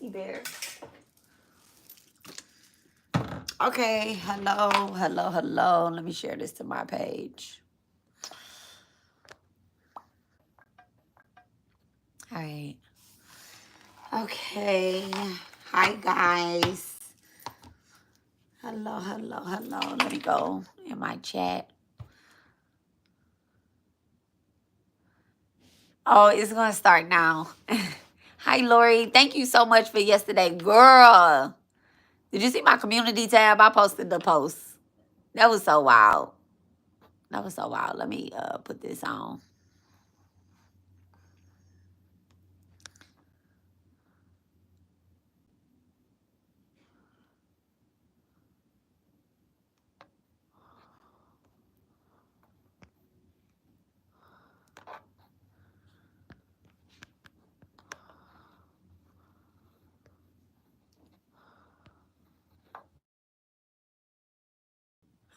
Teddy bear. Okay, hello. Let me share this to my page. All right. Okay. Hi, guys. Hello. Let me go in my chat. Oh, it's going to start now. Hi, Lori. Thank you so much for yesterday. Girl, did you see my community tab? I posted the post. That was so wild. Let me put this on.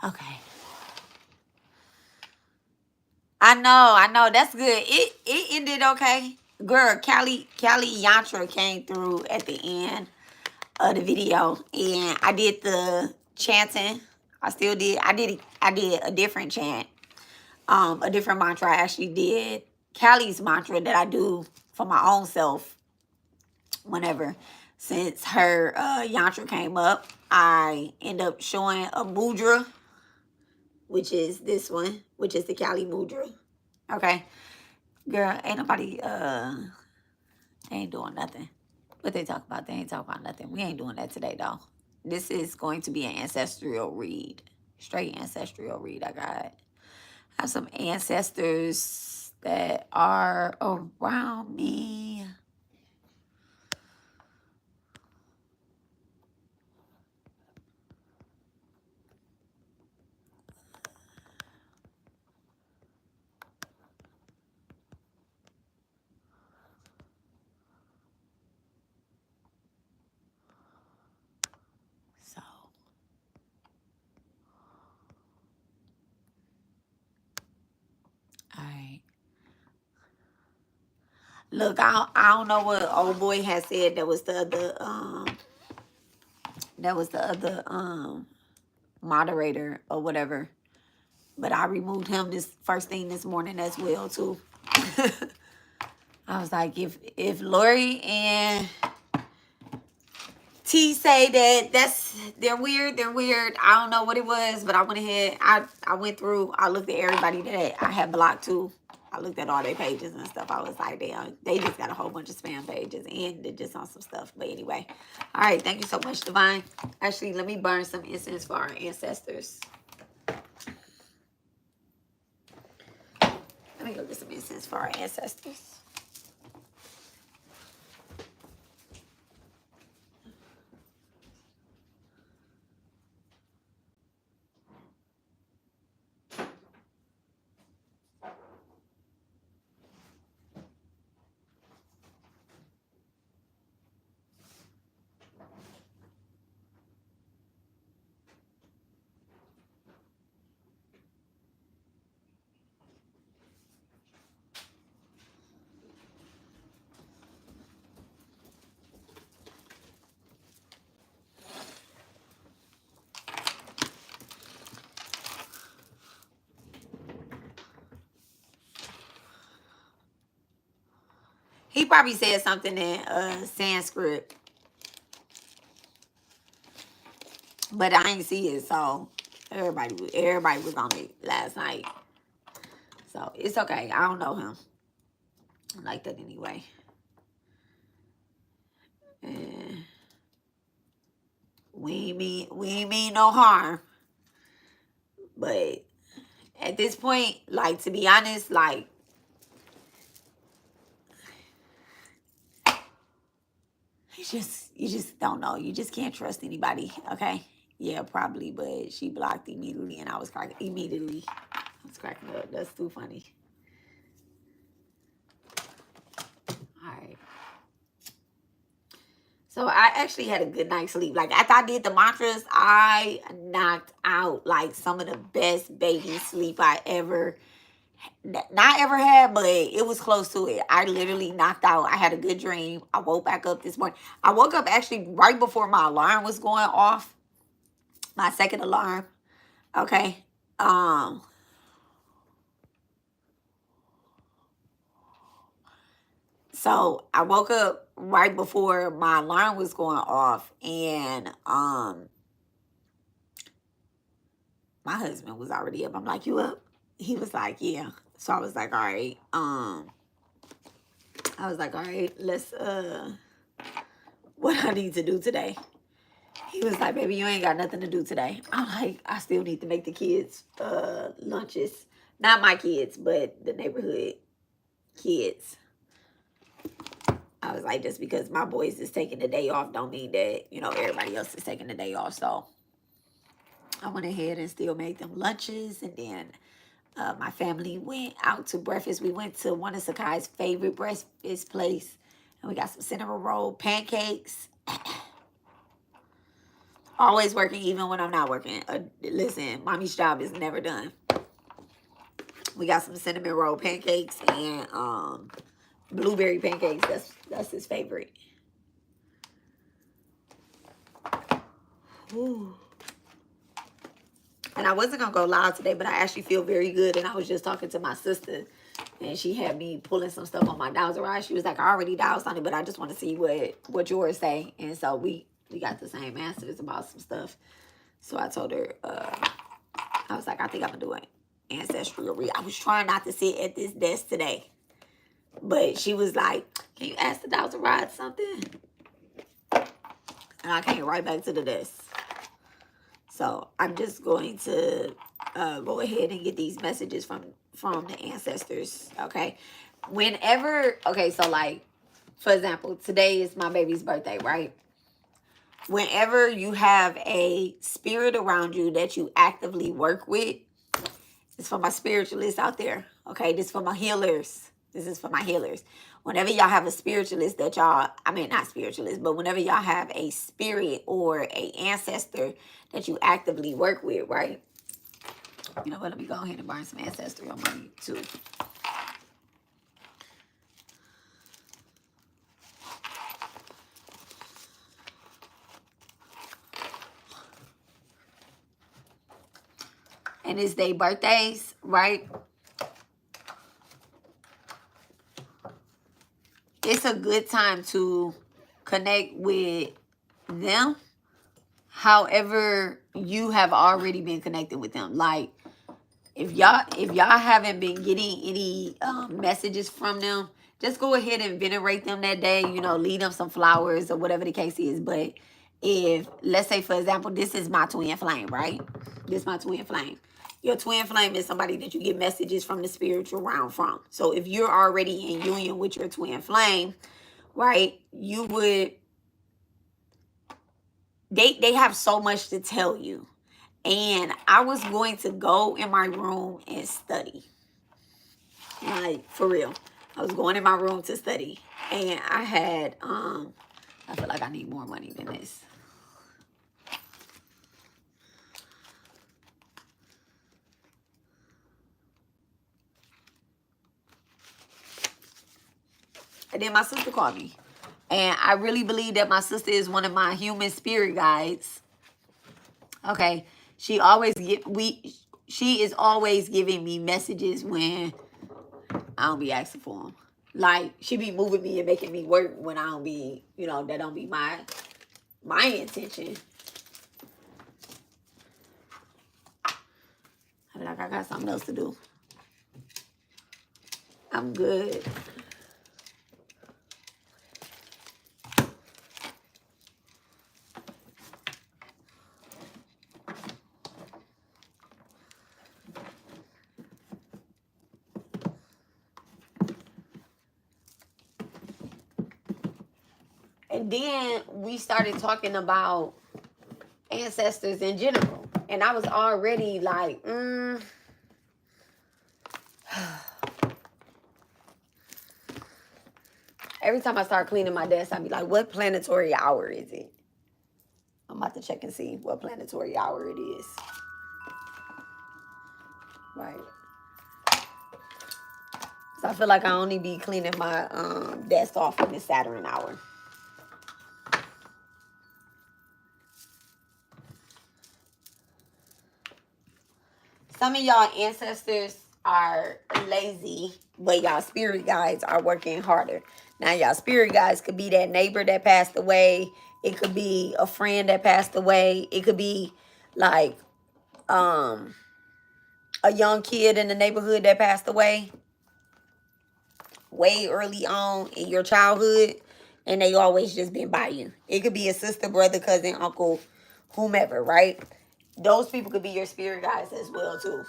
Okay. I know. That's good. It ended okay. Girl, Callie Yantra came through at the end of the video, and I did the chanting. I did a different chant, a different mantra. I actually did Callie's mantra that I do for my own self whenever. Since her yantra came up, I end up showing a mudra, which is this one, which is the Kali mudra. Okay. Girl, ain't nobody, they ain't doing nothing. What they talk about? They ain't talking about nothing. We ain't doing that today, though. This is going to be an ancestral read. Straight ancestral read. I have some ancestors that are around me. So, all right. Look, I don't know what old boy has said. That was the other moderator or whatever. But I removed him this first thing this morning as well too. I was like, if Lori and T say that they're weird. I don't know what it was, but I went ahead. I went through. I looked at everybody that I had blocked too. I looked at all their pages and stuff. I was like, they just got a whole bunch of spam pages and they're just on some stuff. But anyway, all right. Thank you so much, Divine. Actually, let me burn some incense for our ancestors. Let me go get some incense for our ancestors. He probably said something in Sanskrit, but I ain't see it, so everybody was on it last night. So it's okay. I don't know him like that anyway. And we ain't mean no harm. But at this point, like, to be honest, like, you just don't know. You just can't trust anybody, okay? Yeah, probably, but she blocked immediately, and I was cracking immediately. I was cracking up. That's too funny. All right. So I actually had a good night's sleep. Like, after I did the mantras, I knocked out, like, some of the best baby sleep I ever not ever had, but it was close to it. I literally knocked out. I had a good dream. I woke back up this morning. I woke up actually right before my alarm was going off. My second alarm. Okay. So I woke up right before my alarm was going off, and my husband was already up. I'm like, "You up?" He was like, "Yeah." So I was like, "All right." I was like, "All right, let's what I need to do today." He was like, "Baby, you ain't got nothing to do today." I'm like, "I still need to make the kids lunches. Not my kids, but the neighborhood kids." I was like, just because my boys is taking the day off don't mean that, you know, everybody else is taking the day off. So I went ahead and still made them lunches. And then my family went out to breakfast. We went to one of Sakai's favorite breakfast place. And we got some cinnamon roll pancakes. Always working even when I'm not working. Listen, mommy's job is never done. We got some cinnamon roll pancakes and blueberry pancakes. That's his favorite. Ooh. And I wasn't going to go live today, but I actually feel very good. And I was just talking to my sister, and she had me pulling some stuff on my dowser. She was like, "I already dialed on it, but I just want to see what yours say." And so we got the same answers about some stuff. So I told her, I was like, "I think I'm going to do an ancestral read." I was trying not to sit at this desk today. But she was like, "Can you ask the dowser rod something?" And I came right back to the desk. So I'm just going to go ahead and get these messages from the ancestors, okay? So like, for example, today is my baby's birthday, right? Whenever you have a spirit around you that you actively work with, it's for my spiritualists out there, okay? This is for my healers. This is for my healers. Whenever y'all have a spiritualist that not spiritualist, but whenever y'all have a spirit or a ancestor that you actively work with, right? You know what? Let me go ahead and burn some ancestry on my too. And it's their birthdays, right? It's a good time to connect with them. However, you have already been connected with them. Like, if y'all haven't been getting any messages from them, just go ahead and venerate them that day. You know, leave them some flowers or whatever the case is. But if, let's say, for example, this is my twin flame, right? This is my twin flame. Your twin flame is somebody that you get messages from the spiritual realm from. So if you're already in union with your twin flame, right, you would, they have so much to tell you. And I was going to go in my room and study. Like, for real. I was going in my room to study. And I had, I feel like I need more money than this. And then my sister called me. And I really believe that my sister is one of my human spirit guides. Okay. She is always giving me messages when I don't be asking for them. Like, she be moving me and making me work when I don't be, you know, that don't be my intention. I feel like I got something else to do. I'm good. And then we started talking about ancestors in general. And I was already like, Every time I start cleaning my desk, I'd be like, what planetary hour is it? I'm about to check and see what planetary hour it is. Right. So I feel like I only be cleaning my desk off in the Saturn hour. Some of y'all ancestors are lazy, but y'all spirit guides are working harder. Now, y'all spirit guides could be that neighbor that passed away. It could be a friend that passed away. It could be like a young kid in the neighborhood that passed away way early on in your childhood, and they always just been by you. It could be a sister, brother, cousin, uncle, whomever, right? Those people could be your spirit guides as well, too.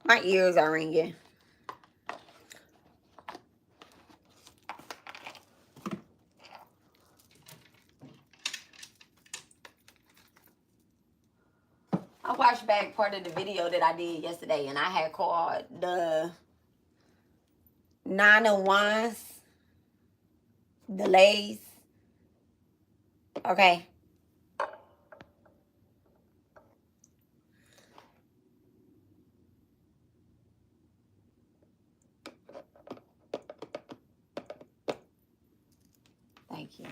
My ears are ringing. I watched back part of the video that I did yesterday, and I had called the 9 of Wands delays. Okay. Thank you.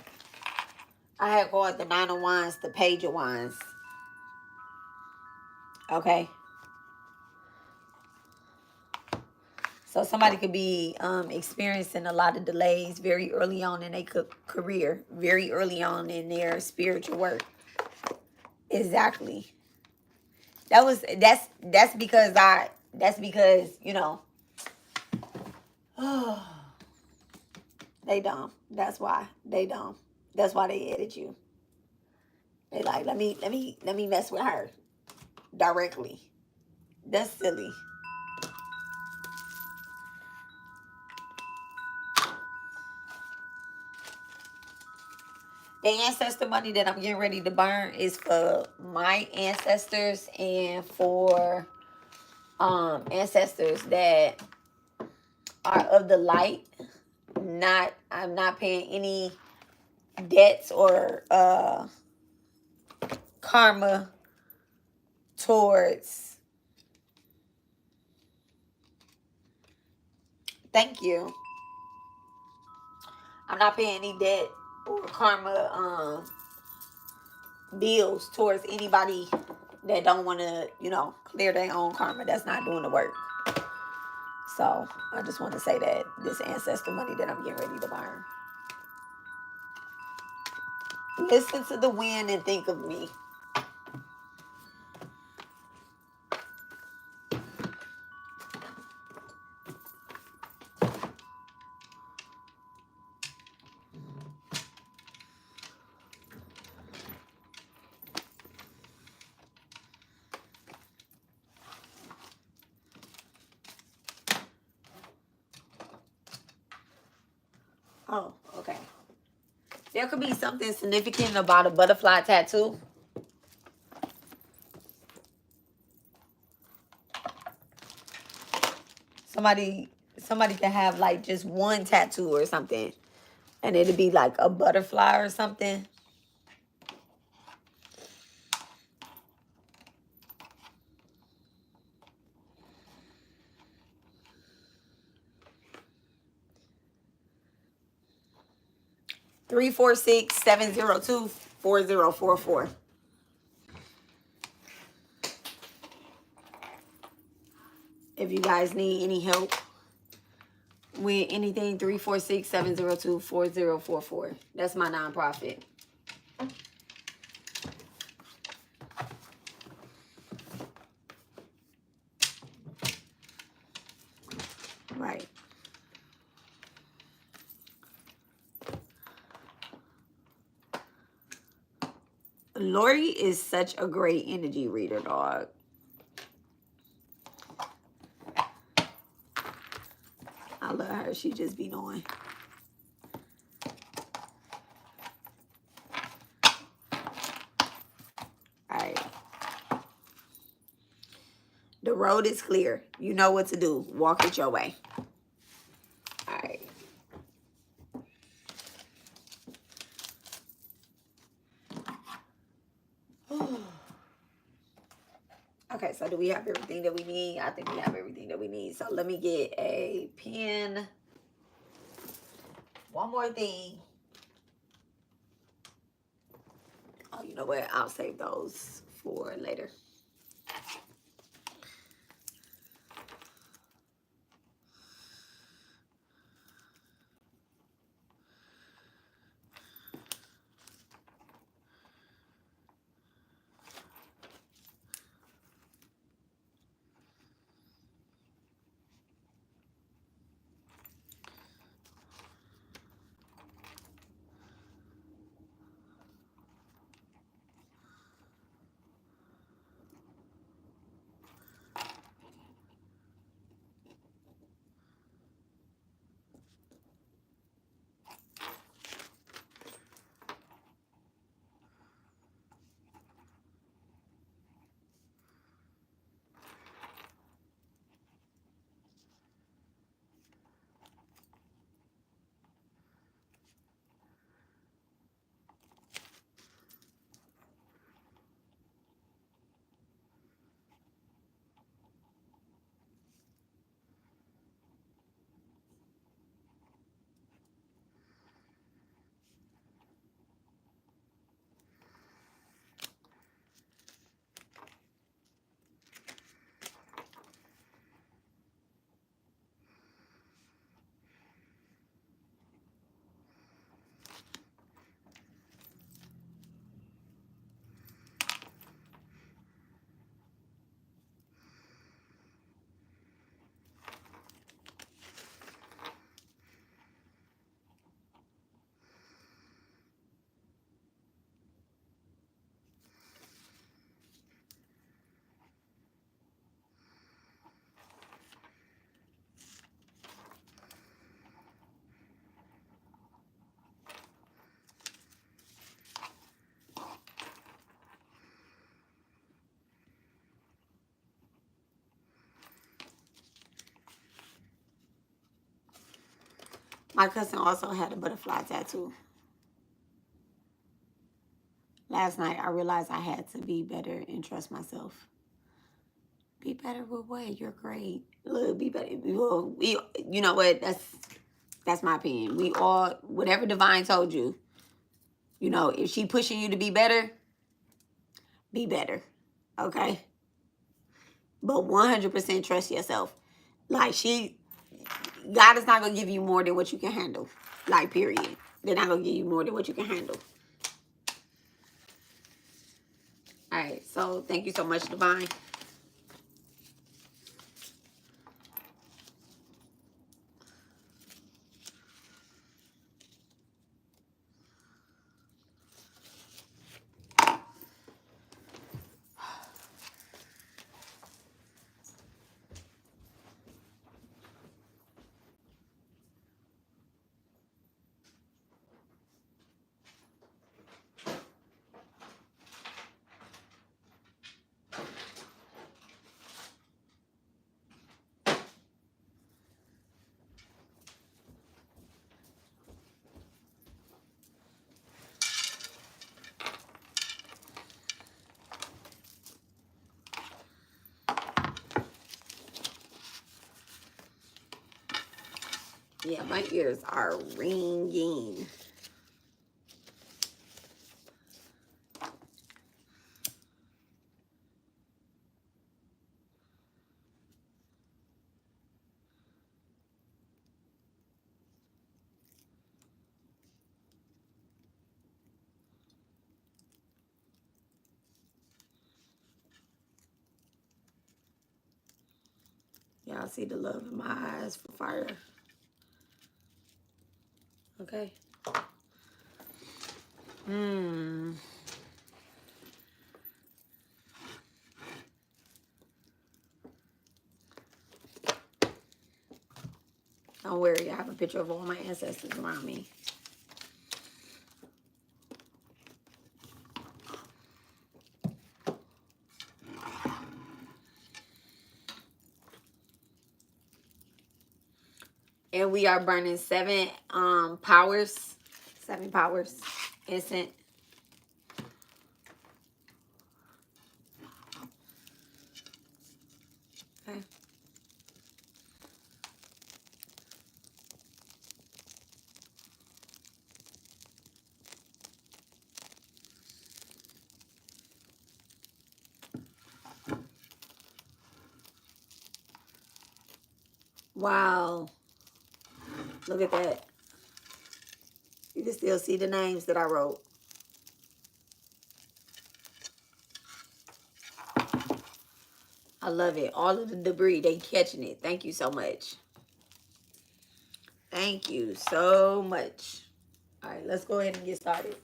I had called the 9 of Wands the Page of Wands. Okay. So somebody could be experiencing a lot of delays very early on in their career, very early on in their spiritual work. Exactly. That's because, you know, they dumb. That's why they dumb. That's why they edit you. They like, let me mess with her directly. That's silly. The ancestor money that I'm getting ready to burn is for my ancestors and for ancestors that are of the light. I'm not paying any debts or karma towards. Thank you. I'm not paying any debt or karma bills towards anybody that don't want to, you know, clear their own karma. That's not doing the work. So I just want to say that this ancestor money that I'm getting ready to burn. Listen to the wind and think of me. Oh, okay. There could be something significant about a butterfly tattoo. Somebody can have like just one tattoo or something, and it'd be like a butterfly or something. Three 467024044. If you guys need any help with anything, 346-702-4044. That's my nonprofit. Right. Lori is such a great energy reader, dog. her, she just be knowing. All right. The road is clear. You know what to do. Walk it your way. All right. Okay, so do we have everything that we need? I think we have everything that we need. So let me get a pen. One more thing. Oh, you know what? I'll save those for later. My cousin also had a butterfly tattoo. Last night, I realized I had to be better and trust myself. Be better with what? You're great. Look, be better. You know what? That's my opinion. We all, whatever divine told you, you know, if she pushing you to be better, be better. Okay? But 100% trust yourself. Like God is not going to give you more than what you can handle. Like, period. They're not going to give you more than what you can handle. All right. So, thank you so much, Divine. Yeah, my ears are ringing. Y'all see the love in my eyes for fire. Okay. Don't worry, I have a picture of all my ancestors around me. And we are burning 7 powers. 7 powers. Incense. Okay. Wow. Look at that. You can still see the names that I wrote. I love it. All of the debris, they catching it. Thank you so much. Thank you so much. All right, let's go ahead and get started.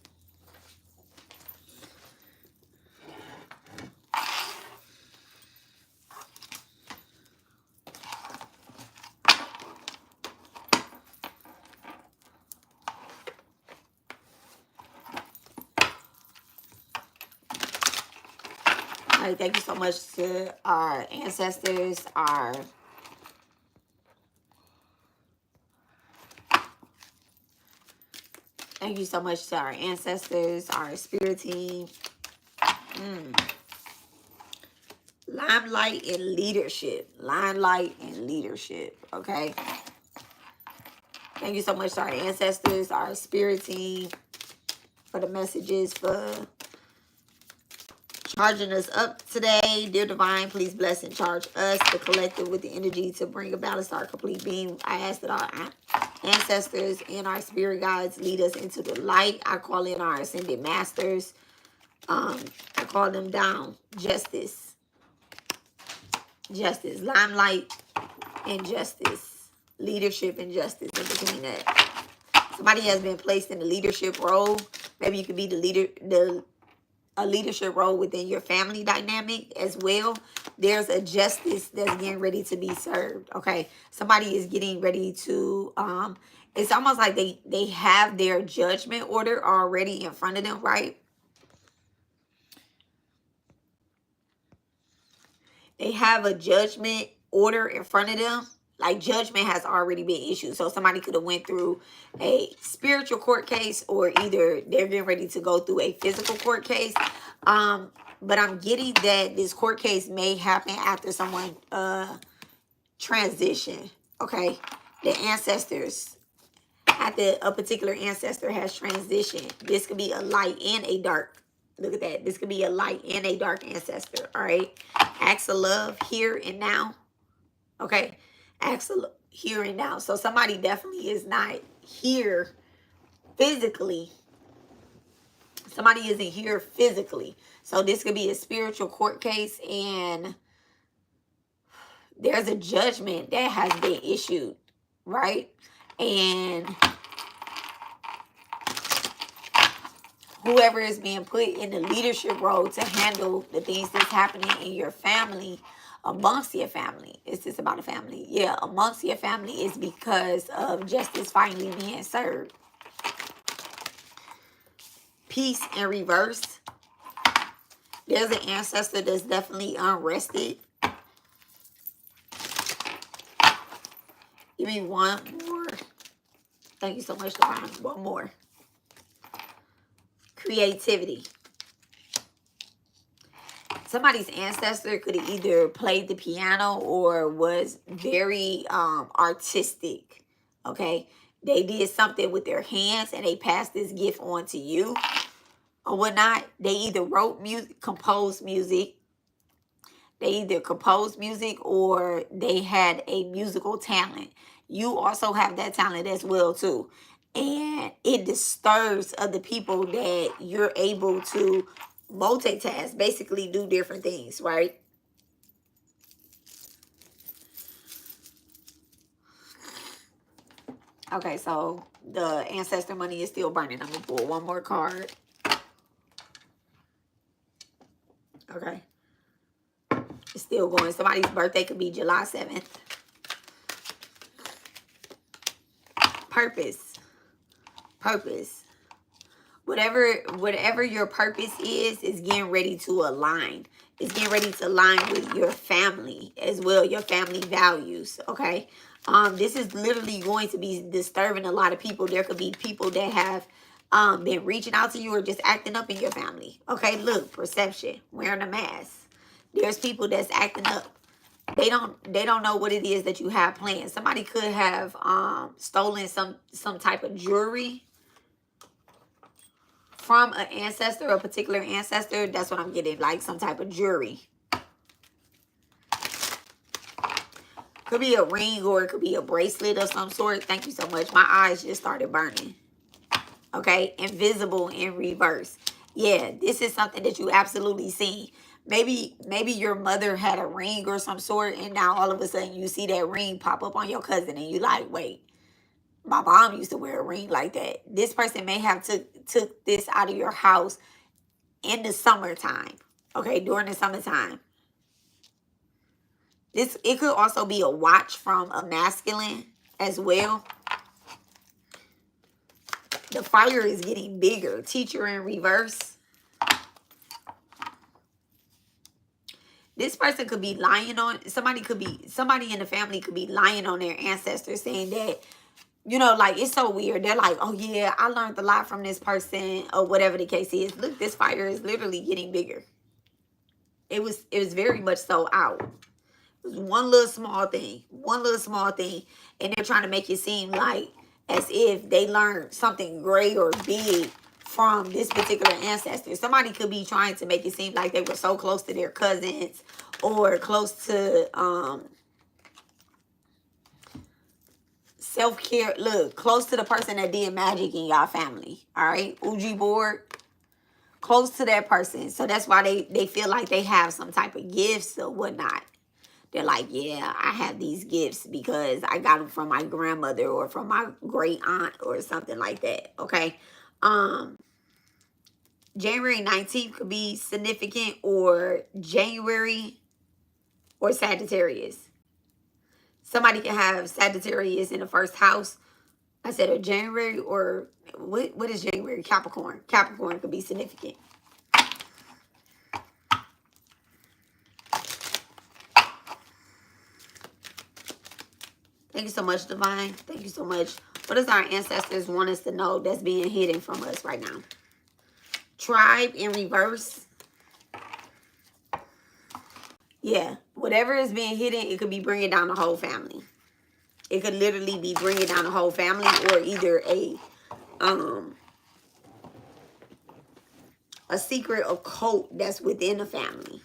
All right, thank you so much to our ancestors, thank you so much to our ancestors, our spirit team. Limelight and leadership. Limelight and leadership. Okay. Thank you so much to our ancestors, our spirit team, for the messages, for charging us up today. Dear Divine, please bless and charge us, the collective, with the energy to bring about a star complete being. I ask that our ancestors and our spirit guides lead us into the light. I call in our Ascendant Masters. I call them down. Justice. Justice. Limelight and justice. Leadership and justice in between that. Somebody has been placed in a leadership role. Maybe you could be the leader, a leadership role within your family dynamic as well. There's a justice that's getting ready to be served. Okay. Somebody is getting ready to, it's almost like they have their judgment order already in front of them, right? They have a judgment order in front of them. Like, judgment has already been issued. So somebody could have went through a spiritual court case, or either they're getting ready to go through a physical court case. But I'm getting that this court case may happen after someone transition. Okay. The ancestors, after a particular ancestor has transitioned. This could be a light and a dark. Look at that. This could be a light and a dark ancestor. All right. Acts of love here and now. Okay. Acts of here and now. So somebody definitely is not here physically. Somebody isn't here physically. So this could be a spiritual court case, and there's a judgment that has been issued, right? And whoever is being put in the leadership role to handle the things that's happening in your family, amongst your family. Is this about a family? Yeah, amongst your family, is because of justice finally being served. Peace in reverse. There's an ancestor that's definitely unrested. Give me one more. Thank you so much, Divine. One more. Creativity. Somebody's ancestor could have either played the piano or was very artistic. Okay. They did something with their hands and they passed this gift on to you or whatnot. They either wrote music, composed music. They either composed music or they had a musical talent. You also have that talent as well too. And it disturbs other people that you're able to multitask, basically do different things, right? Okay, so the ancestor money is still burning. I'm going to pull one more card. Okay. It's still going. Somebody's birthday could be July 7th. Purpose. Purpose. Whatever your purpose is getting ready to align. It's getting ready to align with your family as well, your family values, okay? This is literally going to be disturbing a lot of people. There could be people that have been reaching out to you or just acting up in your family. Okay, look, perception, wearing a mask. There's people that's acting up. They don't know what it is that you have planned. Somebody could have stolen some type of jewelry from an ancestor, a particular ancestor. That's what I'm getting, like some type of jewelry. Could be a ring or it could be a bracelet of some sort. Thank you so much. My eyes just started burning. Okay, invisible in reverse. Yeah, this is something that you absolutely see. Maybe your mother had a ring or some sort, and now all of a sudden you see that ring pop up on your cousin, and you like, wait, my mom used to wear a ring like that. This person may have took this out of your house in the summertime. Okay, during the summertime. It could also be a watch from a masculine as well. The fire is getting bigger. Teacher in reverse. This person could be lying on, somebody in the family could be lying on their ancestors, saying that, you know, like, it's so weird. They're like, oh yeah, I learned a lot from this person, or whatever the case is. Look, this fire is literally getting bigger. It was very much so out. It was one little small thing, and they're trying to make it seem like as if they learned something great or big from this particular ancestor. Somebody could be trying to make it seem like they were so close to their cousins, or close to self-care. Look, close to the person that did magic in y'all family. All right, Ouija board. Close to that person. So that's why they feel like they have some type of gifts or whatnot. They're like, yeah, I have these gifts because I got them from my grandmother or from my great aunt or something like that. Okay. January 19th could be significant, or January, or Sagittarius. Somebody can have Sagittarius in the first house. I said a January, or what is January? Capricorn. Capricorn could be significant. Thank you so much, Divine. Thank you so much. What does our ancestors want us to know that's being hidden from us right now? Tribe in reverse. Yeah. Whatever is being hidden, it could be bringing down the whole family. It could literally be bringing down the whole family, or either a secret occult that's within the family.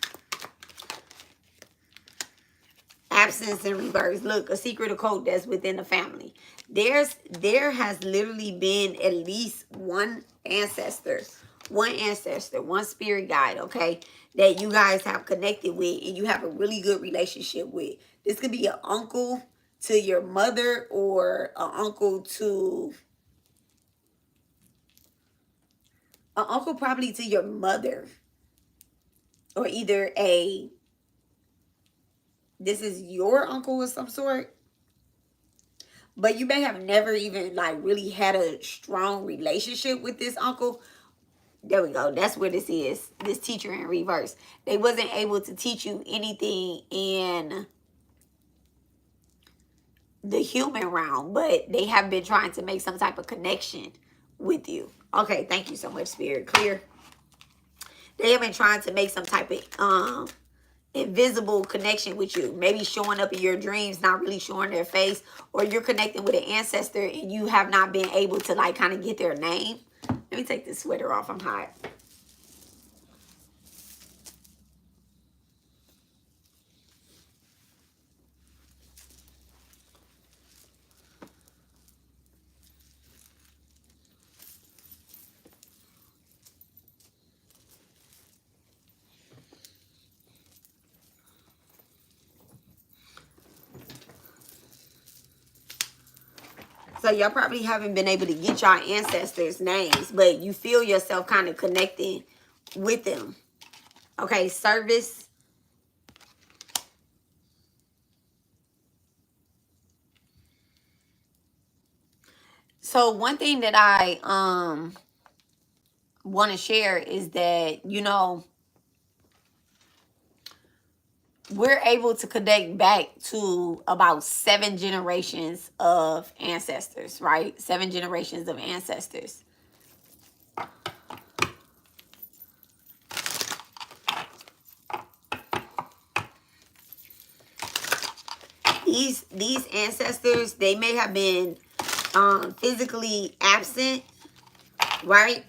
Absence in reverse. Look, a secret occult that's within the family. There has literally been at least one ancestor, one spirit guide, okay, that you guys have connected with and you have a really good relationship with. This could be an uncle to your mother, or an uncle probably to your mother, or either this is your uncle of some sort, but you may have never even like really had a strong relationship with this uncle. There we go. That's where this is. This teacher in reverse. They wasn't able to teach you anything in the human realm, but they have been trying to make some type of connection with you. Okay, thank you so much, Spirit. Clear. They have been trying to make some type of invisible connection with you. Maybe showing up in your dreams, not really showing their face, or you're connecting with an ancestor and you have not been able to like kind of get their name. Let me take this sweater off. I'm hot. So y'all probably haven't been able to get y'all ancestors' names, but you feel yourself kind of connecting with them. Okay, service. So one thing that I want to share is that, you know, we're able to connect back to about 7 generations of ancestors, right? 7 generations of ancestors. These ancestors, they may have been physically absent, right?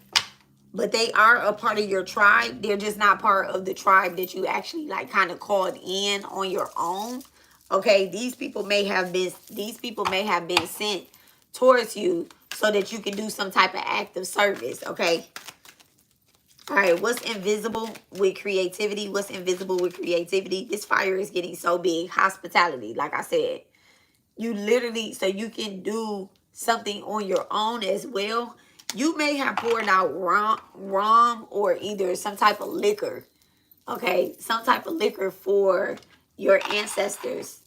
But they are a part of your tribe. They're just not part of the tribe that you actually like kind of called in on your own. Okay, these people may have been sent towards you so that you can do some type of act of service. Okay. All right, what's invisible with creativity? What's invisible with creativity? This fire is getting so big. Hospitality, like I said. You literally, so you can do something on your own as well. You may have poured out rum or either some type of liquor. Okay, some type of liquor for your ancestors.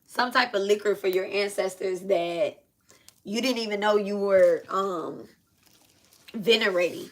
Some type of liquor for your ancestors that you didn't even know you were venerating.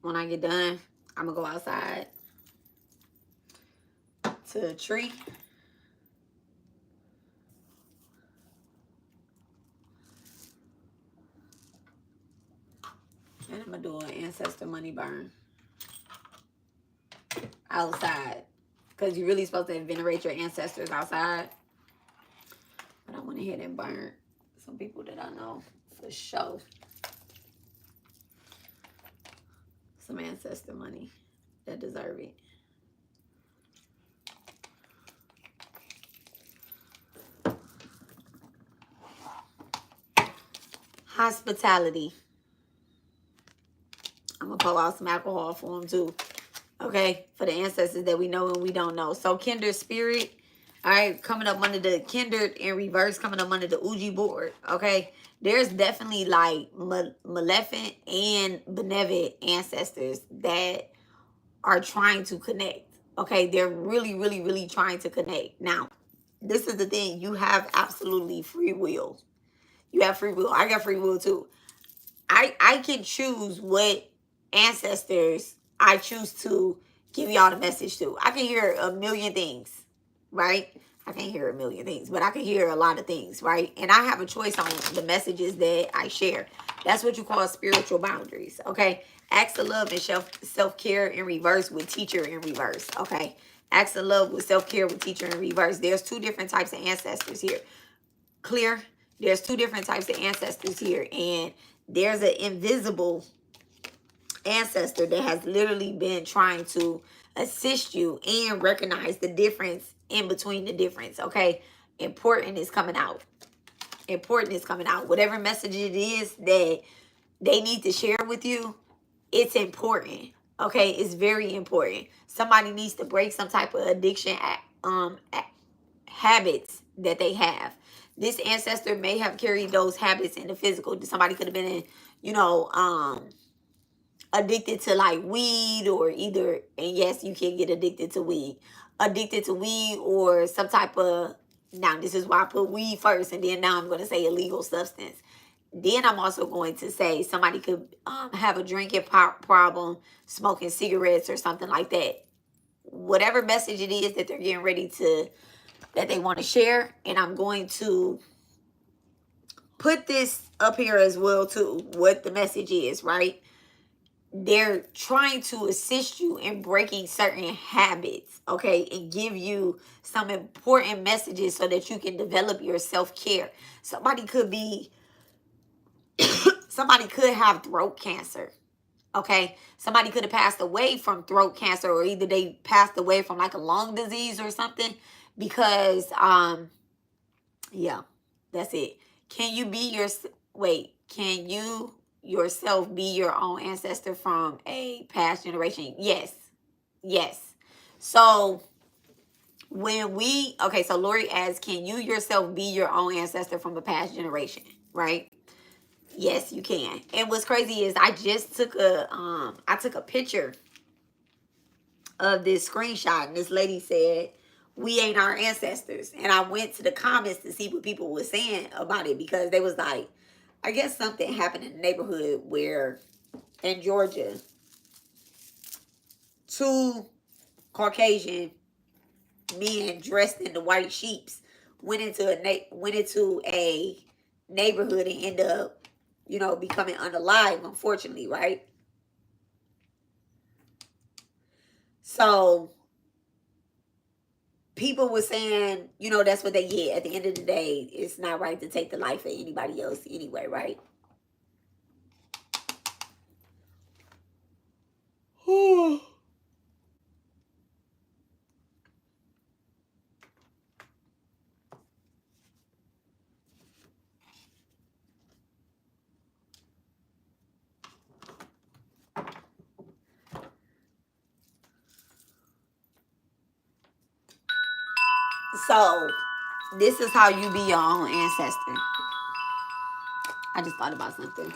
When I get done, I'm going to go outside to a tree. And I'm going to do an ancestor money burn outside. Because you're really supposed to venerate your ancestors outside. But I went ahead and burned some people that I know for sure. Some ancestor money that deserve it. Hospitality. I'm going to pull out some alcohol for them too. Okay? For the ancestors that we know and we don't know. So, kindred spirit. All right? Coming up under the kindred in reverse. Coming up under the Ouija board. Okay? There's definitely like maleficent and benevolent ancestors that are trying to connect. Okay? They're really, really, really trying to connect. Now, this is the thing. You have absolutely free will. You have free will. I got free will too. I can choose what ancestors I choose to give y'all the message to. I can hear a million things, right? I can't hear a million things, but I can hear a lot of things, right? And I have a choice on the messages that I share. That's what you call spiritual boundaries, okay? Acts of love and self-care in reverse with teacher in reverse, okay? Acts of love with self-care with teacher in reverse. There's 2 different types of ancestors here. Clear? There's 2 different types of ancestors here. And there's an invisible ancestor that has literally been trying to assist you and recognize the difference in between the difference, okay? Important is coming out. Important is coming out. Whatever message it is that they need to share with you, it's important, okay? It's very important. Somebody needs to break some type of addiction habits that they have. This ancestor may have carried those habits in the physical. Somebody could have been in, you know, addicted to like weed or either, and yes, you can get addicted to weed. Addicted to weed or some type of, now this is why I put weed first and then now I'm going to say illegal substance. Then I'm also going to say somebody could have a drinking problem, smoking cigarettes or something like that. Whatever message it is that they're getting ready to, that they want to share. And I'm going to put this up here as well too, what the message is, right? they're trying to assist you in breaking certain habits, okay, and give you some important messages so that you can develop your self-care. Somebody could be, somebody could have throat cancer, okay? Somebody could have passed away from throat cancer, or either they passed away from like a lung disease or something, because, yeah, that's it. Can you be your, wait, can you yourself be your own ancestor from a past generation? Yes. Yes. So when we, okay, so Lori asks, can you yourself be your own ancestor from a past generation? Right? Yes, you can. And what's crazy is I just took a picture of this screenshot, and this lady said, we ain't our ancestors. And I went to the comments to see what people were saying about it, because they was like, I guess something happened in the neighborhood where in Georgia, two Caucasian men dressed in the white sheeps went into a neighborhood and ended up, you know, becoming unalive, unfortunately, right? So people were saying, you know, that's what they get. At the end of the day, it's not right to take the life of anybody else anyway, right? So this is how you be your own ancestor. I just thought about something.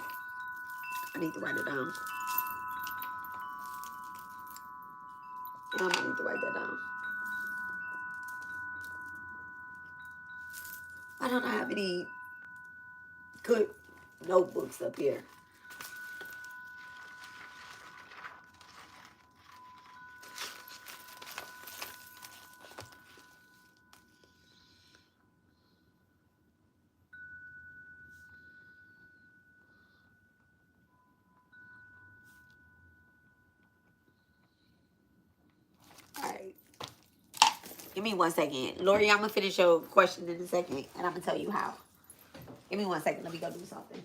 I need to write it down. I need to write that down. I don't have any good notebooks up here. All right. Give me 1 second. Lori, I'm going to finish your question in a second, and I'm going to tell you how. Give me 1 second. Let me go do something.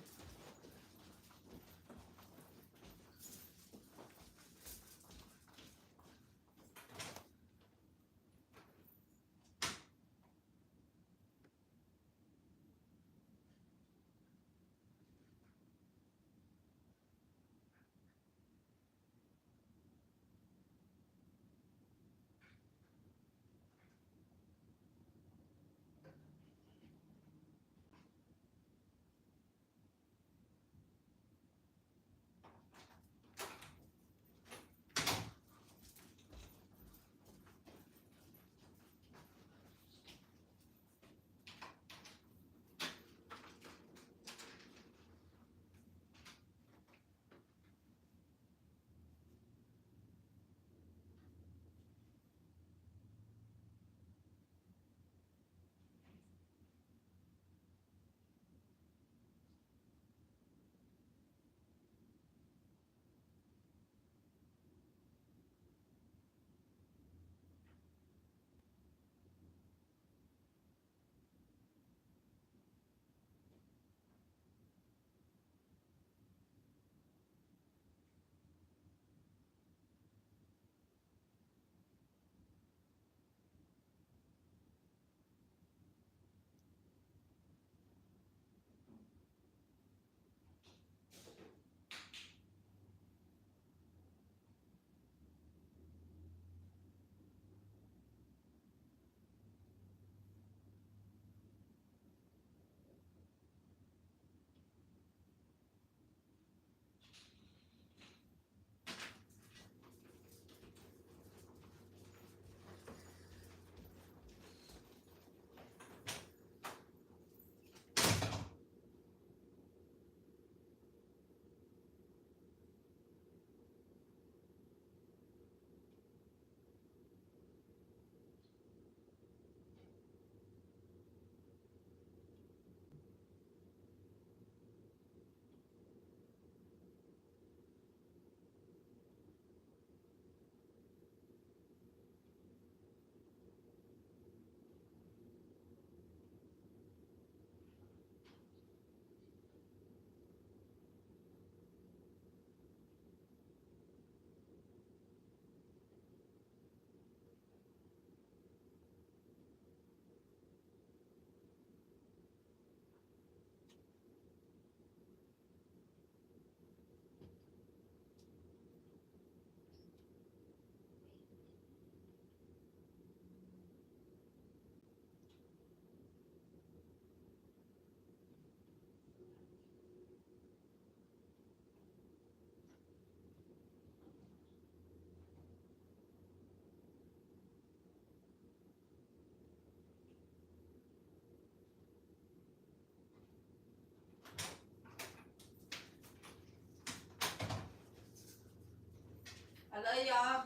I love y'all.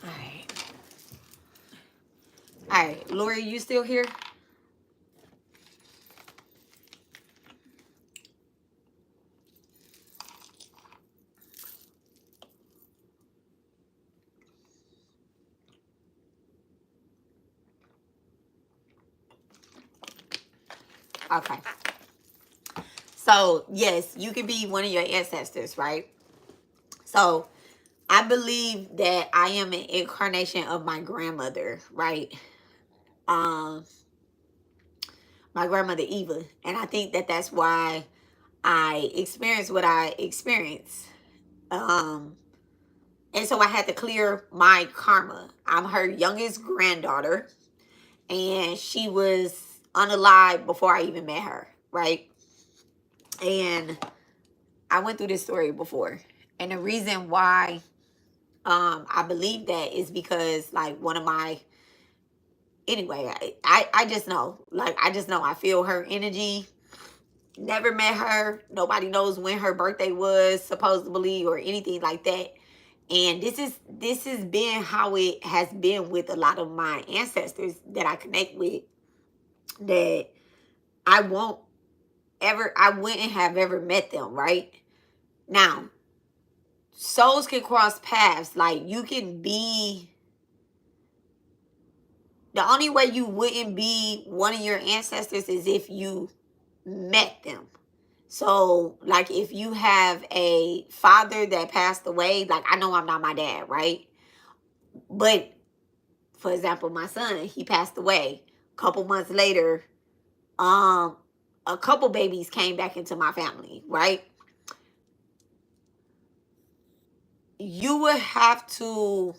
All right. All right. Lori, you still here? Okay. So, yes, you could be one of your ancestors, right? So, I believe that I am an incarnation of my grandmother, right? Um, my grandmother Eva, and I think that that's why I experienced what I experienced. And so I had to clear my karma. I'm her youngest granddaughter, and she was unalive before I even met her, right? And I went through this story before, and the reason why I believe that is because, like, one of my, anyway, I just know, like, I just know, I feel her energy. Never met her. Nobody knows when her birthday was, supposedly, or anything like that. And this has been how it has been with a lot of my ancestors that I connect with, that I wouldn't have ever met them, right? Now, souls can cross paths. Like, you can be, the only way you wouldn't be one of your ancestors is if you met them. So, like, if you have a father that passed away, like, I know I'm not my dad, right? But, for example, my son, he passed away. A couple months later, a couple babies came back into my family, right? You would have to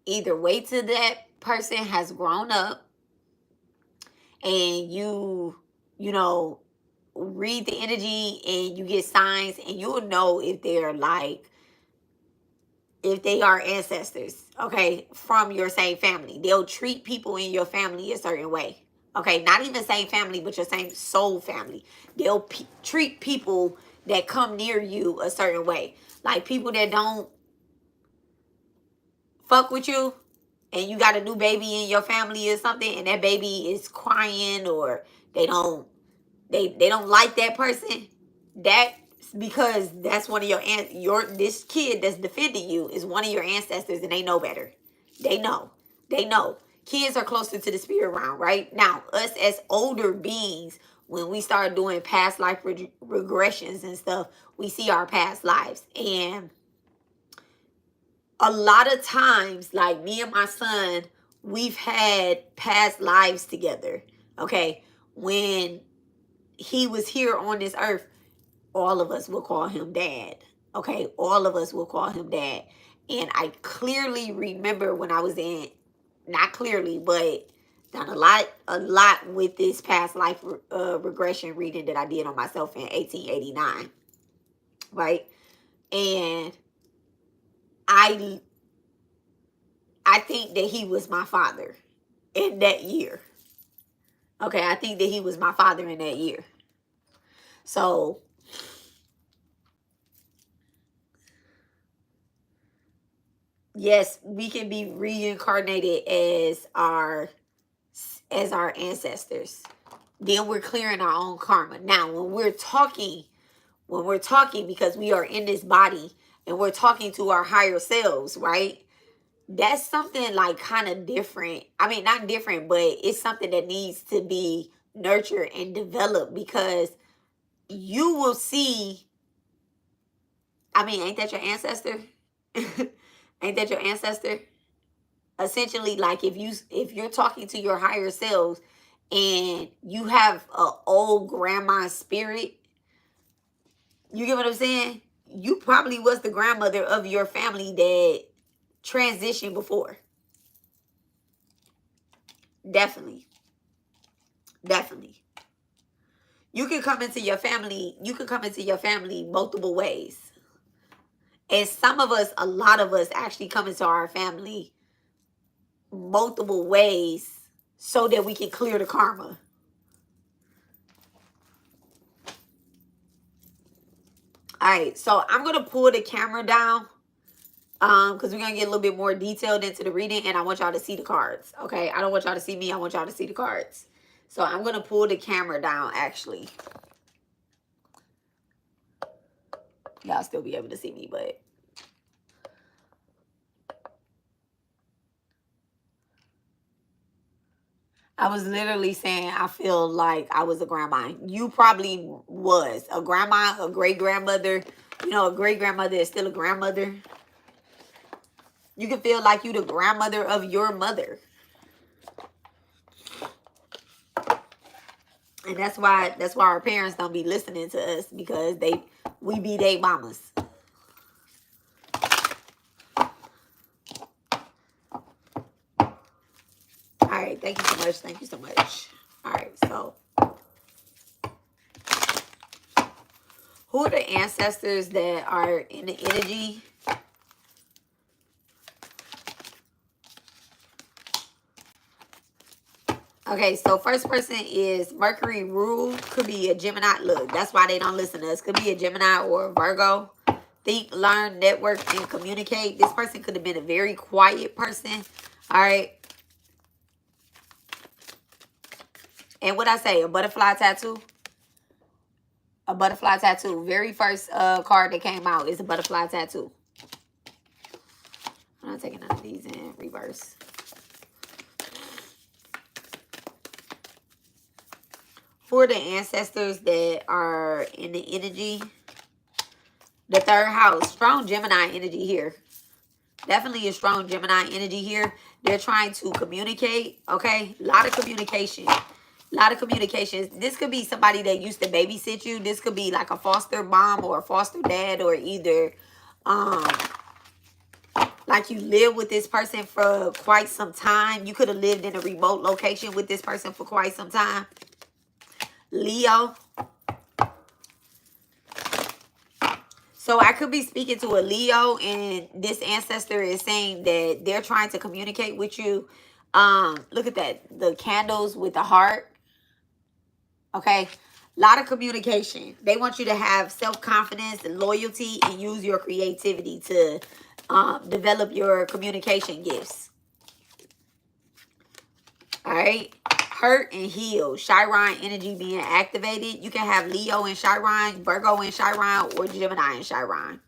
either wait till that person has grown up, and you know, read the energy and you get signs, and you'll know if they're like, if they are ancestors, okay, from your same family. They'll treat people in your family a certain way, okay? Not even same family, but your same soul family. They'll treat people that come near you a certain way. Like, people that don't fuck with you, and you got a new baby in your family or something, and that baby is crying, or they don't like that person, that's because that's one of this kid that's defending you is one of your ancestors, and they know better. They know kids are closer to the spirit realm, right? Now, us as older beings, when we start doing past life regressions and stuff, we see our past lives. And a lot of times, like, me and my son, we've had past lives together, okay? When he was here on this earth, all of us will call him dad, okay? All of us will call him dad. And I clearly remember when I was in, not clearly, but done a lot with this past life regression reading that I did on myself in 1889, right? And I think that he was my father in that year. Okay, I think that he was my father in that year. So, yes, we can be reincarnated as our ancestors. Then we're clearing our own karma. Now, when we're talking, because we are in this body and we're talking to our higher selves, right? That's something like kind of different. I mean, not different, but it's something that needs to be nurtured and developed, because you will see. I mean, ain't that your ancestor? Ain't that your ancestor? Essentially, like, if you're talking to your higher selves and you have a old grandma spirit, you get what I'm saying? You probably was the grandmother of your family that transitioned before. Definitely. You can come into your family multiple ways. And some of us, a lot of us actually come into our family multiple ways so that we can clear the karma. All right, so I'm going to pull the camera down because we're going to get a little bit more detailed into the reading, and I want y'all to see the cards, okay? I don't want y'all to see me. I want y'all to see the cards. So I'm going to pull the camera down, actually. Y'all still be able to see me, but... I was literally saying I feel like I was a grandma. You probably was a grandma, a great-grandmother. You know, a great-grandmother is still a grandmother. You can feel like you the grandmother of your mother. And that's why our parents don't be listening to us, because we be they mamas. All right, thank you so much. Thank you so much. All right, so who are the ancestors that are in the energy? Okay, so first person is Mercury rule. Could be a Gemini. Look, that's why they don't listen to us. Could be a Gemini or a Virgo. Think, learn, network, and communicate. This person could have been a very quiet person. All right. And what I say, a butterfly tattoo? A butterfly tattoo. Very first card that came out is a butterfly tattoo. I'm not taking none of these in reverse. For the ancestors that are in the energy, the third house, strong Gemini energy here. Definitely a strong Gemini energy here. They're trying to communicate, okay? A lot of communication. A lot of communications. This could be somebody that used to babysit you. This could be like a foster mom or a foster dad, or either like you live with this person for quite some time. You could have lived in a remote location with this person for quite some time. Leo. So I could be speaking to a Leo, and this ancestor is saying that they're trying to communicate with you. Look at that. The candles with the heart. Okay. A lot of communication. They want you to have self-confidence and loyalty, and use your creativity to develop your communication gifts. All right. Hurt and heal. Chiron energy being activated. You can have Leo and Chiron, Virgo and Chiron, or Gemini and Chiron.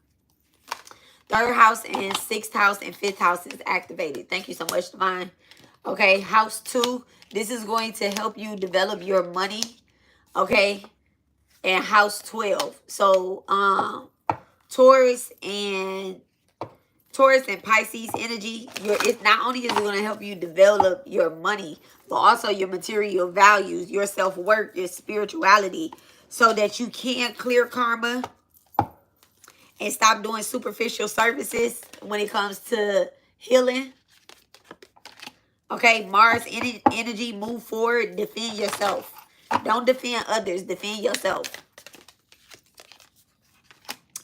Third house and sixth house and fifth house is activated. Thank you so much, Divine. Okay, house 2. This is going to help you develop your money. Okay. And house 12. So Taurus and Pisces energy, it's not only is it going to help you develop your money, but also your material values, your self-worth, your spirituality, so that you can clear karma and stop doing superficial services when it comes to healing. Okay, Mars energy, move forward, defend yourself. Don't defend others, defend yourself.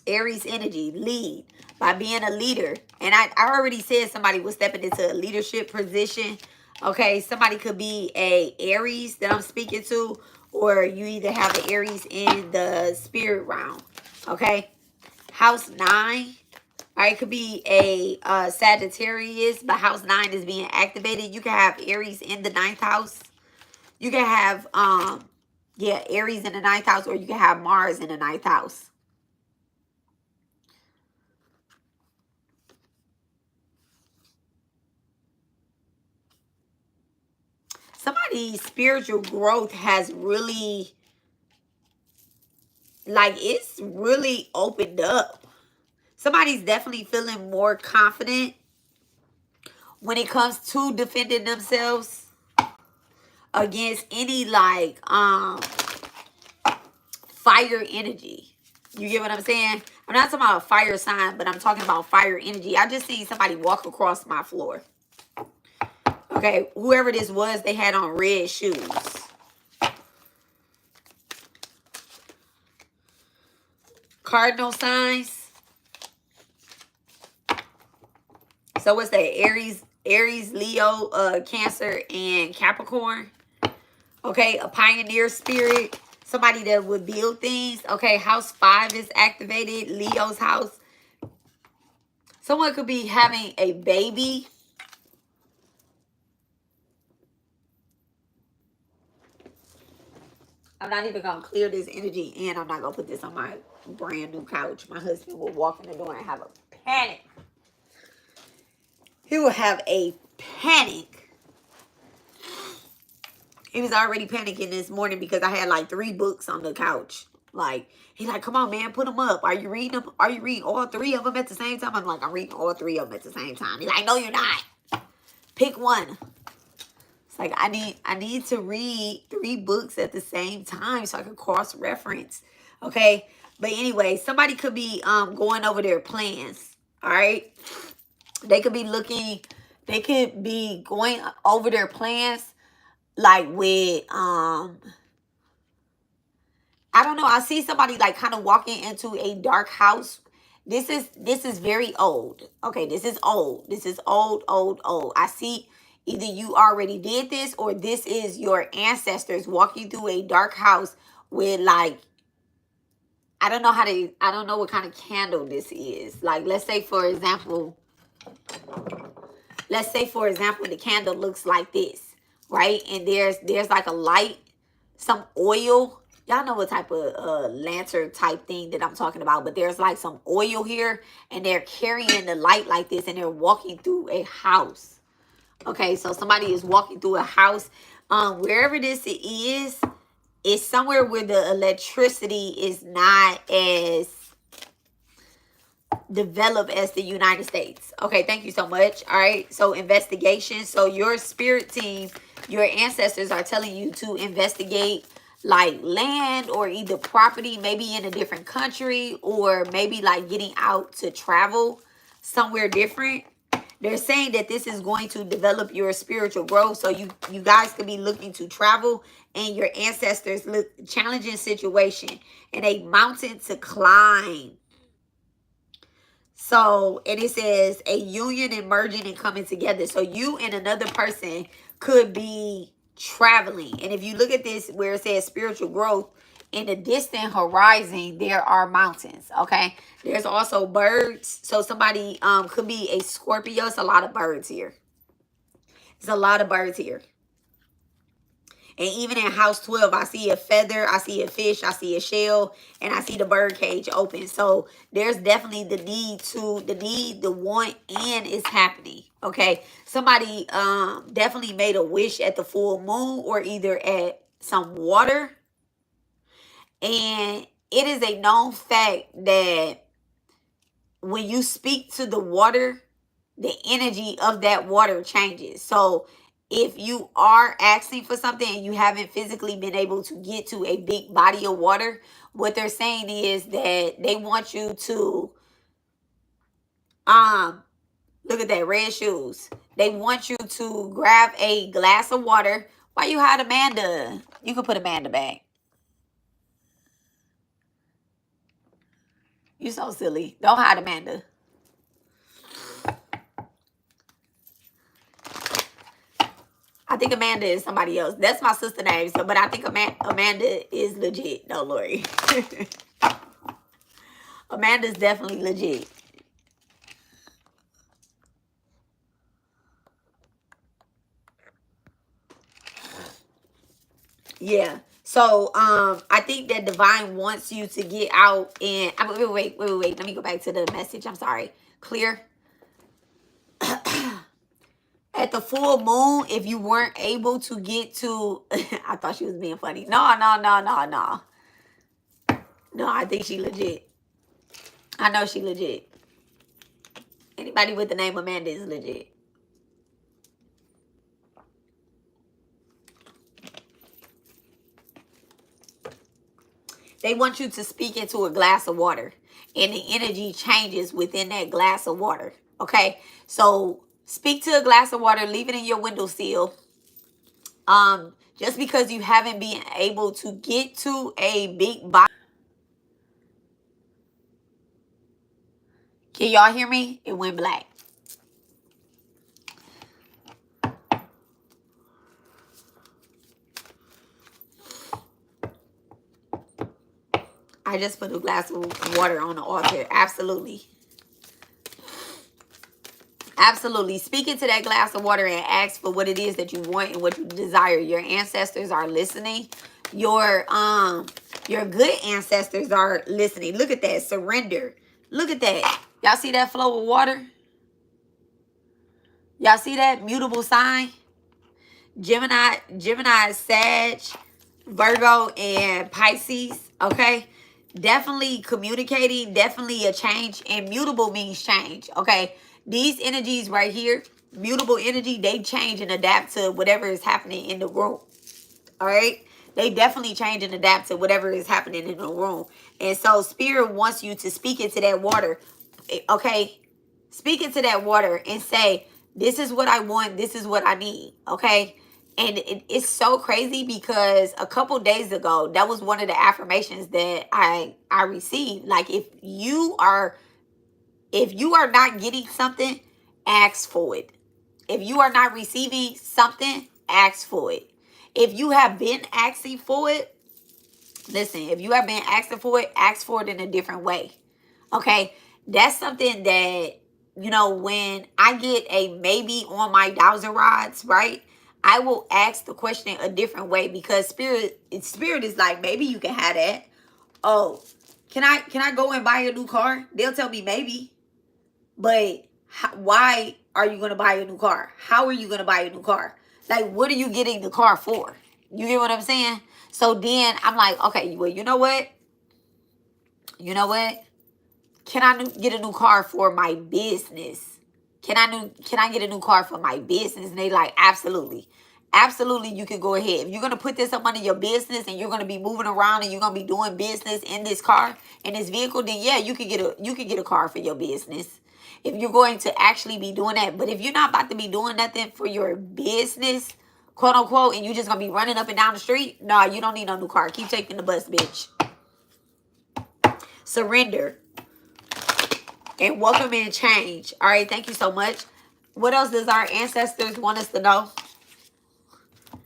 Aries energy, lead by being a leader. And I already said somebody was stepping into a leadership position. Okay, somebody could be a Aries that I'm speaking to, or you either have an Aries in the spirit realm. Okay, house 9. All right, it could be a Sagittarius, but house 9 is being activated. You can have Aries in the 9th house. You can have, Aries in the 9th house, or you can have Mars in the 9th house. Somebody's spiritual growth has really, it's really opened up. Somebody's definitely feeling more confident when it comes to defending themselves against any, fire energy. You get what I'm saying? I'm not talking about a fire sign, but I'm talking about fire energy. I just seen somebody walk across my floor. Okay, whoever this was, they had on red shoes. Cardinal signs. So what's that? Aries, Leo, Cancer, and Capricorn. Okay, a pioneer spirit. Somebody that would build things. Okay, house 5 is activated. Leo's house. Someone could be having a baby. I'm not even going to clear this energy, and I'm not going to put this on my brand new couch. My husband will walk in the door and have a panic. He will have a panic. He was already panicking this morning because I had like 3 books on the couch. Like, he's like, come on, man, put them up. Are you reading them? Are you reading all 3 of them at the same time? I'm like, I'm reading all 3 of them at the same time. He's like, no, you're not. Pick one. It's like, I need to read 3 books at the same time so I can cross-reference. Okay? But anyway, somebody could be going over their plans. All right? They could be looking, they could be going over their plans like with I don't know. I see somebody like kind of walking into a dark house. This is very old. Okay, this is old. This is old. I see either you already did this or this is your ancestors walking through a dark house with like, I don't know what kind of candle this is. Like, let's say for example, the candle looks like this, right? And there's like a light, some oil. Y'all know what type of lantern type thing that I'm talking about. But there's like some oil here. And they're carrying the light like this. And they're walking through a house. Okay, so somebody is walking through a house. Wherever this is, it's somewhere where the electricity is not as developed as the United States. Okay, thank you so much. All right, so investigation. So your spirit team, your ancestors are telling you to investigate like land or either property, maybe in a different country, or maybe like getting out to travel somewhere different. They're saying that this is going to develop your spiritual growth. So you guys could be looking to travel, and your ancestors look challenging situation and a mountain to climb. So, and it says a union and merging and coming together. So you and another person could be traveling. And if you look at this where it says spiritual growth, in the distant horizon, there are mountains. Okay. There's also birds. So somebody could be a Scorpio. It's a lot of birds here. There's a lot of birds here. And even in house 12, I see a feather, I see a fish, I see a shell, and I see the bird cage open. So there's definitely the need, the want, and it's happening. Okay. Somebody definitely made a wish at the full moon or either at some water. And it is a known fact that when you speak to the water, the energy of that water changes. So if you are asking for something and you haven't physically been able to get to a big body of water, what they're saying is that they want you to look at that, red shoes. They want you to grab a glass of water. Why you hide Amanda? You can put Amanda back. You so silly. Don't hide Amanda. I think Amanda is somebody else. That's my sister name. So, but I think Amanda is legit. No, Lori. Amanda's definitely legit. Yeah. So, I think that divine wants you to get out and wait. Let me go back to the message. I'm sorry. Clear. At the full moon, if you weren't able to get to, I thought she was being funny. No. No, I think she legit. I know she legit. Anybody with the name Amanda is legit. They want you to speak into a glass of water, and the energy changes within that glass of water. Okay, so speak to a glass of water, leave it in your windowsill. Just because you haven't been able to get to a big body. Can y'all hear me? It went black. I just put a glass of water on the altar. Absolutely. Absolutely. Speak into that glass of water and ask for what it is that you want and what you desire. Your ancestors are listening. Your good ancestors are listening. Look at that. Surrender. Look at that. Y'all see that flow of water? Y'all see that mutable sign? Gemini, Sag, Virgo, and Pisces. Okay? Definitely communicating. Definitely a change. And mutable means change. Okay? These energies right here, mutable energy, they change and adapt to whatever is happening in the room. All right? They definitely change and adapt to whatever is happening in the room. And so Spirit wants you to speak into that water. Okay? Speak into that water and say, this is what I want. This is what I need. Okay? And it's so crazy because a couple days ago, that was one of the affirmations that I received. Like, if you are not getting something, ask for it. If you are not receiving something, ask for it. If you have been asking for it, listen, if you have been asking for it, ask for it in a different way. Okay? That's something that, you know, when I get a maybe on my dowser rods, right? I will ask the question a different way because spirit is like, maybe you can have that. Oh, can I go and buy a new car? They'll tell me maybe. But why are you going to buy a new car? How are you going to buy a new car? Like, what are you getting the car for? You get what I'm saying? So then I'm like, okay, well, you know what? You know what? Can I get a new car for my business? Can I get a new car for my business? And they like, absolutely. Absolutely, you can go ahead. If you're going to put this up under your business and you're going to be moving around and you're going to be doing business in this car, in this vehicle, then yeah, you could get a car for your business. If you're going to actually be doing that. But if you're not about to be doing nothing for your business, quote unquote, and you're just going to be running up and down the street, nah, you don't need no new car. Keep taking the bus, bitch. Surrender. And welcome in change. All right, thank you so much. What else does our ancestors want us to know?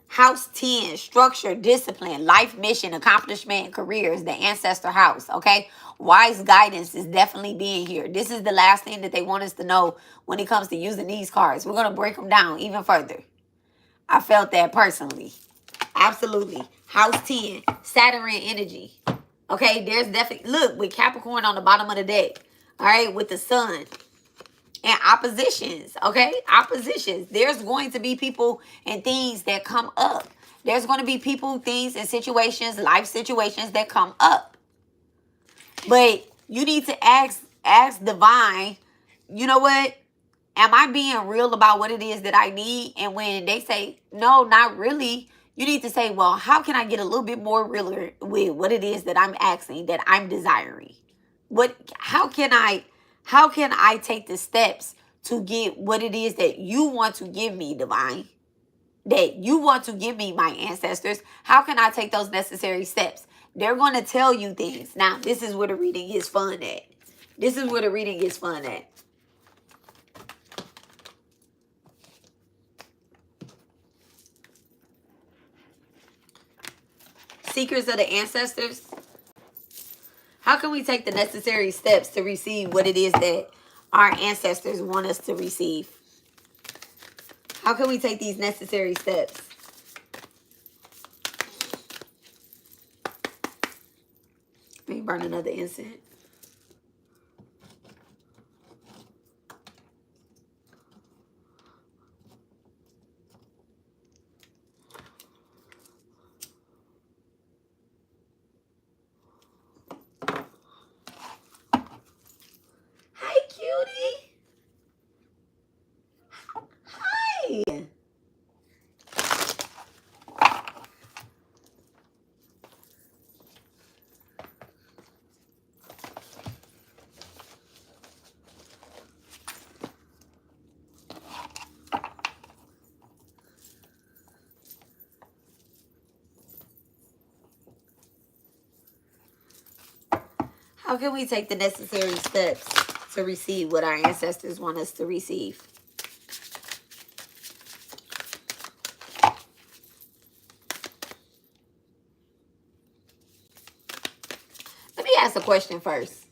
House 10, structure, discipline, life mission, accomplishment, and careers, the ancestor house, okay? Wise guidance is definitely being here. This is the last thing that they want us to know when it comes to using these cards. We're going to break them down even further. I felt that personally. Absolutely. House 10, Saturn energy. Okay, there's definitely, look, with Capricorn on the bottom of the deck, all right, with the sun. And oppositions, okay? Oppositions. There's going to be people and things that come up. There's going to be people, things, and situations, life situations that come up. But you need to ask divine, you know what? Am I being real about what it is that I need? And when they say, no, not really, you need to say, well, how can I get a little bit more realer with what it is that I'm asking, that I'm desiring? How can I take the steps to get what it is that you want to give me, divine? That you want to give me, my ancestors? How can I take those necessary steps? They're going to tell you things. Now, this is where the reading is fun at. This is where the reading is fun at. Secrets of the ancestors. How can we take the necessary steps to receive what it is that our ancestors want us to receive? How can we take these necessary steps? Let me burn another incense. Hi, cutie. Hi. How can we take the necessary steps to receive what our ancestors want us to receive? Let me ask a question first.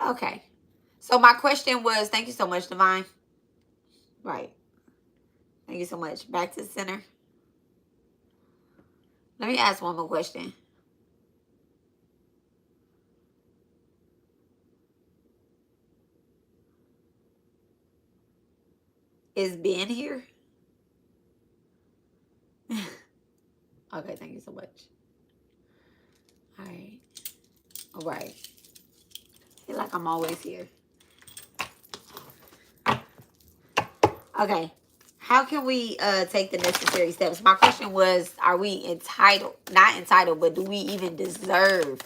Okay. So my question was, thank you so much, Divine. Right. Thank you so much. Back to the center. Let me ask one more question. Is Ben here? Okay, thank you so much. All right. All right. I feel like I'm always here. Okay. How can we take the necessary steps? My question was, are we entitled, not entitled, but do we even deserve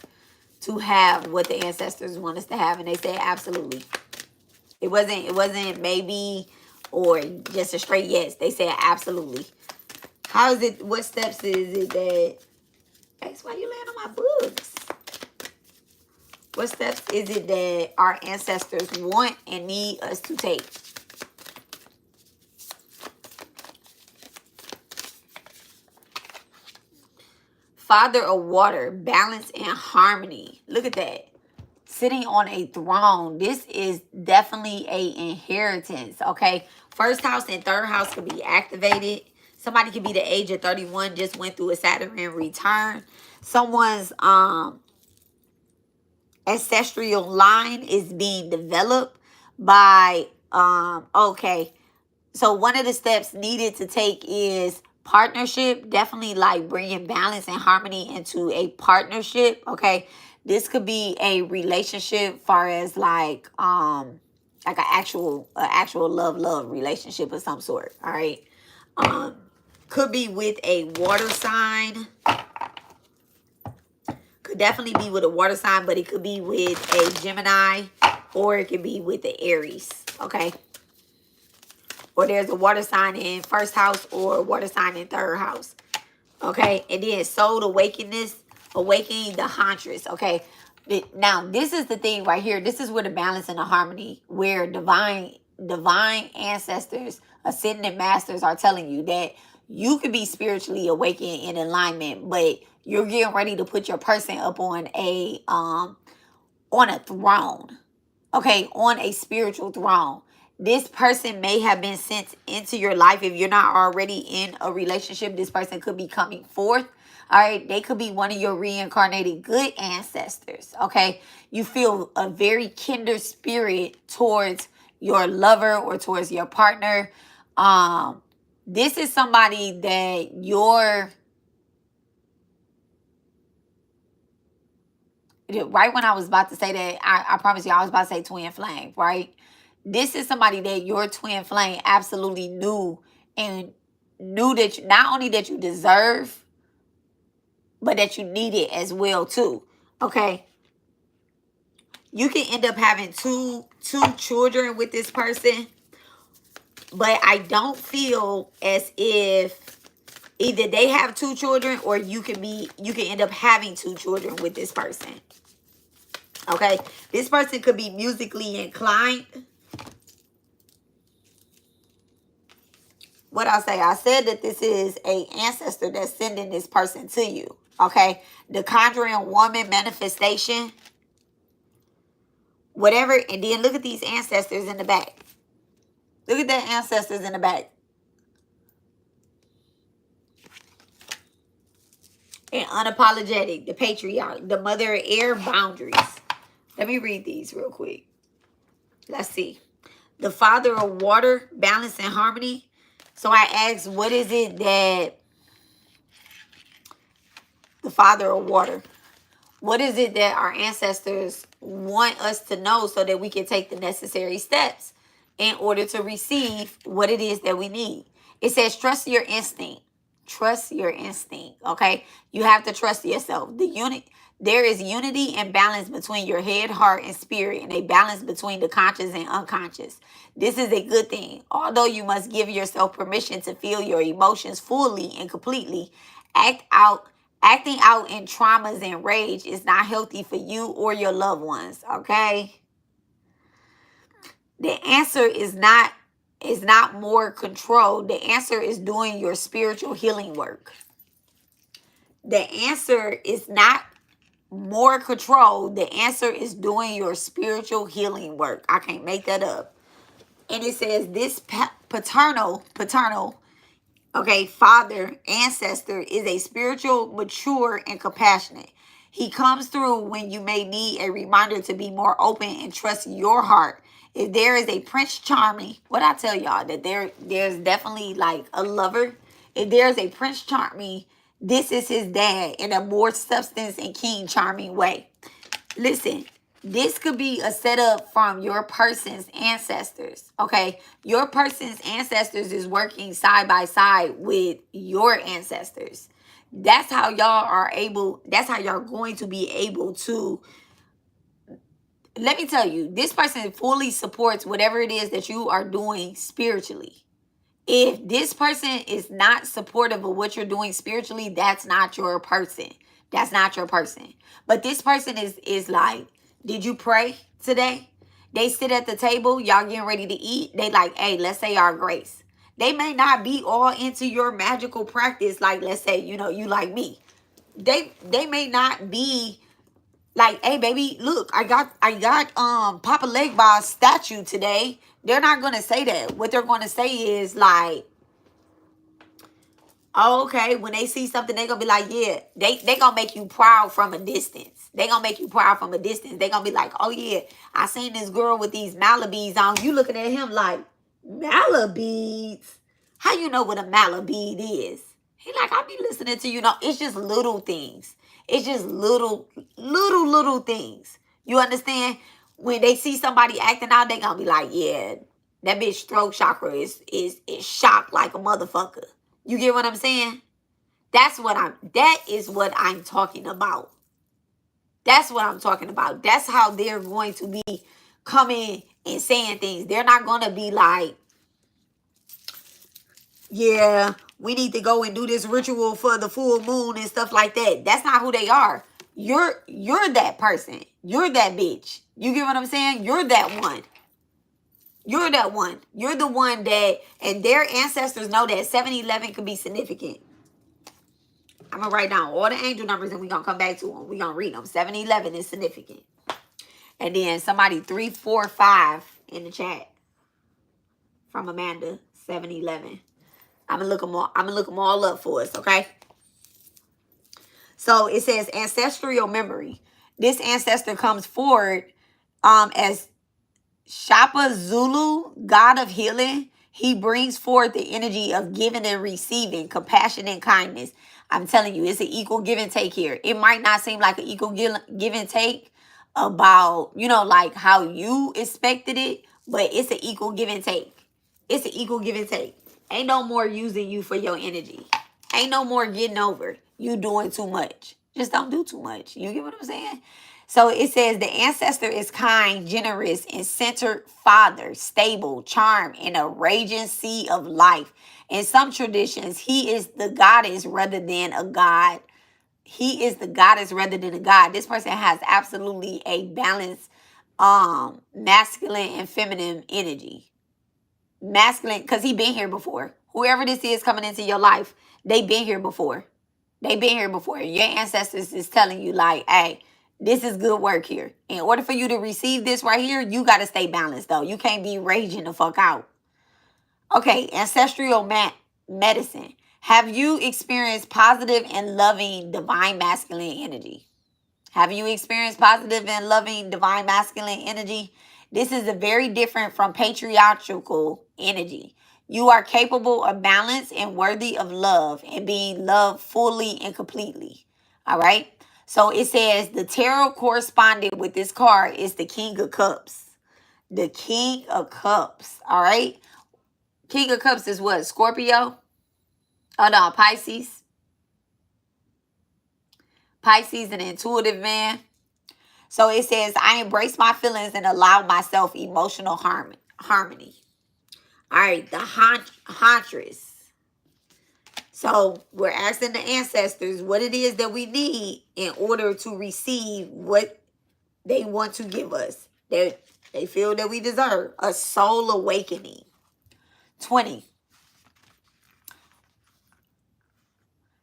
to have what the ancestors want us to have? And they said absolutely. It wasn't maybe or just a straight yes. They said absolutely. How is it, what steps is it that, that's why you land on my books. What steps is it that our ancestors want and need us to take? Father of water, balance and harmony. Look at that. Sitting on a throne. This is definitely a inheritance, okay? First house and third house could be activated. Somebody could be the age of 31, just went through a Saturn return. Someone's ancestral line is being developed by, okay. So one of the steps needed to take is partnership. Definitely like bringing balance and harmony into a partnership, okay? This could be a relationship far as like an actual love relationship of some sort, all right? Could be with a water sign. Could definitely be with a water sign, but it could be with a Gemini or it could be with the Aries, okay? Or there's a water sign in first house or a water sign in third house, okay? And then soul awakening the Huntress, okay? Now, this is the thing right here. This is where the balance and the harmony, where divine ancestors, ascendant masters are telling you that you could be spiritually awakened in alignment, but you're getting ready to put your person up on a throne, okay? On a spiritual throne. This person may have been sent into your life. If you're not already in a relationship, this person could be coming forth. All right. They could be one of your reincarnated good ancestors. Okay. You feel a very kindred spirit towards your lover or towards your partner. This is somebody that right when I was about to say that, I promise you, I was about to say twin flame, right? This is somebody that your twin flame absolutely knew that not only that you deserve, but that you need it as well too, okay? You can end up having two children with this person, but I don't feel as if either they have two children or you can end up having two children with this person, okay? This person could be musically inclined. What I say, I said that this is a ancestor that's sending this person to you, okay? The conjuring woman manifestation, whatever. And then look at these ancestors in the back. Look at the ancestors in the back. And unapologetic, the patriarch, the mother air boundaries. Let me read these real quick. Let's see. The father of water, balance and harmony. So I asked, what is it that the father of water, what is it that our ancestors want us to know so that we can take the necessary steps in order to receive what it is that we need? It says, trust your instinct. Trust your instinct, okay? You have to trust yourself. There is unity and balance between your head, heart, and spirit, and a balance between the conscious and unconscious. This is a good thing. Although you must give yourself permission to feel your emotions fully and completely, act out Acting out in traumas and rage is not healthy for you or your loved ones, okay? The answer is not more control. The answer is doing your spiritual healing work. The answer is not more control. The answer is doing your spiritual healing work. I can't make that up. And it says this paternal, okay, father, ancestor is a spiritual, mature, and compassionate. He comes through when you may need a reminder to be more open and trust your heart. If there is a Prince Charming, what I tell y'all, that there's definitely like a lover. If there's a Prince Charming, this is his dad in a more substance and King Charming way. Listen, this could be a setup from your person's ancestors, okay? Your person's ancestors is working side by side with your ancestors. That's how y'all are able, that's how y'all going to be able to, let me tell you, this person fully supports whatever it is that you are doing spiritually. If this person is not supportive of what you're doing spiritually, that's not your person. That's not your person. But this person is like, did you pray today? They sit at the table, y'all getting ready to eat. They like, hey, let's say our grace. They may not be all into your magical practice. Like, let's say, you know, you like me. They may not be like, hey, baby, look, I got Papa Legba's statue today. They're not going to say that. What they're going to say is like, oh, okay, when they see something, they're going to be like, yeah, they going to make you proud from a distance. They going to make you proud from a distance. They going to be like, oh, yeah, I seen this girl with these Malabes on. You looking at him like, Malabes? How you know what a Malabede is? He like, I be listening to you. No, it's just little things. It's just little things. You understand? When they see somebody acting out, they going to be like, yeah, that bitch throat chakra is shocked like a motherfucker. You get what I'm saying? That is what I'm talking about. That's what I'm talking about. That's how they're going to be coming and saying things. They're not going to be like, yeah, we need to go and do this ritual for the full moon and stuff like that. That's not who they are. You're that person. You're that bitch. You get what I'm saying? You're that one. You're that one. You're the one that, and their ancestors know that 7-11 could be significant. I'm going to write down all the angel numbers and we're going to come back to them. We're going to read them. 7-11 is significant. And then somebody 345 in the chat from Amanda, 7-11. I'm going to look them all up for us, okay? So it says ancestral memory. This ancestor comes forward as Shapa Zulu, God of healing. He brings forth the energy of giving and receiving, compassion and kindness. I'm telling you, it's an equal give and take here. It might not seem like an equal give and take about, you know, like how you expected it, but it's an equal give and take. It's an equal give and take. Ain't no more using you for your energy. Ain't no more getting over you doing too much. Just don't do too much. You get what I'm saying? So it says the ancestor is kind, generous, and centered father, stable, charmed, in a raging sea of life. In some traditions, he is the goddess rather than a god. He is the goddess rather than a god. This person has absolutely a balanced masculine and feminine energy. Masculine, because he been here before. Whoever this is coming into your life, they been here before. They been here before. Your ancestors is telling you like, hey, this is good work here. In order for you to receive this right here, you got to stay balanced, though. You can't be raging the fuck out. Okay, ancestral medicine. Have you experienced positive and loving divine masculine energy? Have you experienced positive and loving divine masculine energy? This is a very different from patriarchal energy. You are capable of balance and worthy of love and being loved fully and completely. All right? So it says the tarot correspondent with this card is the King of Cups. The King of Cups. All right? King of Cups is what? Scorpio? Oh, no, Pisces. Pisces, an intuitive man. So it says, I embrace my feelings and allow myself emotional harmony. All right, the Huntress. So we're asking the ancestors what it is that we need in order to receive what they want to give us, that they feel that we deserve. A soul awakening. 20.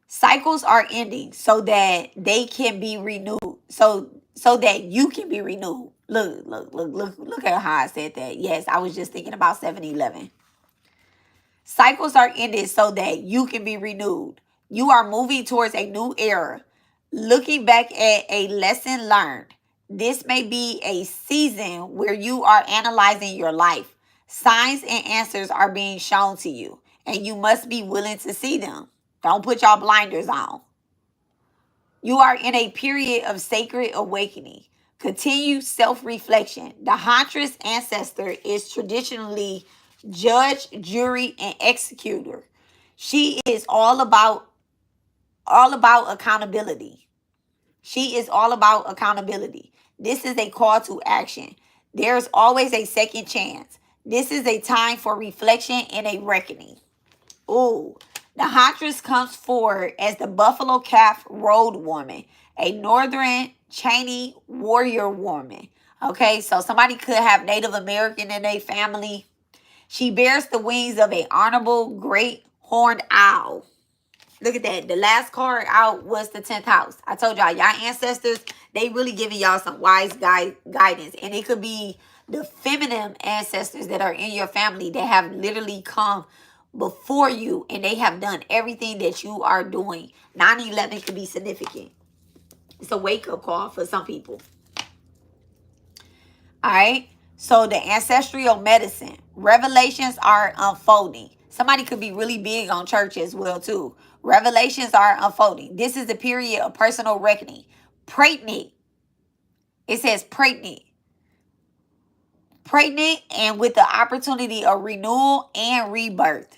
Cycles are ending so that they can be renewed. So that you can be renewed. Look at how I said that. Yes, I was just thinking about 7-Eleven. Cycles are ended so that you can be renewed. You are moving towards a new era. Looking back at a lesson learned. This may be a season where you are analyzing your life. Signs and answers are being shown to you, and you must be willing to see them. Don't put y'all blinders on. You are in a period of sacred awakening. Continue self-reflection. The Huntress ancestor is traditionally judge, jury, and executor. She is all about accountability. She is all about accountability. This is a call to action. There's always a second chance. This is a time for reflection and a reckoning. Ooh. The Huntress comes forward as the Buffalo Calf Road Woman, a Northern Cheney warrior woman. Okay, so somebody could have Native American in their family. She bears the wings of an honorable great horned owl. Look at that. The last card out was the 10th house. I told y'all ancestors, they really giving y'all some wise guidance. And it could be the feminine ancestors that are in your family that have literally come before you and they have done everything that you are doing. 9/11 could be significant. It's a wake-up call for some people. All right. So the ancestral medicine. Revelations are unfolding. Somebody could be really big on church as well too. Revelations are unfolding. This is a period of personal reckoning. Pregnant. It says pregnant. Pregnant and with the opportunity of renewal and rebirth.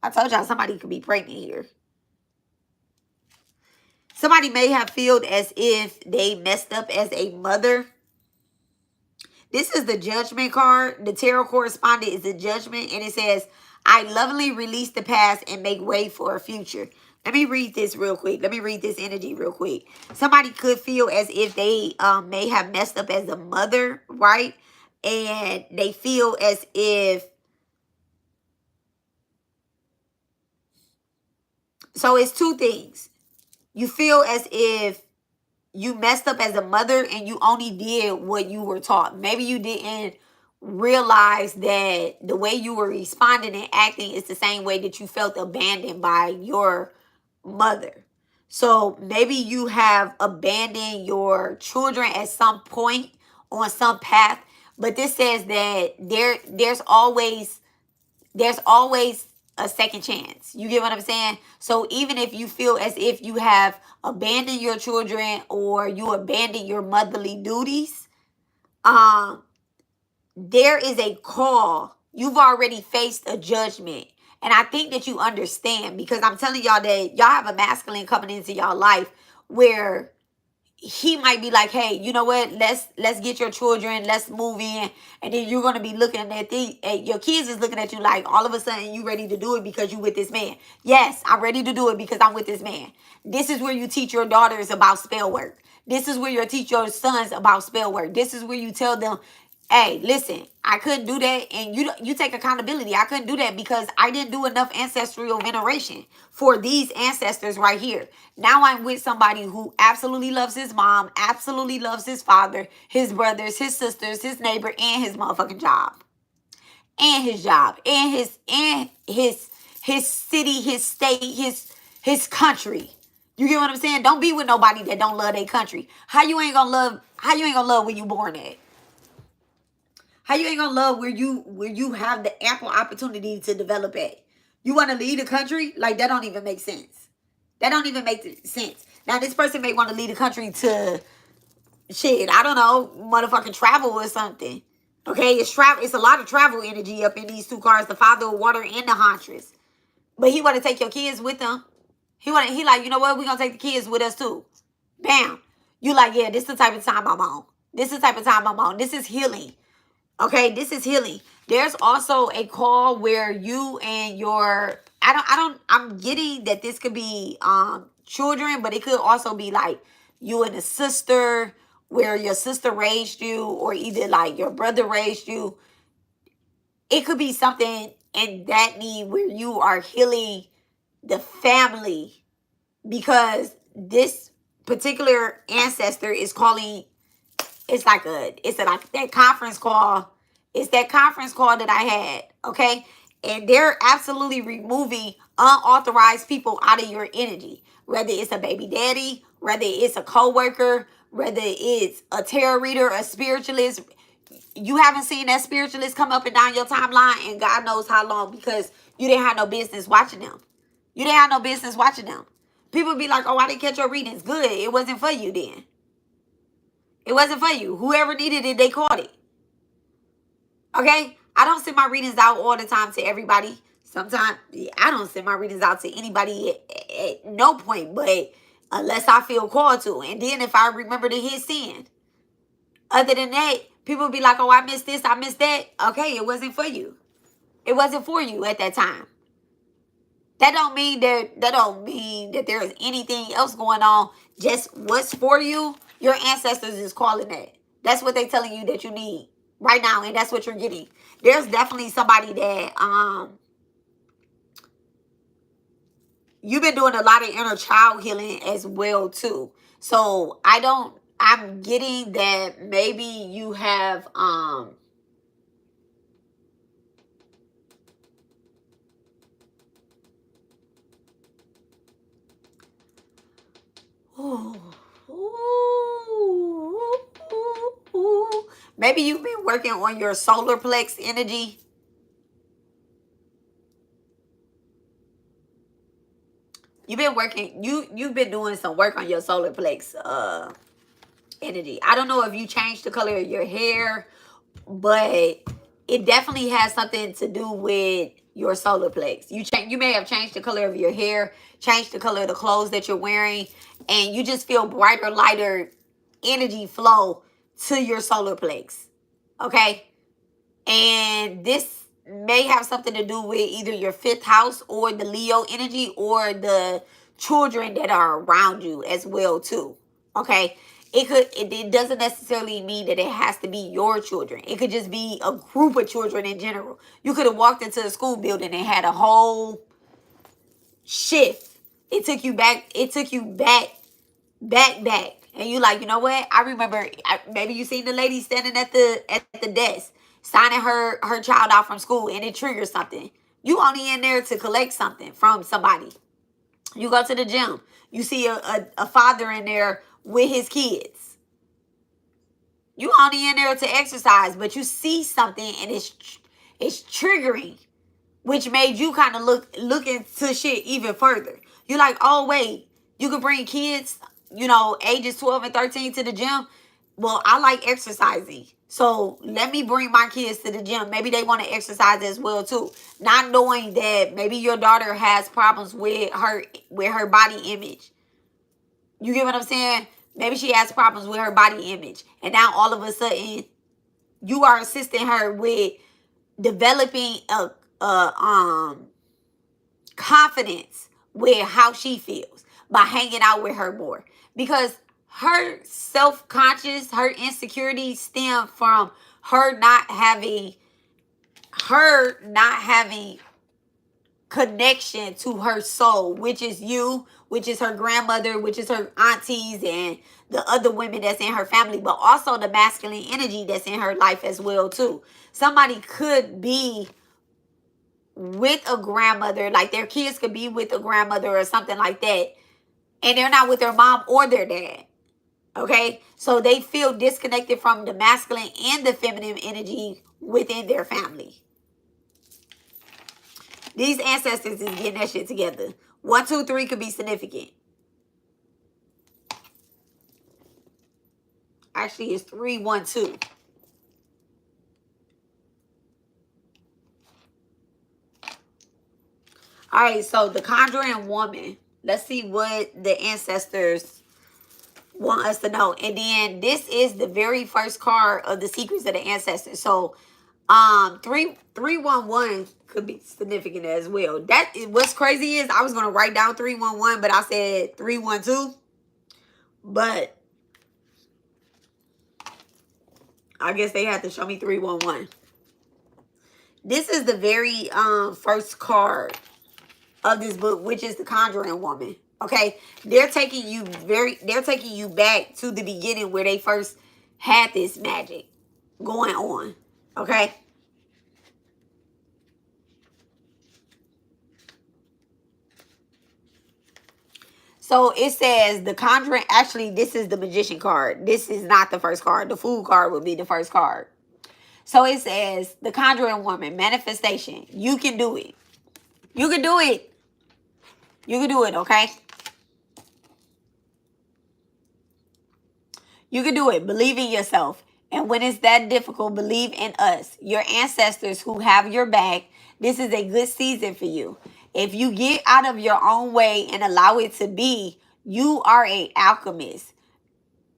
I told y'all somebody could be pregnant here. Somebody may have felt as if they messed up as a mother. This is the judgment card. The tarot correspondent is the judgment. And it says, I lovingly release the past and make way for a future. Let me read this real quick. Let me read this energy real quick. Somebody could feel as if they may have messed up as a mother, right? And they feel as if... So it's two things. You feel as if you messed up as a mother and you only did what you were taught. Maybe you didn't realize that the way you were responding and acting is the same way that you felt abandoned by your mother. So maybe you have abandoned your children at some point on some path. But this says that there's always a second chance. You get what I'm saying? So even if you feel as if you have abandoned your children or you abandoned your motherly duties, there is a call. You've already faced a judgment. And I think that you understand, because I'm telling y'all that y'all have a masculine coming into y'all life where he might be like, hey, you know what? Let's get your children. Let's move in. And then you're going to be looking at your kids is looking at you like all of a sudden you ready to do it because you with this man. Yes, I'm ready to do it because I'm with this man. This is where you teach your daughters about spell work. This is where you teach your sons about spell work. This is where you tell them, hey, listen, I couldn't do that. And you take accountability. I couldn't do that because I didn't do enough ancestral veneration for these ancestors right here. Now I'm with somebody who absolutely loves his mom, absolutely loves his father, his brothers, his sisters, his neighbor, and his motherfucking job. And his job. And his city, his state, his country. You get what I'm saying? Don't be with nobody that don't love their country. How you ain't gonna love where you born at? How you ain't gonna love where you have the ample opportunity to develop at? You want to leave the country? Like, that don't even make sense. That don't even make sense. Now, this person may want to leave the country to, shit, I don't know, motherfucking travel or something. Okay, it's a lot of travel energy up in these two cards, the Father of Water and the Huntress. But he want to take your kids with him. He like, you know what? We're going to take the kids with us too. Bam. You like, yeah, this is the type of time I'm on. This is the type of time I'm on. This is healing. Okay, this is healing. There's also a call where you and your I'm getting that this could be children, but it could also be like you and a sister, where your sister raised you, or either like your brother raised you. It could be something in that need where you are healing the family, because this particular ancestor is calling. It's like that conference call. It's that conference call that I had, okay? And they're absolutely removing unauthorized people out of your energy. Whether it's a baby daddy, whether it's a coworker, whether it's a tarot reader, a spiritualist. You haven't seen that spiritualist come up and down your timeline, and God knows how long, because you didn't have no business watching them. You didn't have no business watching them. People be like, oh, I didn't catch your readings. Good. It wasn't for you then. It wasn't for you. Whoever needed it, they caught it. Okay? I don't send my readings out all the time to everybody. Sometimes I don't send my readings out to anybody at no point, but unless I feel called to. And then if I remember to hit send. Other than that, people be like, oh, I missed this, I missed that. Okay, it wasn't for you. It wasn't for you at that time. That don't mean that there is anything else going on. Just what's for you. Your ancestors is calling that. That's what they're telling you that you need right now, and that's what you're getting. There's definitely somebody that you've been doing a lot of inner child healing as well too. So I'm getting that maybe you have maybe you've been working on your solar plex energy. You've been doing some work on your solar plex energy. I don't know if you changed the color of your hair, but it definitely has something to do with your solar plex. You may have changed the color of your hair, changed the color of the clothes that you're wearing, and you just feel brighter, lighter energy flow to your solar plex. Okay? And this may have something to do with either your 5th house or the Leo energy or the children that are around you as well too. Okay? It doesn't necessarily mean that it has to be your children. It could just be a group of children in general. You could have walked into a school building and had a whole shift. It took you back. And you like, you know what? I remember, maybe you seen the lady standing at the desk, signing her child out from school, and it triggers something. You only in there to collect something from somebody. You go to the gym. You see a father in there with his kids. You only in there to exercise, but you see something and it's triggering, which made you kind of look into shit even further. You're like, oh wait, you could bring kids, ages 12 and 13 to the gym. Well, I like exercising, so let me bring my kids to the gym. Maybe they want to exercise as well too. Not knowing that maybe your daughter has problems with her body image. You get what I'm saying? Maybe she has problems with her body image. And now all of a sudden, you are assisting her with developing a confidence with how she feels by hanging out with her more. Because her self-conscious, her insecurities stem from her not having connection to her soul, which is you, which is her grandmother, which is her aunties and the other women that's in her family, but also the masculine energy that's in her life as well too. Somebody could be with a grandmother, like their kids could be with a grandmother or something like that, and they're not with their mom or their dad. Okay, so they feel disconnected from the masculine and the feminine energy within their family. These ancestors is getting that shit together. 1, 2, 3 could be significant. Actually, it's 3, 1, 2. All right, so the Conjuring Woman. Let's see what the ancestors want us to know. And then this is the very first card of the Secrets of the Ancestors. So 311 could be significant as well. That is what's crazy is I was gonna write down 311, but I said 312. But I guess they had to show me 311. This is the very first card of this book, which is the Conjuring Woman. Okay, they're taking you back to the beginning where they first had this magic going on. Okay. So it says the Conjuring, actually this is the Magician card. This is not the first card. The Fool card would be the first card. So it says the Conjuring Woman, manifestation. You can do it. You can do it. You can do it, okay? You can do it. Believe in yourself. And when it's that difficult, believe in us, your ancestors who have your back. This is a good season for you. If you get out of your own way and allow it to be, you are an alchemist.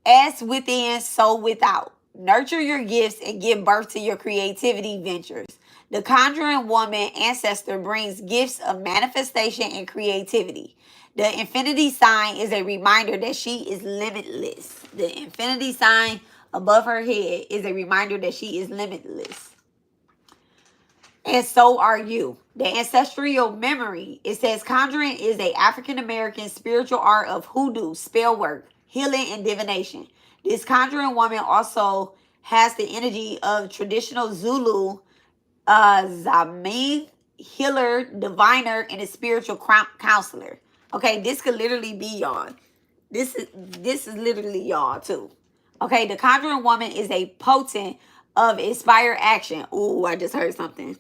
As within, so without. Nurture your gifts and give birth to your creativity ventures. The Conjuring Woman ancestor brings gifts of manifestation and creativity. The infinity sign is a reminder that she is limitless. The infinity sign above her head is a reminder that she is limitless. And so are you. The ancestral memory, it says conjuring is a African-American spiritual art of hoodoo, spell work, healing, and divination. This Conjuring Woman also has the energy of traditional Zulu, Zamig, healer, diviner, and a spiritual counselor. Okay, this could literally be y'all. This is literally y'all too. Okay, the Conjuring Woman is a potent of inspired action. Ooh, I just heard something.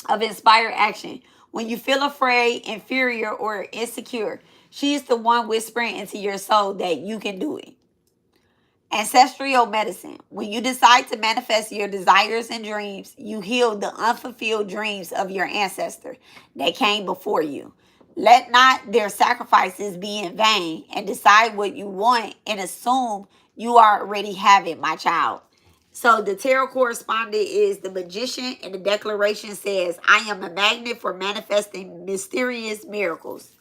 Of inspired action. When you feel afraid, inferior, or insecure, she is the one whispering into your soul that you can do it. Ancestral medicine. When you decide to manifest your desires and dreams, you heal the unfulfilled dreams of your ancestor that came before you. Let not their sacrifices be in vain, and decide what you want and assume you already have it, my child. So the tarot correspondent is the Magician, and the declaration says, I am a magnet for manifesting mysterious miracles.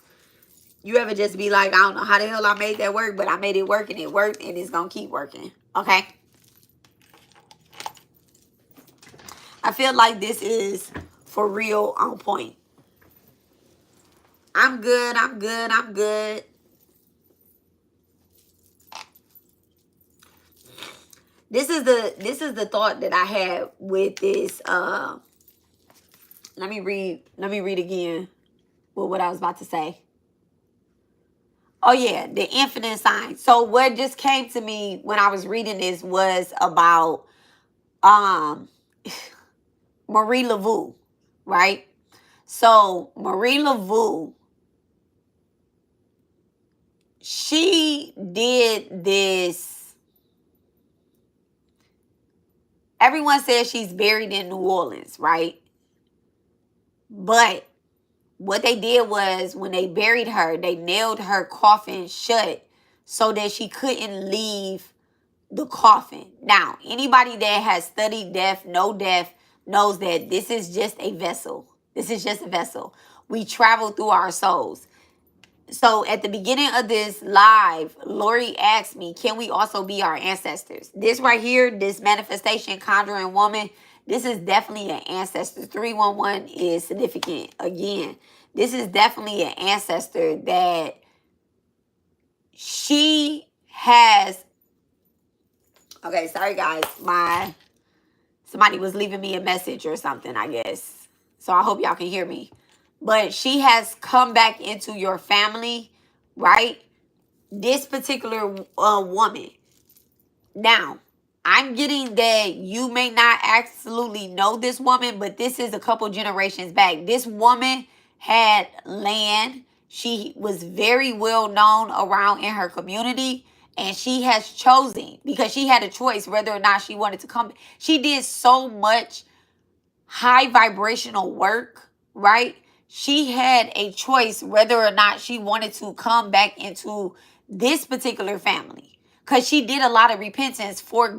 You ever just be like, I don't know how the hell I made that work, but I made it work and it worked and it's going to keep working. Okay? I feel like this is for real on point. I'm good. I'm good. I'm good. This is the thought that I had with this. Let me read again what I was about to say. Oh yeah, the infinite sign. So what just came to me when I was reading this was about Marie Laveau, right? So Marie Laveau, she did this. Everyone says she's buried in New Orleans, right? But what they did was when they buried her, they nailed her coffin shut so that she couldn't leave the coffin. Now, anybody that has studied death, knows that this is just a vessel. This is just a vessel. We travel through our souls. So at the beginning of this live, Lori asked me, can we also be our ancestors? This right here, this manifestation Conjuring Woman, this is definitely an ancestor. 311 is significant. Again, this is definitely an ancestor that she has. Okay, sorry guys. Somebody was leaving me a message or something, I guess. So I hope y'all can hear me. But she has come back into your family, right? This particular woman. Now, I'm getting that you may not absolutely know this woman, but this is a couple generations back. This woman had land. She was very well known around in her community. And she has chosen, because she had a choice whether or not she wanted to come. She did so much high vibrational work, right? She had a choice whether or not she wanted to come back into this particular family. Because she did a lot of repentance for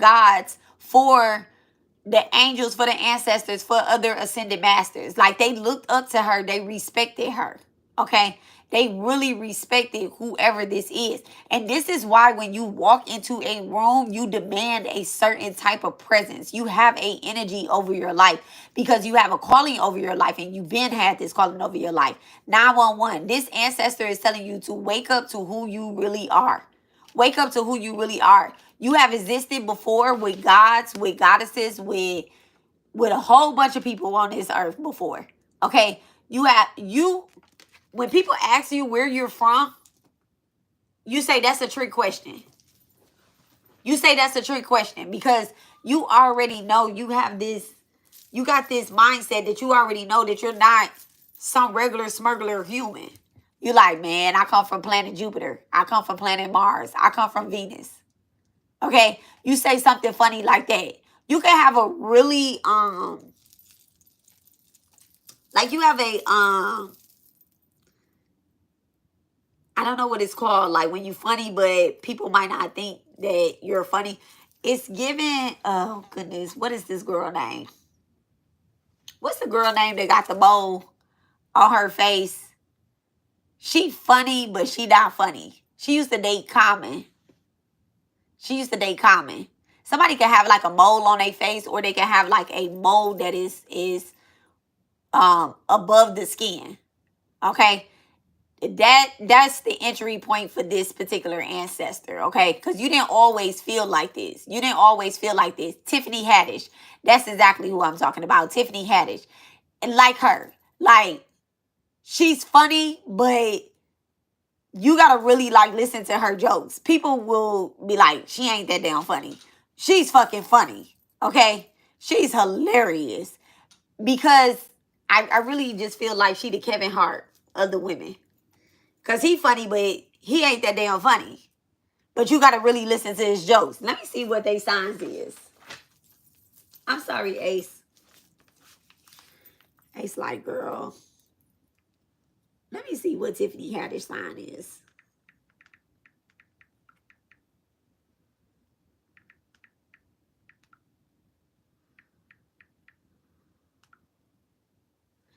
the angels, for the ancestors, for other ascended masters. Like, they looked up to her. They respected her. Okay? They really respected whoever this is. And this is why when you walk into a room, you demand a certain type of presence. You have a energy over your life because you have a calling over your life, and you've been had this calling over your life. 911. This ancestor is telling you to wake up to who you really are. Wake up to who you really are. You have existed before with gods, with goddesses, with a whole bunch of people on this earth before. Okay? When people ask you where you're from, you say that's a trick question. You say that's a trick question because you already know you got this mindset that you already know that you're not some regular smuggler human. You like, man, I come from planet Jupiter. I come from planet Mars. I come from Venus. Okay? You say something funny like that. You can have a really, like you have a, I don't know what it's called, like when you funny, but people might not think that you're funny. It's given, oh goodness, what is this girl name? What's the girl name that got the bow on her face? She funny, but she not funny. She used to date Common. Somebody can have like a mole on their face, or they can have like a mole that is above the skin. Okay? That's the entry point for this particular ancestor, okay? Because you didn't always feel like this. Tiffany Haddish. That's exactly who I'm talking about. Tiffany Haddish. And like her. Like, she's funny, but you gotta really like listen to her jokes. People will be like, she ain't that damn funny. She's fucking funny, okay? She's hilarious. Because I really just feel like she the Kevin Hart of the women. Because he funny, but he ain't that damn funny. But you got to really listen to his jokes. Let me see what they signs is. I'm sorry, Ace. Ace like, girl. Let me see what Tiffany Haddish sign is.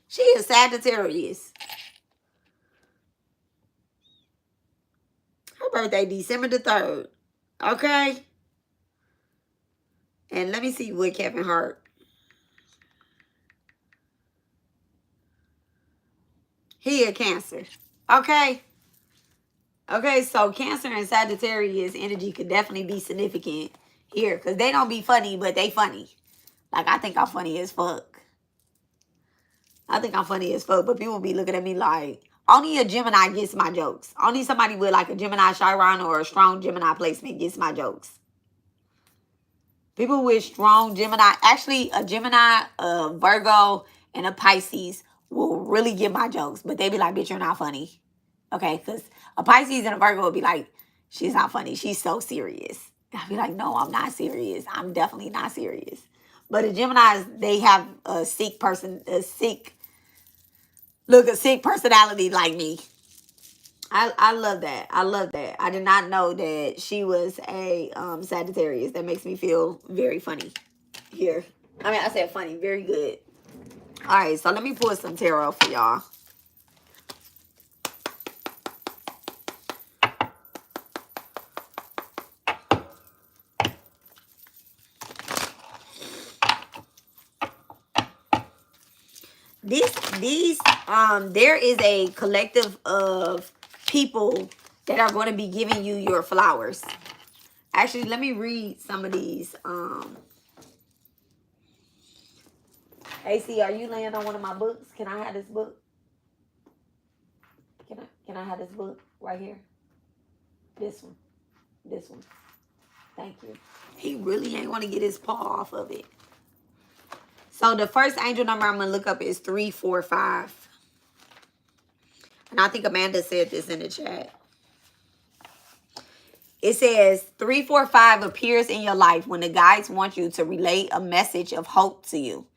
She is Sagittarius. Her birthday, December the 3rd. Okay? And let me see what Kevin Hart. He a Cancer. Okay? Okay, so Cancer and Sagittarius energy could definitely be significant here. Because they don't be funny, but they funny. Like, I think I'm funny as fuck. But people be looking at me like, only a Gemini gets my jokes. Only somebody with like a Gemini Chiron or a strong Gemini placement gets my jokes. People with strong Gemini, actually a Gemini, a Virgo, and a Pisces will really get my jokes. But they be like, bitch, you're not funny. Okay, because a Pisces and a Virgo will be like, she's not funny. She's so serious. I'll be like, no, I'm not serious. I'm definitely not serious. But the Geminis, they have a sick personality like me. I love that. I did not know that she was a Sagittarius. That makes me feel very funny here. I mean, I said funny. Very good. All right, so let me pull some tarot for y'all. There is a collective of people that are going to be giving you your flowers. Actually, let me read some of these. AC, are you laying on one of my books? Can I have this book? Can I have this book right here? This one. Thank you. He really ain't want to get his paw off of it. So the first angel number I'm going to look up is 345. And I think Amanda said this in the chat. It says 345 appears in your life when the guides want you to relay a message of hope to you.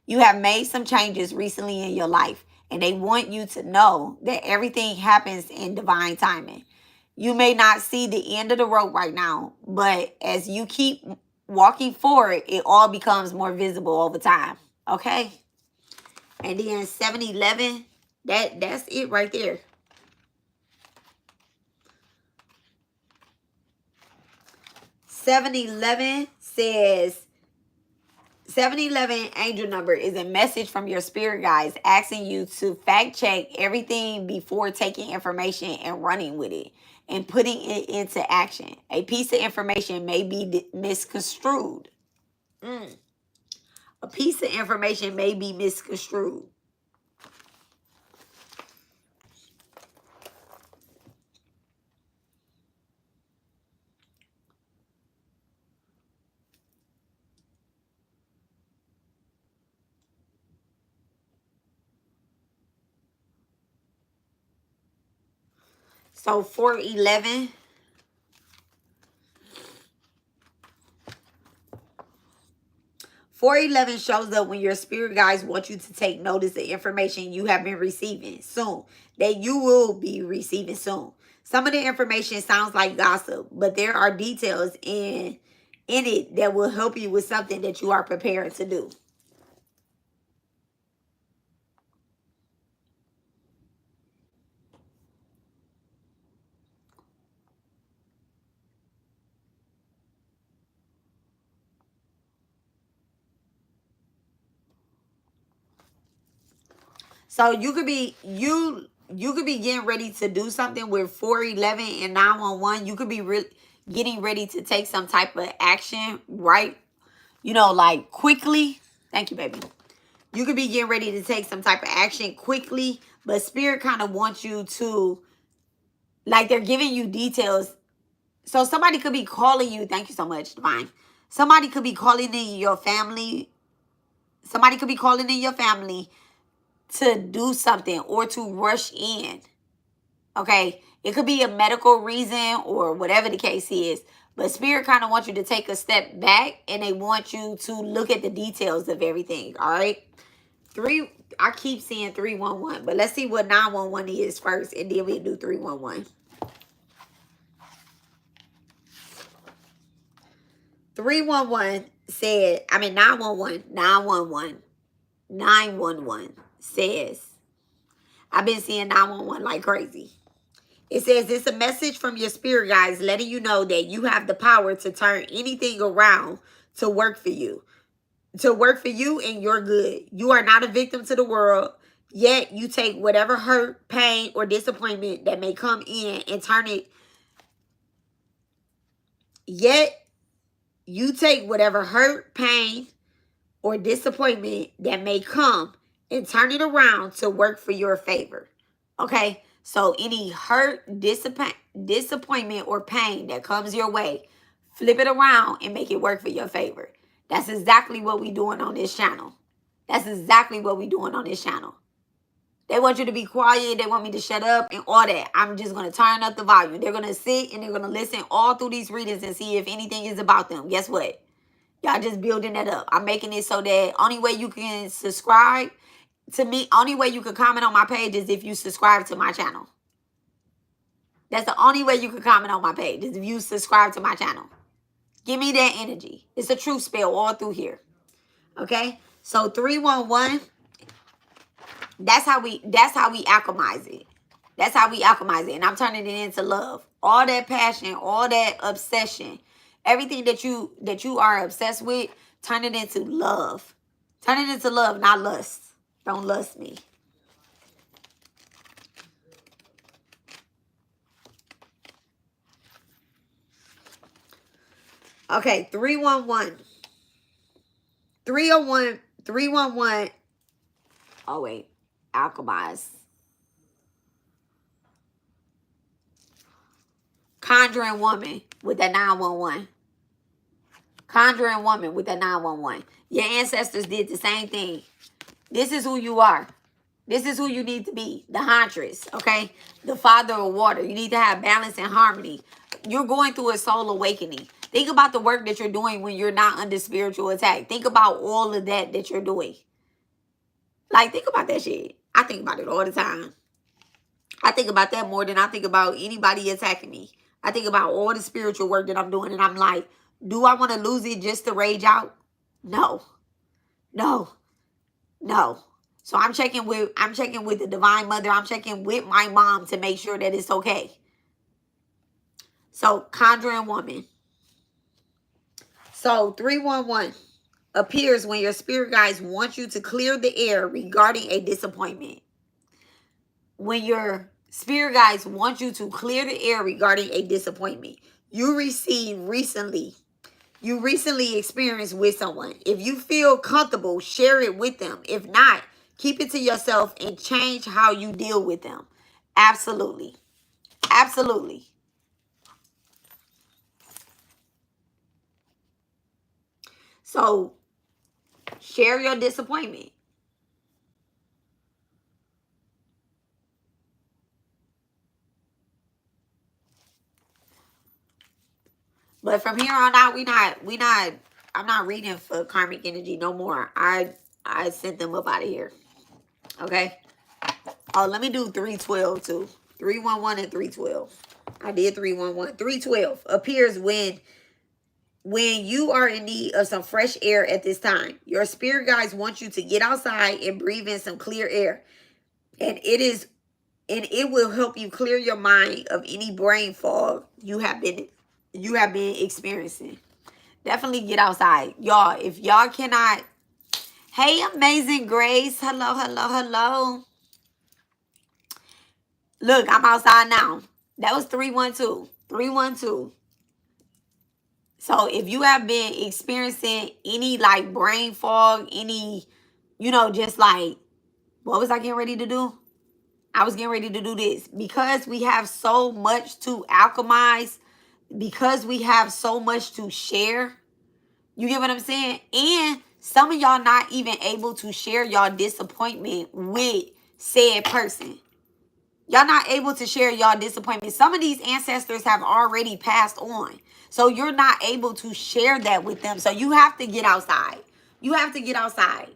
You have made some changes recently in your life, and they want you to know that everything happens in divine timing. You may not see the end of the road right now, but as you keep walking forward, it all becomes more visible over time. Okay? And then 7-11, that's it right there. 7-11 says, 7-11 angel number is a message from your spirit guides asking you to fact check everything before taking information and running with it and putting it into action. A piece of information may be misconstrued. A piece of information may be misconstrued. So 4-11. 4-11 shows up when your spirit guides want you to take notice of information you have been receiving soon, that you will be receiving soon. Some of the information sounds like gossip, but there are details in it that will help you with something that you are prepared to do. So you could be getting ready to do something with 4-11 and 9-1-1. You could be getting ready to take some type of action, right? You know, like quickly. Thank you, baby. You could be getting ready to take some type of action quickly, but spirit kind of wants you to, like, they're giving you details. So somebody could be calling you. Thank you so much, Divine. Somebody could be calling in your family. Somebody could be calling in your family to do something or to rush in. Okay? It could be a medical reason or whatever the case is. But spirit kind of wants you to take a step back and they want you to look at the details of everything. All right? I keep seeing 3-1-1, but let's see what 9-1-1 is first, and then we'll do 3-1-1. 3-1-1 said, 9-1-1 says, I've been seeing 9-1-1 like crazy. It says, it's a message from your spirit guides letting you know that you have the power to turn anything around to work for you. To work for you and your good. You are not a victim to the world, yet you take whatever hurt, pain, or disappointment that may come in and turn it. Yet you take whatever hurt, pain, or disappointment that may come and turn it around to work for your favor. Okay? So any hurt, disappointment, or pain that comes your way, flip it around and make it work for your favor. That's exactly what we're doing on this channel. That's exactly what we're doing on this channel. They want you to be quiet. They want me to shut up and all that. I'm just going to turn up the volume. They're going to sit and they're going to listen all through these readings and see if anything is about them. Guess what? Y'all just building that up. I'm making it so that only way you can subscribe to me, only way you can comment on my page is if you subscribe to my channel. That's the only way you can comment on my page is if you subscribe to my channel. Give me that energy. It's a truth spell all through here. Okay? So 3-1-1, that's how we alchemize it. That's how we alchemize it. And I'm turning it into love. All that passion, all that obsession, everything that you are obsessed with, turn it into love. Turn it into love, not lust. Don't lust me. Okay, 3-1-1. 3-1-1. 3-1-1. Oh, wait. Alchemize. Conjuring woman with that 9-1-1. Conjuring woman with that 9-1-1. Your ancestors did the same thing. This is who you are. This is who you need to be. The Huntress, okay? The father of water. You need to have balance and harmony. You're going through a soul awakening. Think about the work that you're doing when you're not under spiritual attack. Think about all of that you're doing. Like, think about that shit. I think about it all the time. I think about that more than I think about anybody attacking me. I think about all the spiritual work that I'm doing, and I'm like, Do I want to lose it just to rage out? No. No. No. So I'm checking with the Divine Mother. I'm checking with my mom to make sure that it's okay. So conjuring woman. So 311 appears when your spirit guides want you to clear the air regarding a disappointment. When your spirit guides want you to clear the air regarding a disappointment you recently experienced with someone. If you feel comfortable, share it with them. If not, keep it to yourself and change how you deal with them. Absolutely. Absolutely. So, share your disappointment. But from here on out, I'm not reading for karmic energy no more. I sent them up out of here. Okay? Oh, let me do 312 too. 311 and 312. I did 311. 312 appears when you are in need of some fresh air at this time. Your spirit guides want you to get outside and breathe in some clear air. And it will help you clear your mind of any brain fog you have been experiencing. Definitely get outside. Y'all, if y'all cannot. Hey, Amazing Grace. Hello, hello, hello. Look, I'm outside now. That was 312. 312. So if you have been experiencing any like brain fog, any, just like, what was I getting ready to do? I was getting ready to do this. Because we have so much to alchemize, because we have so much to share, you get what I'm saying? And some of y'all not even able to share y'all disappointment with said person. Y'all not able to share y'all disappointment. Some of these ancestors have already passed on. So you're not able to share that with them. So you have to get outside. You have to get outside.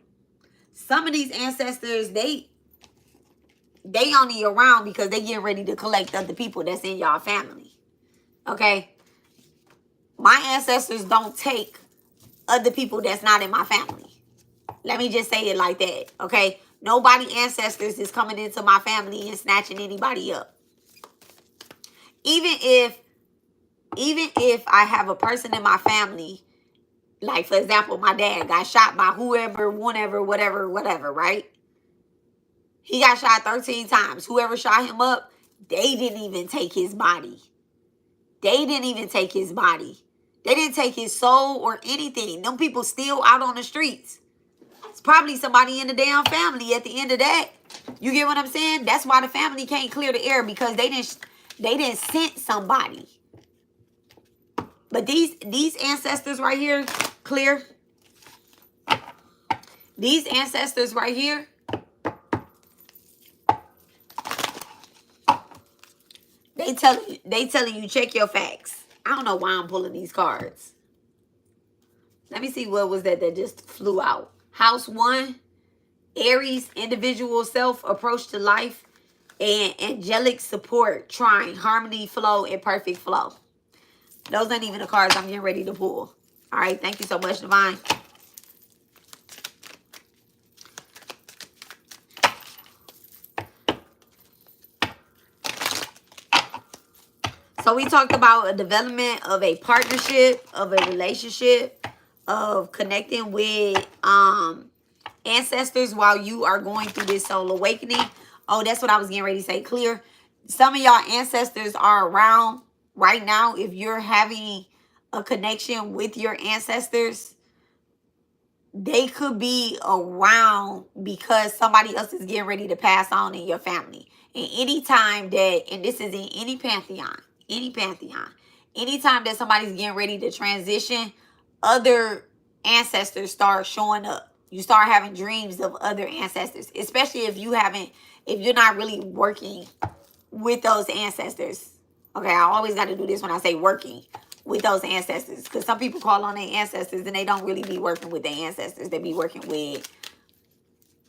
Some of these ancestors, they only around because they getting ready to collect other people that's in y'all family. Okay? My ancestors don't take other people that's not in my family. Let me just say it like that. Okay? Nobody ancestors is coming into my family and snatching anybody up. Even if I have a person in my family, like for example, my dad got shot by whoever, whenever, whatever, right? He got shot 13 times. Whoever shot him up, they didn't even take his body. They didn't even take his body. They didn't take his soul or anything. Them people still out on the streets. It's probably somebody in the damn family at the end of that. You get what I'm saying? That's why the family can't clear the air, because they didn't send somebody. But these ancestors right here, clear. These ancestors right here, they telling you check your facts. I don't know why I'm pulling these cards. Let me see what was that just flew out. House 1, Aries, individual self, approach to life, and angelic support, trine, harmony, flow, and perfect flow. Those ain't even the cards I'm getting ready to pull. All right, thank you so much, Divine. So we talked about a development of a partnership, of a relationship, of connecting with ancestors while you are going through this soul awakening. Oh, that's what I was getting ready to say. Clear. Some of y'all ancestors are around right now. If you're having a connection with your ancestors, they could be around because somebody else is getting ready to pass on in your family. And anytime that, and this is in any pantheon, anytime that somebody's getting ready to transition, other ancestors start showing up. You start having dreams of other ancestors, especially if you're not really working with those ancestors. Okay, I always got to do this when I say working with those ancestors, because some people call on their ancestors and they don't really be working with their ancestors. They be working with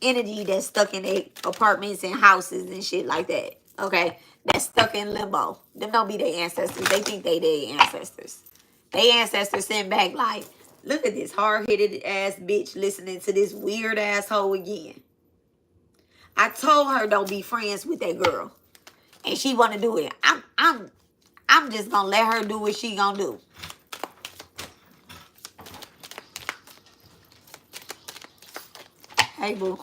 energy that's stuck in their apartments and houses and shit like that. Okay, that's stuck in limbo. Them don't be their ancestors. They think they their ancestors. They ancestors sent back like, look at this hard-headed ass bitch listening to this weird asshole again. I told her don't be friends with that girl. And she want to do it. I'm just going to let her do what she going to do. Hey, boo.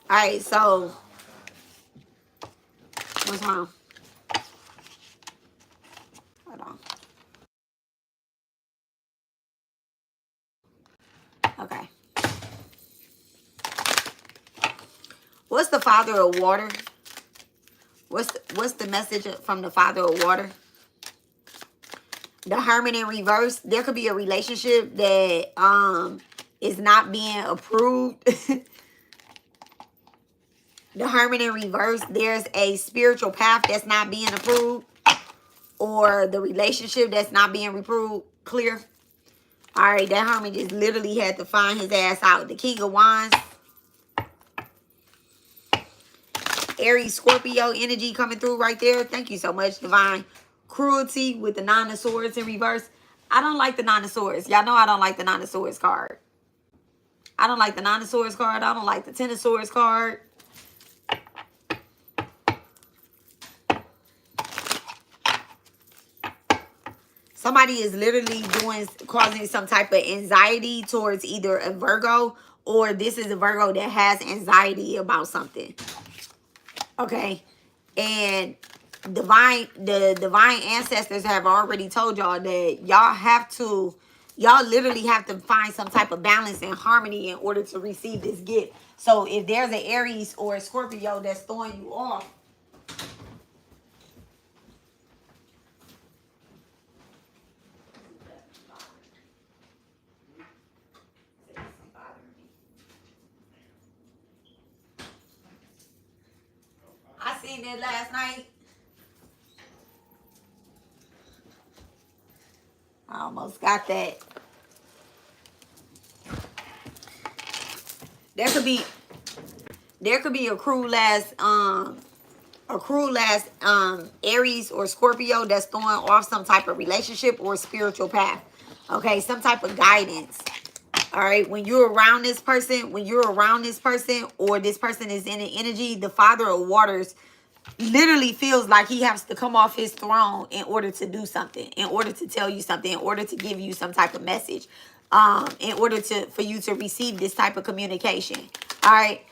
All right, so what's wrong? Hold on. Okay. What's the father of water? What's the message from the father of water? The Hermit in reverse. There could be a relationship that is not being approved. The Hermit in reverse. There's a spiritual path that's not being approved, or the relationship that's not being approved. Clear. All right, that Hermit just literally had to find his ass out. The King of Wands. Aries, Scorpio energy coming through right there. Thank you so much, Divine. Cruelty with the Nine of Swords in reverse. I don't like the Nine of Swords. Y'all know I don't like the Nine of Swords card. I don't like the Nine of Swords card. I don't like the Ten of Swords card. Somebody is literally causing some type of anxiety towards either a Virgo, or this is a Virgo that has anxiety about something. Okay. And the divine ancestors have already told y'all that y'all literally have to find some type of balance and harmony in order to receive this gift. So if there's an Aries or a Scorpio that's throwing you off, I seen it last night. I almost got that. There could be a cruel ass Aries or Scorpio that's throwing off some type of relationship or spiritual path. Okay, some type of guidance. All right, when you're around this person, or this person is in the energy, the Father of Waters literally feels like he has to come off his throne in order to do something, in order to tell you something, in order to give you some type of message, in order for you to receive this type of communication. All right.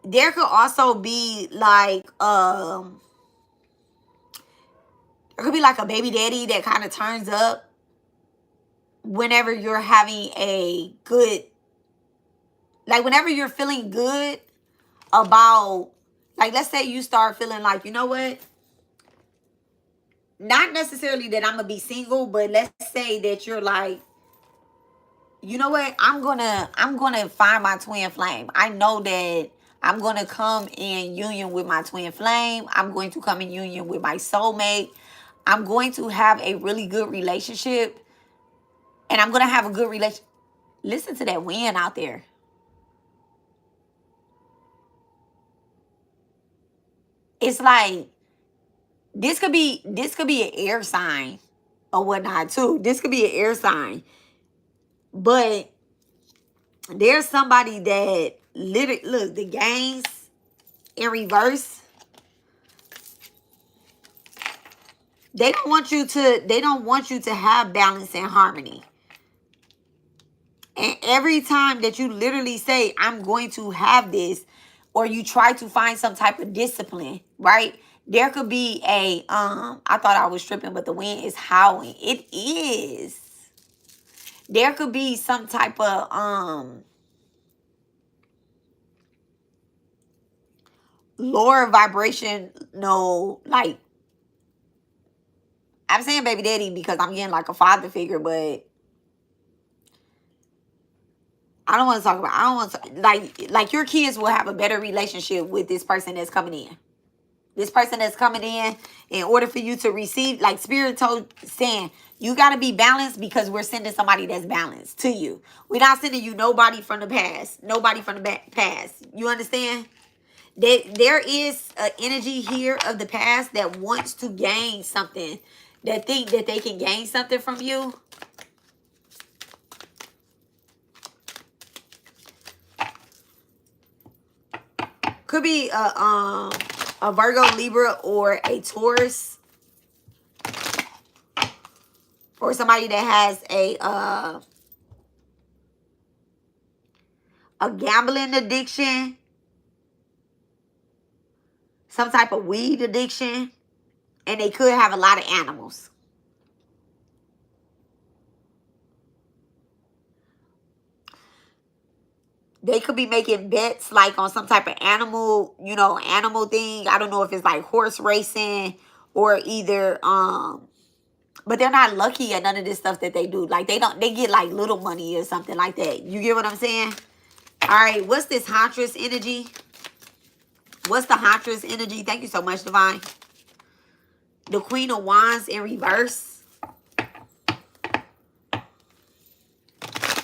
There could also be like there could be like a baby daddy that kind of turns up whenever you're having a good, like whenever you're feeling good about, like, let's say you start feeling like, you know what? Not necessarily that I'm going to be single, but let's say that you're like, you know what? I'm going to find my twin flame. I know that I'm going to come in union with my twin flame. I'm going to come in union with my soulmate. I'm going to have a really good relationship. And I'm going to have a good relationship. Listen to that wind out there. It's like, this could be an air sign or whatnot too. This could be an air sign. But there's somebody that literally, look, the gains in reverse. They don't want you to have balance and harmony. And every time that you literally say, I'm going to have this, or you try to find some type of discipline, right? There could be a, I thought I was tripping, but the wind is howling. It is. There could be some type of, lower vibration, no, like, I'm saying baby daddy because I'm getting like a father figure, but I don't want to talk about, I don't want to, like your kids will have a better relationship with this person that's coming in. This person that's coming in order for you to receive, like Spirit saying, you got to be balanced because we're sending somebody that's balanced to you. We're not sending you nobody from the past. Nobody from the past. You understand? There is an energy here of the past that wants to gain something, that think that they can gain something from you. Could be a Virgo, Libra, or a Taurus, or somebody that has a gambling addiction, some type of weed addiction, and they could have a lot of animals. They could be making bets like on some type of animal, you know, animal thing. I don't know if it's like horse racing or either, but they're not lucky at none of this stuff that they do. Like they get like little money or something like that. You get what I'm saying? All right, what's this Huntress energy? What's the Huntress energy? Thank you so much, Divine. The Queen of Wands in reverse.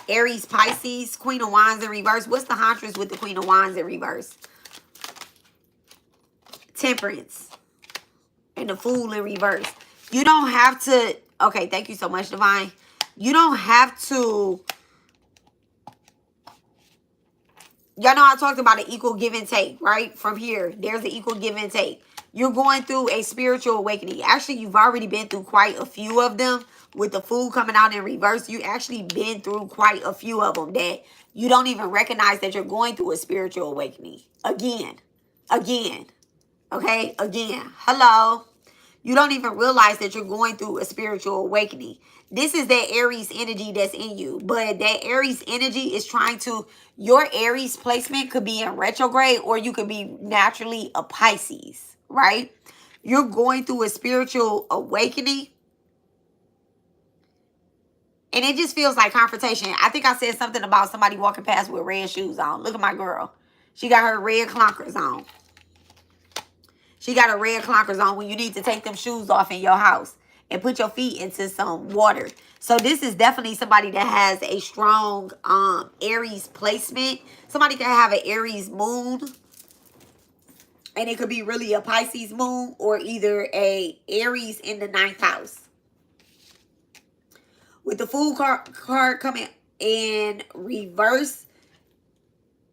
Aries, Pisces, Queen of Wands in reverse. What's the Huntress with the Queen of Wands in reverse? Temperance. And the Fool in reverse. You don't have to... Okay, thank you so much, Divine. You don't have to... Y'all know I talked about an equal give and take, right? From here, there's an equal give and take. You're going through a spiritual awakening. Actually, you've already been through quite a few of them. With the Fool coming out in reverse, you actually been through quite a few of them that you don't even recognize that you're going through a spiritual awakening. Again. Okay? Again. Hello. You don't even realize that you're going through a spiritual awakening. This is that Aries energy that's in you. But that Aries energy is trying to... Your Aries placement could be in retrograde, or you could be naturally a Pisces, right? You're going through a spiritual awakening. And it just feels like confrontation. I think I said something about somebody walking past with red shoes on. Look at my girl. She got her red clunkers on. She got her red clunkers on when you need to take them shoes off in your house and put your feet into some water. So this is definitely somebody that has a strong Aries placement. Somebody can have an Aries moon. And it could be really a Pisces moon or either a Aries in the 9th house. With the Fool card coming in reverse,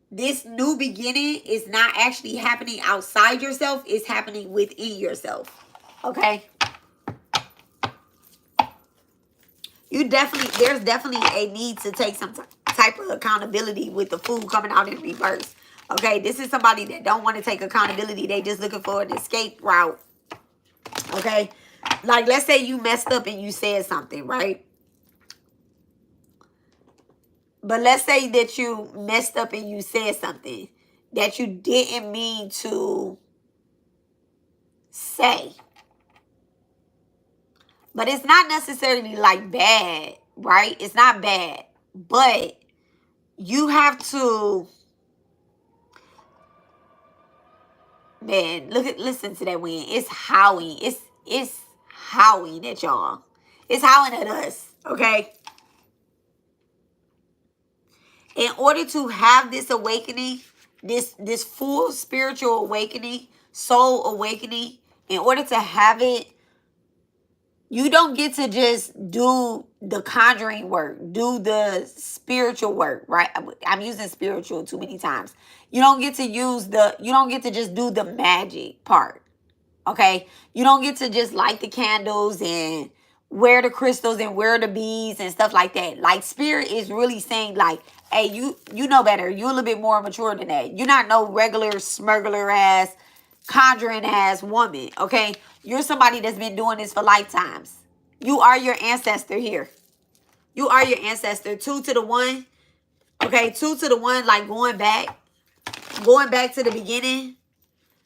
this new beginning is not actually happening outside yourself. It's happening within yourself. Okay? There's definitely a need to take some type of accountability with the Fool coming out in reverse. Okay? This is somebody that don't want to take accountability. They just looking for an escape route. Okay? Like, let's say you messed up and you said something, right? But let's say that you messed up and you said something that you didn't mean to say. But it's not necessarily like bad, right? It's not bad. But you have to... Man, listen to that wind. It's howling. It's howling at y'all. It's howling at us, okay? In order to have this awakening, this full spiritual awakening, soul awakening, in order to have it, you don't get to just do the conjuring work, do the spiritual work, right? I'm using spiritual too many times. You don't get to just do the magic part, okay? You don't get to just light the candles and wear the crystals and wear the beads and stuff like that. Like, spirit is really saying, like, hey, you know better. You're a little bit more mature than that. You're not no regular smuggler ass, conjuring ass woman, okay? You're somebody that's been doing this for lifetimes. You are your ancestor here. You are your ancestor. 2 to the 1. Okay, 2 to the 1, like going back to the beginning.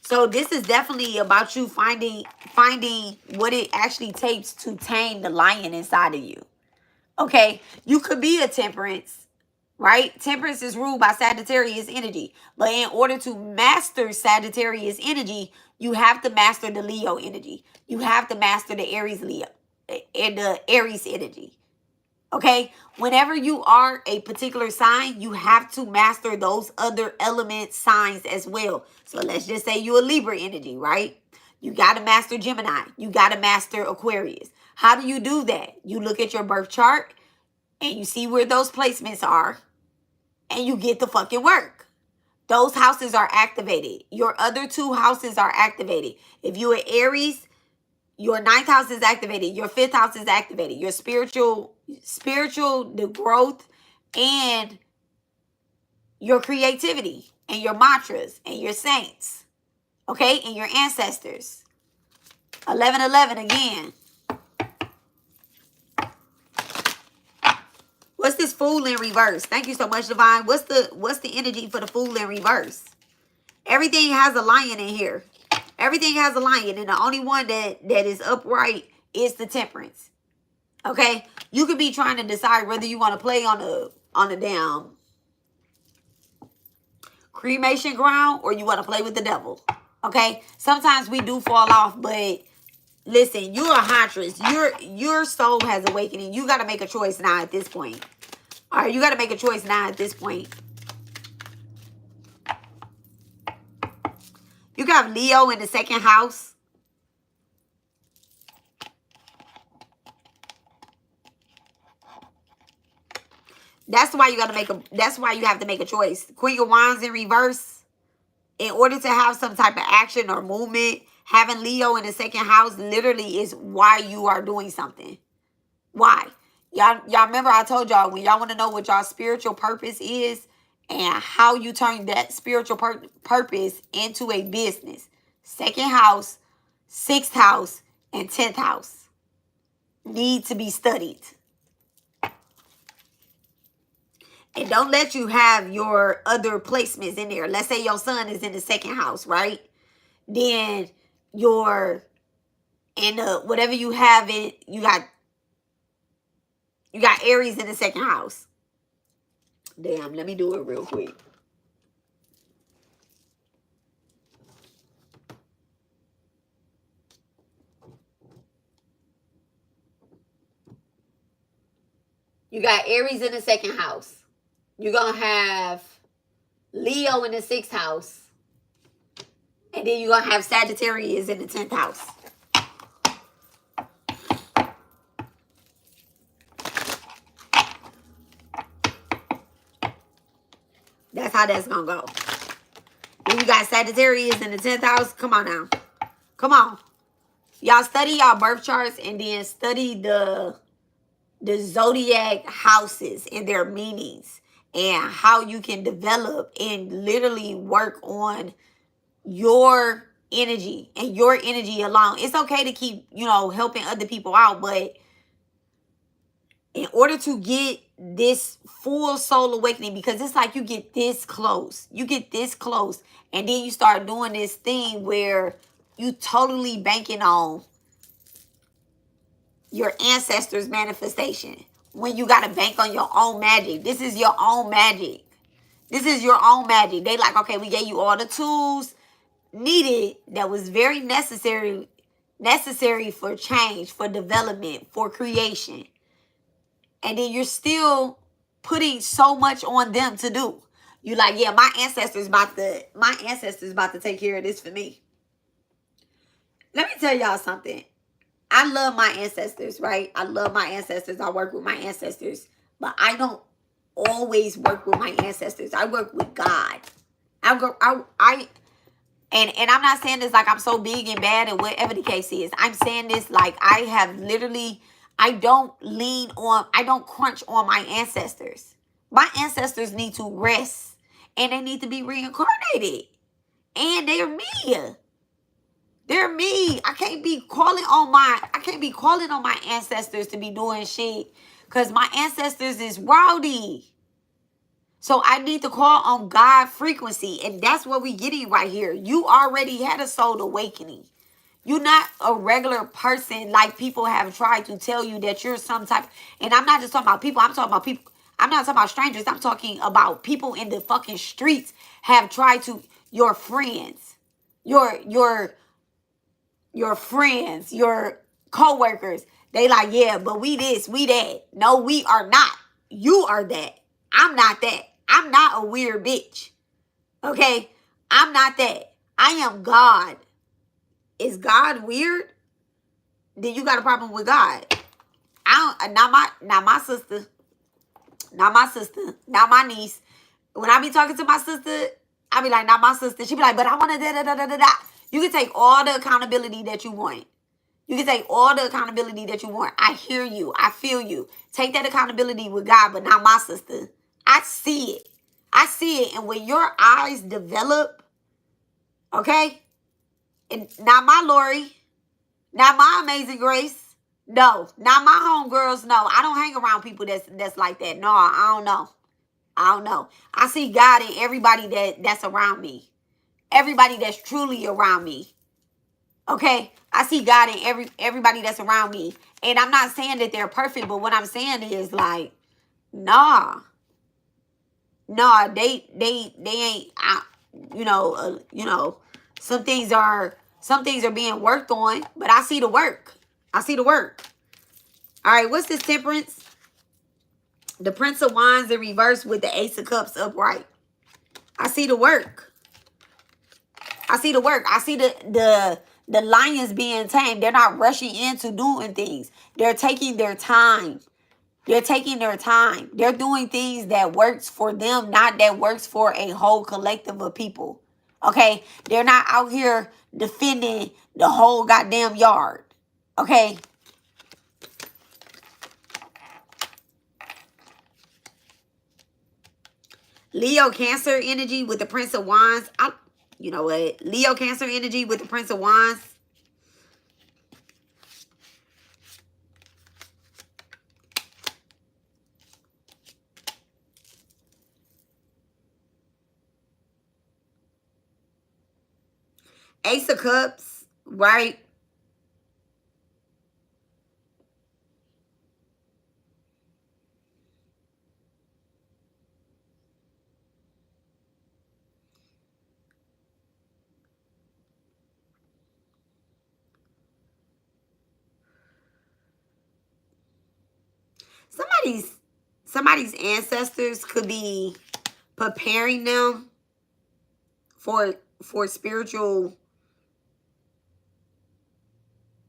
So this is definitely about you finding what it actually takes to tame the lion inside of you. Okay, you could be a Temperance, right? Temperance is ruled by Sagittarius energy. But in order to master Sagittarius energy, you have to master the Leo energy. You have to master the Aries Leo and the Aries energy. Okay? Whenever you are a particular sign, you have to master those other element signs as well. So let's just say you're a Libra energy, right? You got to master Gemini. You got to master Aquarius. How do you do that? You look at your birth chart and you see where those placements are and you get the fucking work. Those houses are activated. Your other 2 houses are activated. If you're an Aries, your 9th house is activated. Your 5th house is activated. Your spiritual, the growth, and your creativity, and your mantras, and your saints. Okay? And your ancestors. 1111 again. What's this Fool in reverse? Thank you so much, Divine. What's the energy for the Fool in reverse? Everything has a lion in here. Everything has a lion, and the only one that is upright is the Temperance. Okay? You could be trying to decide whether you want to play on the damn cremation ground or you want to play with the devil. Okay? Sometimes we do fall off, but listen, you're a huntress. Your soul has awakening. You got to make a choice now at this point. All right, you got to make a choice now at this point. You got Leo in the 2nd house. That's why you got to make a. That's why you have to make a choice. Queen of Wands in reverse. In order to have some type of action or movement, having Leo in the 2nd house literally is why you are doing something. Why? Y'all remember I told y'all when y'all want to know what y'all spiritual purpose is and how you turn that spiritual purpose into a business. 2nd house, 6th house, and 10th house need to be studied. And don't let you have your other placements in there. Let's say your sun is in the 2nd house, right? Then your, and whatever you have it, you got Aries in the 2nd house. Damn, let me do it real quick. You got Aries in the 2nd house. You're going to have Leo in the 6th house. And then you're going to have Sagittarius in the 10th house. That's how that's going to go. Then you got Sagittarius in the 10th house. Come on now. Come on. Y'all study y'all birth charts and then study the zodiac houses and their meanings and how you can develop and literally work on your energy and your energy alone. It's okay to keep, helping other people out, but in order to get this full soul awakening, because it's like you get this close, and then you start doing this thing where you totally banking on your ancestors' manifestation when you got to bank on your own magic. This is your own magic. This is your own magic. They like, okay, we gave you all the tools needed that was very necessary for change, for development, for creation. And then you're still putting so much on them to do. You like, yeah, my ancestors about to take care of this for me. Let me tell y'all something. I love my ancestors, right? I love my ancestors. I work with my ancestors. But I don't always work with my ancestors. I work with God. And I'm not saying this like I'm so big and bad and whatever the case is. I'm saying this like I have literally, I don't crunch on my ancestors. My ancestors need to rest and they need to be reincarnated. And they're me. They're me. I can't be calling on my ancestors to be doing shit because my ancestors is rowdy. So I need to call on God frequency. And that's what we're getting right here. You already had a soul awakening. You're not a regular person like people have tried to tell you that you're some type. And I'm not just talking about people. I'm talking about people. I'm not talking about strangers. I'm talking about people in the fucking streets have tried to, your friends, your friends, your co-workers. They like, yeah, but we this, we that. No, we are not. You are that. I'm not that. I'm not a weird bitch. Okay? I'm not that. I am God. Is God weird? Then you got a problem with God. I don't, not my sister, not my niece. When I be talking to my sister, I be like, not my sister. She be like, but I want to da da da da da da. You can take all the accountability that you want. You can take all the accountability that you want. I hear you. I feel you. Take that accountability with God, but not my sister. I see it. I see it. And when your eyes develop, okay, and not my Lori, not my Amazing Grace, no, not my homegirls, no. I don't hang around people that's like that. No, I don't know. I don't know. I see God in everybody that's around me. Everybody that's truly around me. Okay? I see God in everybody that's around me. And I'm not saying that they're perfect, but what I'm saying is like, nah. Nah, they ain't some things are being worked on, but I see the work. I see the work. All right, what's this Temperance? The Prince of Wands in reverse with the Ace of Cups upright. I see the work. I see the work. I see the lions being tamed. They're not rushing into doing things. They're taking their time. They're taking their time. They're doing things that works for them, not that works for a whole collective of people. Okay? They're not out here defending the whole goddamn yard. Okay? Leo Cancer energy with the Prince of Wands. You know what? Leo Cancer energy with the Prince of Wands. Ace of Cups, right? Somebody's ancestors could be preparing them for spiritual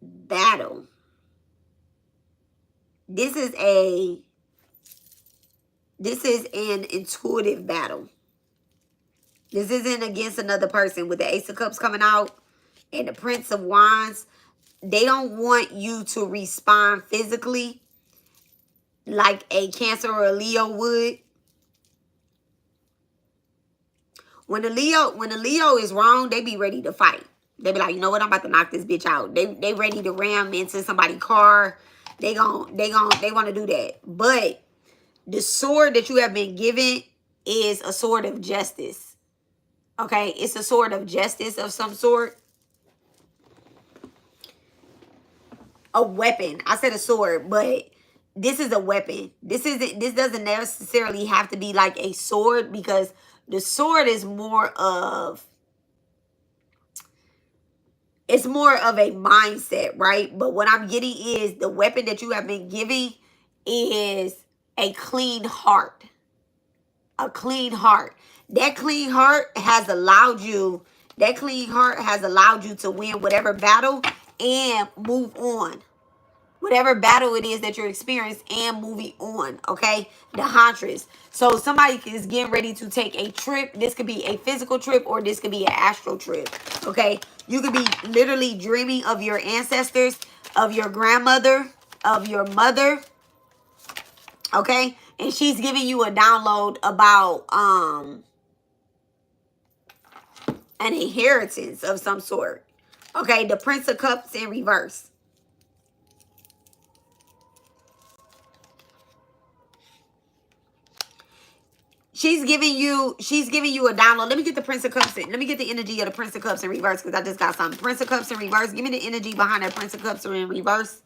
battle. This is an intuitive battle. This isn't against another person. With the Ace of Cups coming out and the Prince of Wands, they don't want you to respond physically like a Cancer or a Leo would. When the Leo is wrong, they be ready to fight. They be like, you know what? I'm about to knock this bitch out. They ready to ram into somebody's car. They want to do that. But the sword that you have been given is a sword of justice. Okay? It's a sword of justice of some sort. A weapon. I said a sword, but this is a weapon. This doesn't necessarily have to be like a sword, because the sword is more of a mindset, right? But what I'm getting is the weapon that you have been giving is a clean heart. A clean heart. That clean heart has allowed you to win whatever battle and move on. Whatever battle it is that you're experiencing and moving on, okay? The Huntress. So somebody is getting ready to take a trip. This could be a physical trip or this could be an astral trip, okay? You could be literally dreaming of your ancestors, of your grandmother, of your mother, okay? And she's giving you a download about an inheritance of some sort, okay? The Prince of Cups in reverse. She's giving you a download. Let me get the Prince of Cups in. Let me get the energy of the Prince of Cups in reverse, because I just got something. Prince of Cups in reverse. Give me the energy behind that Prince of Cups in reverse.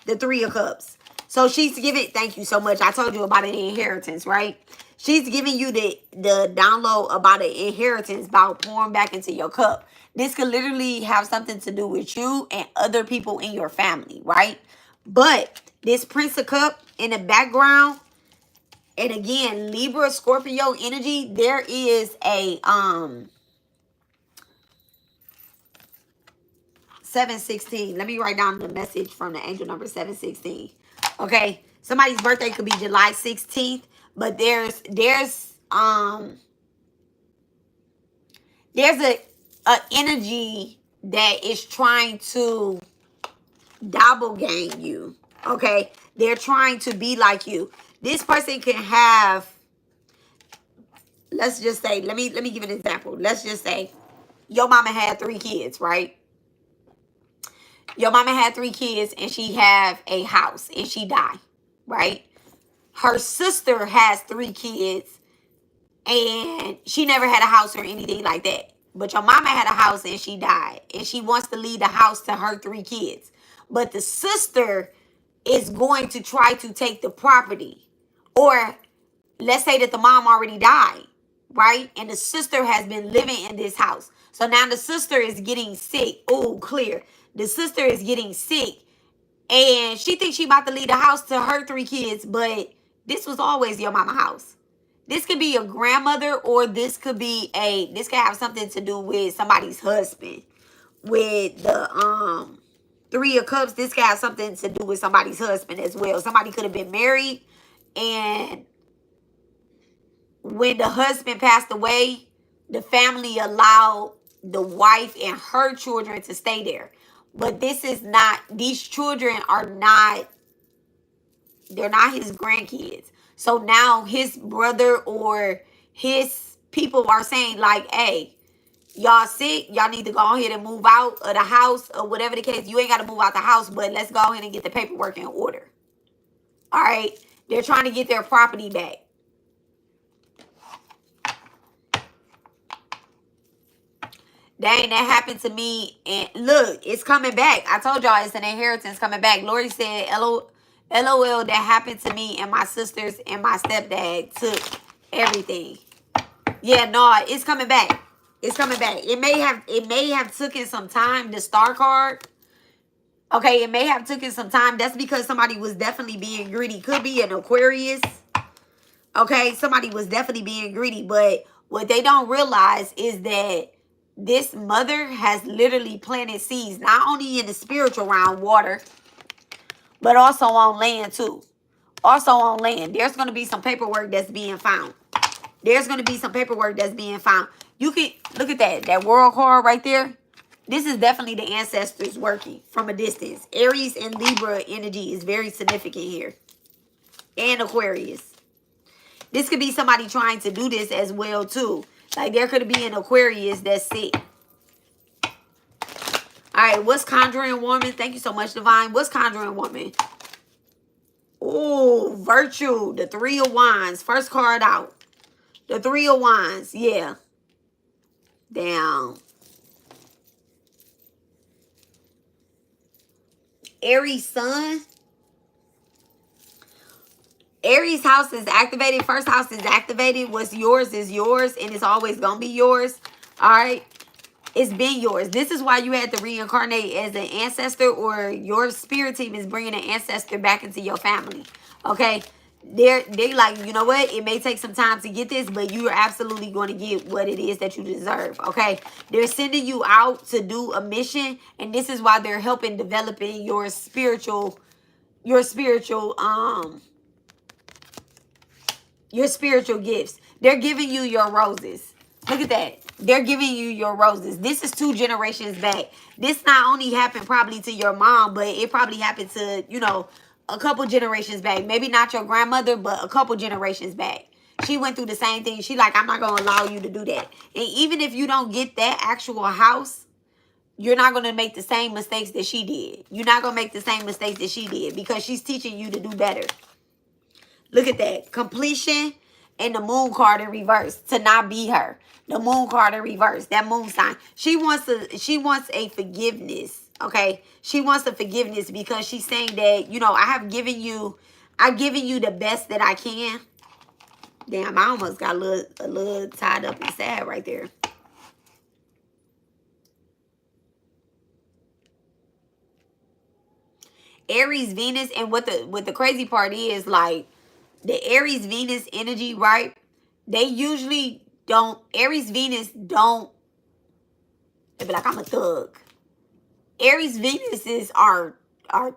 The Three of Cups. So she's giving, thank you so much. I told you about an inheritance, right? She's giving you the download about an inheritance, about pouring back into your cup. This could literally have something to do with you and other people in your family, right? But this Prince of Cups in the background, and again, Libra, Scorpio energy, there is a 716. Let me write down the message from the angel number 716. Okay, somebody's birthday could be July 16th, but there's a energy that is trying to doppelgang you. Okay, they're trying to be like you. This person can have, let's just say, let me give an example. Let's just say your mama had 3 kids, right? Your mama had 3 kids and she have a house and she died, right? Her sister has 3 kids and she never had a house or anything like that. But your mama had a house and she died. And she wants to leave the house to her 3 kids. But the sister is going to try to take the property. Or let's say that the mom already died, right? And the sister has been living in this house. So now the sister is getting sick. Oh, clear. The sister is getting sick. And she thinks she about to leave the house to her 3 kids. But this was always your mama house. This could be your grandmother, or this could be this could have something to do with somebody's husband. With the 3 of Cups, this could have something to do with somebody's husband as well. Somebody could have been married, and when the husband passed away, the family allowed the wife and her children to stay there. But this is not, these children are not, they're not his grandkids. So now his brother or his people are saying like, hey, y'all sick, y'all need to go ahead and move out of the house or whatever the case. You ain't got to move out the house, but let's go ahead and get the paperwork in order. All right. They're trying to get their property back. Dang, that happened to me. And look, it's coming back. I told y'all it's an inheritance coming back. Lori said, LOL, that happened to me, and my sisters and my stepdad took everything. Yeah, no, it's coming back. It's coming back. It may have taken some time, the star card. Okay, it may have taken some time. That's because somebody was definitely being greedy. Could be an Aquarius. Okay, somebody was definitely being greedy. But what they don't realize is that this mother has literally planted seeds, not only in the spiritual realm, water, but also on land too. Also on land. There's going to be some paperwork that's being found. There's going to be some paperwork that's being found. You can look at that world card right there. This is definitely the ancestors working from a distance. Aries and Libra energy is very significant here. And Aquarius. This could be somebody trying to do this as well too. Like there could be an Aquarius that's sick. All right, what's Conjuring Woman? Thank you so much, Divine. What's Conjuring Woman? Oh, Virtue. The 3 of Wands. First card out. The 3 of Wands. Yeah. Down. Aries Sun. Aries house is activated. First house is activated. What's yours is yours, and it's always going to be yours. All right. It's been yours. This is why you had to reincarnate as an ancestor, or your spirit team is bringing an ancestor back into your family. Okay. They're like, you know what? It may take some time to get this, but you are absolutely going to get what it is that you deserve. Okay. They're sending you out to do a mission, and this is why they're helping developing your spiritual gifts. They're giving you your roses. Look at that. They're giving you your roses. This is 2 generations back. This not only happened probably to your mom, but it probably happened to, you know, a couple generations back. Maybe not your grandmother, but a couple generations back. She went through the same thing. She like, I'm not going to allow you to do that. And even if you don't get that actual house, you're not going to make the same mistakes that she did. You're not going to make the same mistakes that she did, because she's teaching you to do better. Look at that. Completion and the moon card in reverse. To not be her. The moon card in reverse. That moon sign. She wants a forgiveness. Okay. She wants a forgiveness because she's saying that, you know, I've given you the best that I can. Damn, I almost got a little tied up and sad right there. Aries Venus, and what the crazy part is, like, the Aries Venus energy, right? They usually don't, Aries Venus don't, they be like, I'm a thug. Aries Venuses are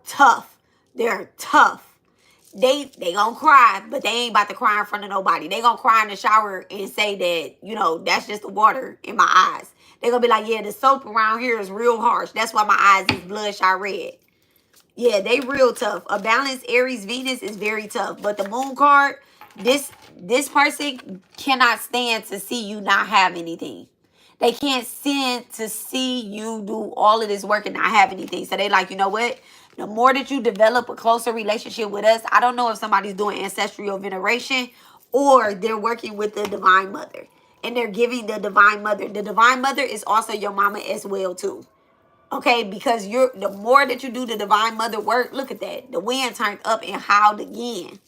tough. They're tough. They gonna cry, but they ain't about to cry in front of nobody. They gonna cry in the shower and say that, you know, that's just the water in my eyes. They gonna be like, yeah, the soap around here is real harsh. That's why my eyes is bloodshot red. Yeah, they real tough. A balanced Aries Venus is very tough. But the moon card, this person cannot stand to see you not have anything. They can't stand to see you do all of this work and not have anything. So they like, you know what? The more that you develop a closer relationship with us, I don't know if somebody's doing ancestral veneration or they're working with the Divine Mother. And they're giving the Divine Mother. The Divine Mother is also your mama as well, too. Okay, because the more that you do the Divine Mother work, look at that. The wind turned up and howled again.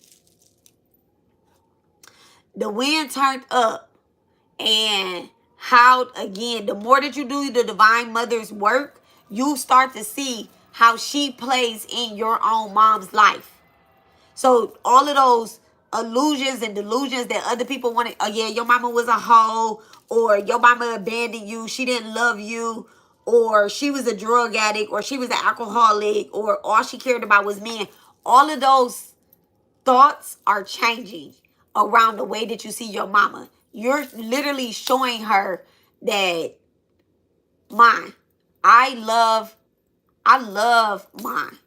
The wind turned up and howled again. The more that you do the Divine Mother's work, you start to see how she plays in your own mom's life. So all of those illusions and delusions that other people wanted, oh yeah, your mama was a hoe, or your mama abandoned you, she didn't love you, or she was a drug addict, or she was an alcoholic, or all she cared about was men. All of those thoughts are changing around the way that you see your mama. You're literally showing her that, I love mine.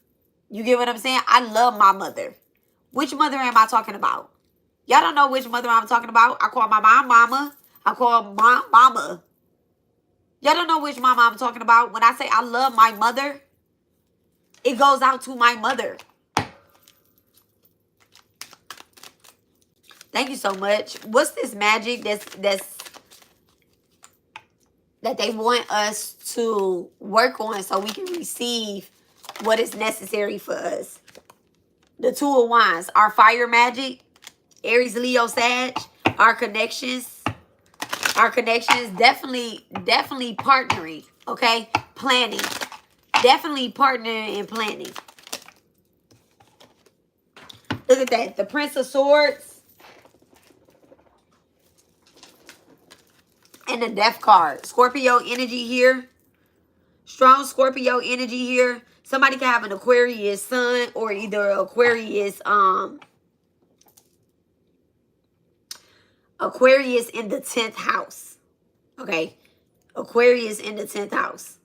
You get what I'm saying? I love my mother. Which mother am I talking about? Y'all don't know which mother I'm talking about. I call my mom mama. I call mom mama. Y'all don't know which mama I'm talking about. When I say I love my mother, it goes out to my mother. Thank you so much. What's this magic that they want us to work on so we can receive what is necessary for us? The Two of Wands, our fire magic, Aries, Leo, Sag, our connections, definitely partnering, okay? Planning, definitely partnering and planning. Look at that, the Prince of Swords and the Death card. Scorpio energy here, strong Scorpio energy here. Somebody can have an Aquarius sun or either Aquarius in the 10th house. Okay. Aquarius in the 10th house.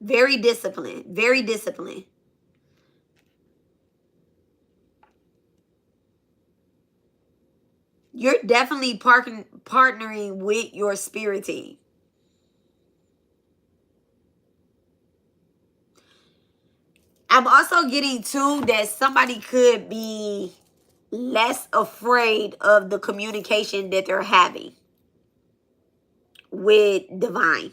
Very disciplined. Very disciplined. You're definitely partnering with your spirit team. I'm also getting too that somebody could be less afraid of the communication that they're having with divine.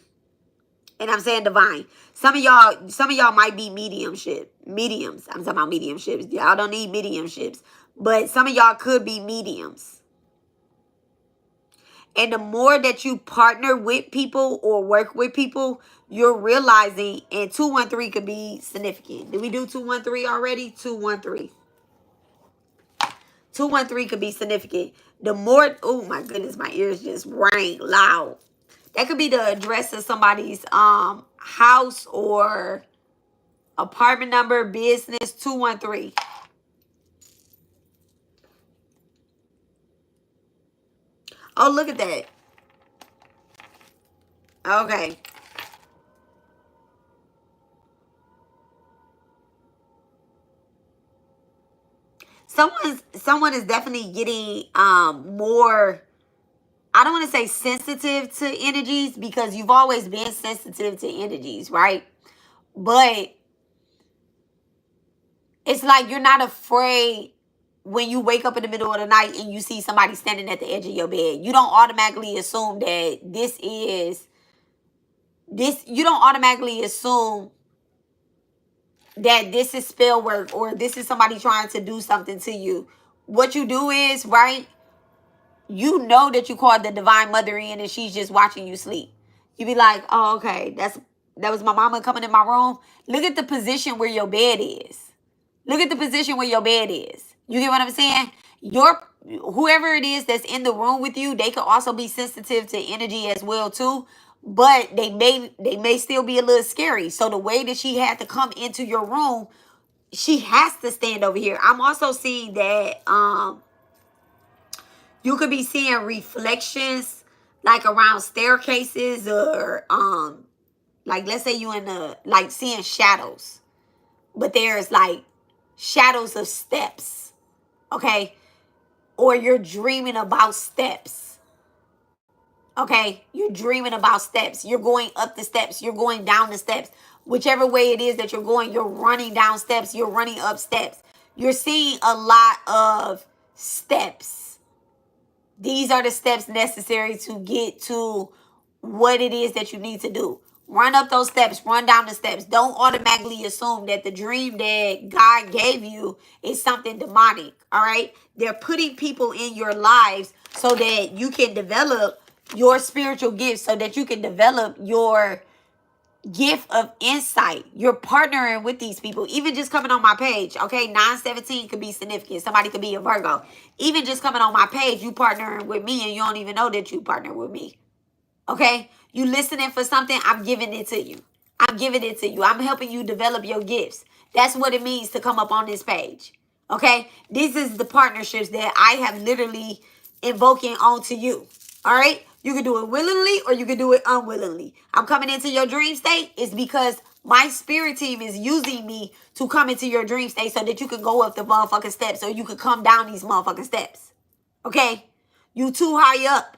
And I'm saying divine. Some of y'all might be mediums. I'm talking about mediumships. Y'all don't need mediumships. But some of y'all could be mediums. And the more that you partner with people or work with people, you're realizing, and 213 could be significant. Did we do 213 already? 213. 213 could be significant. The more, oh my goodness, my ears just rang loud. That could be the address of somebody's house or apartment number, business, 213. Oh, look at that. Okay. Someone is definitely getting more, I don't want to say sensitive to energies, because you've always been sensitive to energies, right? But it's like you're not afraid when you wake up in the middle of the night and you see somebody standing at the edge of your bed. You don't automatically assume that you don't automatically assume that this is spell work or this is somebody trying to do something to you. What you do is, right, you know that you called the Divine Mother in and she's just watching you sleep. You be like, oh, okay, that was my mama coming in my room. Look at the position where your bed is. Look at the position where your bed is. You get what I'm saying? Whoever it is that's in the room with you, they could also be sensitive to energy as well too. But they may still be a little scary. So the way that she had to come into your room, she has to stand over here. I'm also seeing that you could be seeing reflections like around staircases, or like let's say you in the like seeing shadows. But there's like shadows of steps. Okay? Or you're dreaming about steps. Okay? You're dreaming about steps. You're going up the steps. You're going down the steps. Whichever way it is that you're going, you're running down steps. You're running up steps. You're seeing a lot of steps. These are the steps necessary to get to what it is that you need to do. Run up those steps. Run down the steps. Don't automatically assume that the dream that God gave you is something demonic. All right? They're putting people in your lives so that you can develop your spiritual gifts, so that you can develop your gift of insight. You're partnering with these people. Even just coming on my page, okay? 917 could be significant. Somebody could be a Virgo. Even just coming on my page, you partnering with me and you don't even know that you partner with me. Okay? You listening for something, I'm giving it to you. I'm giving it to you. I'm helping you develop your gifts. That's what it means to come up on this page. Okay? This is the partnerships that I have literally invoking onto you. All right? You can do it willingly or you can do it unwillingly. I'm coming into your dream state is because my spirit team is using me to come into your dream state so that you can go up the motherfucking steps, or you can come down these motherfucking steps. Okay? You too high up.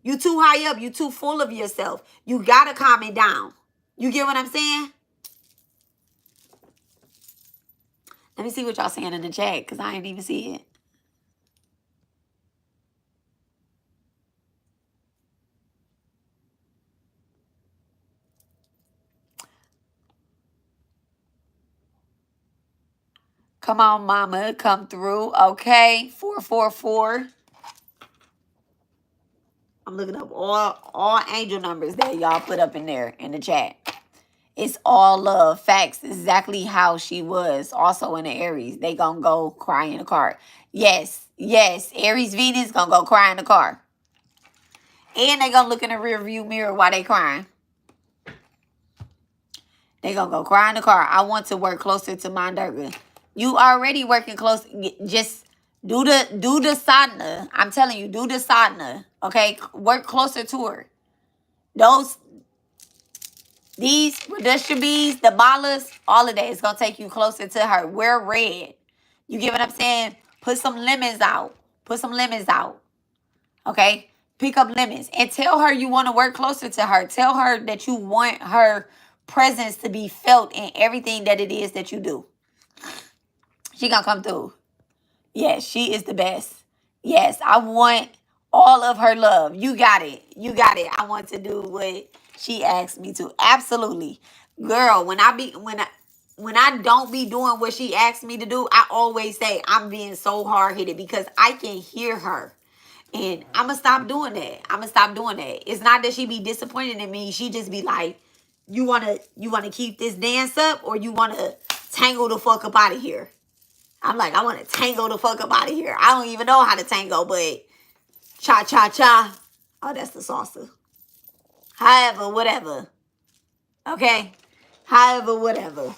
You too high up. You too full of yourself. You got to calm it down. You get what I'm saying? Let me see what y'all saying in the chat, because I ain't even see it. Come on, mama. Come through. Okay. 444. I'm looking up all angel numbers that y'all put up in there in the chat. It's all love. Facts. Exactly how she was. Also in the Aries. They gonna go cry in the car. Yes. Yes. Aries Venus gonna go cry in the car. And they gonna look in the rear view mirror while they crying. They gonna go cry in the car. I want to work closer to my Durga. You already working close. Just do the sadhana. I'm telling you, do the sadhana. Okay? Work closer to her. These Radushabis, the malas, all of that is going to take you closer to her. Wear red. You get what I'm saying? Put some lemons out. Put some lemons out. Okay? Pick up lemons. And tell her you want to work closer to her. Tell her that you want her presence to be felt in everything that it is that you do. She going to come through. Yes, she is the best. Yes, I want all of her love. You got it. You got it. I want to do what she asked me to. Absolutely. Girl, when I don't be doing what she asked me to do, I always say I'm being so hard-headed because I can hear her. And I'm going to stop doing that. I'm going to stop doing that. It's not that she be disappointed in me. She just be like, you want to keep this dance up, or you want to tangle the fuck up out of here? I'm like, I want to tango the fuck up out of here. I don't even know how to tango, but cha-cha-cha. Oh, that's the salsa. However, whatever. Okay? However, whatever.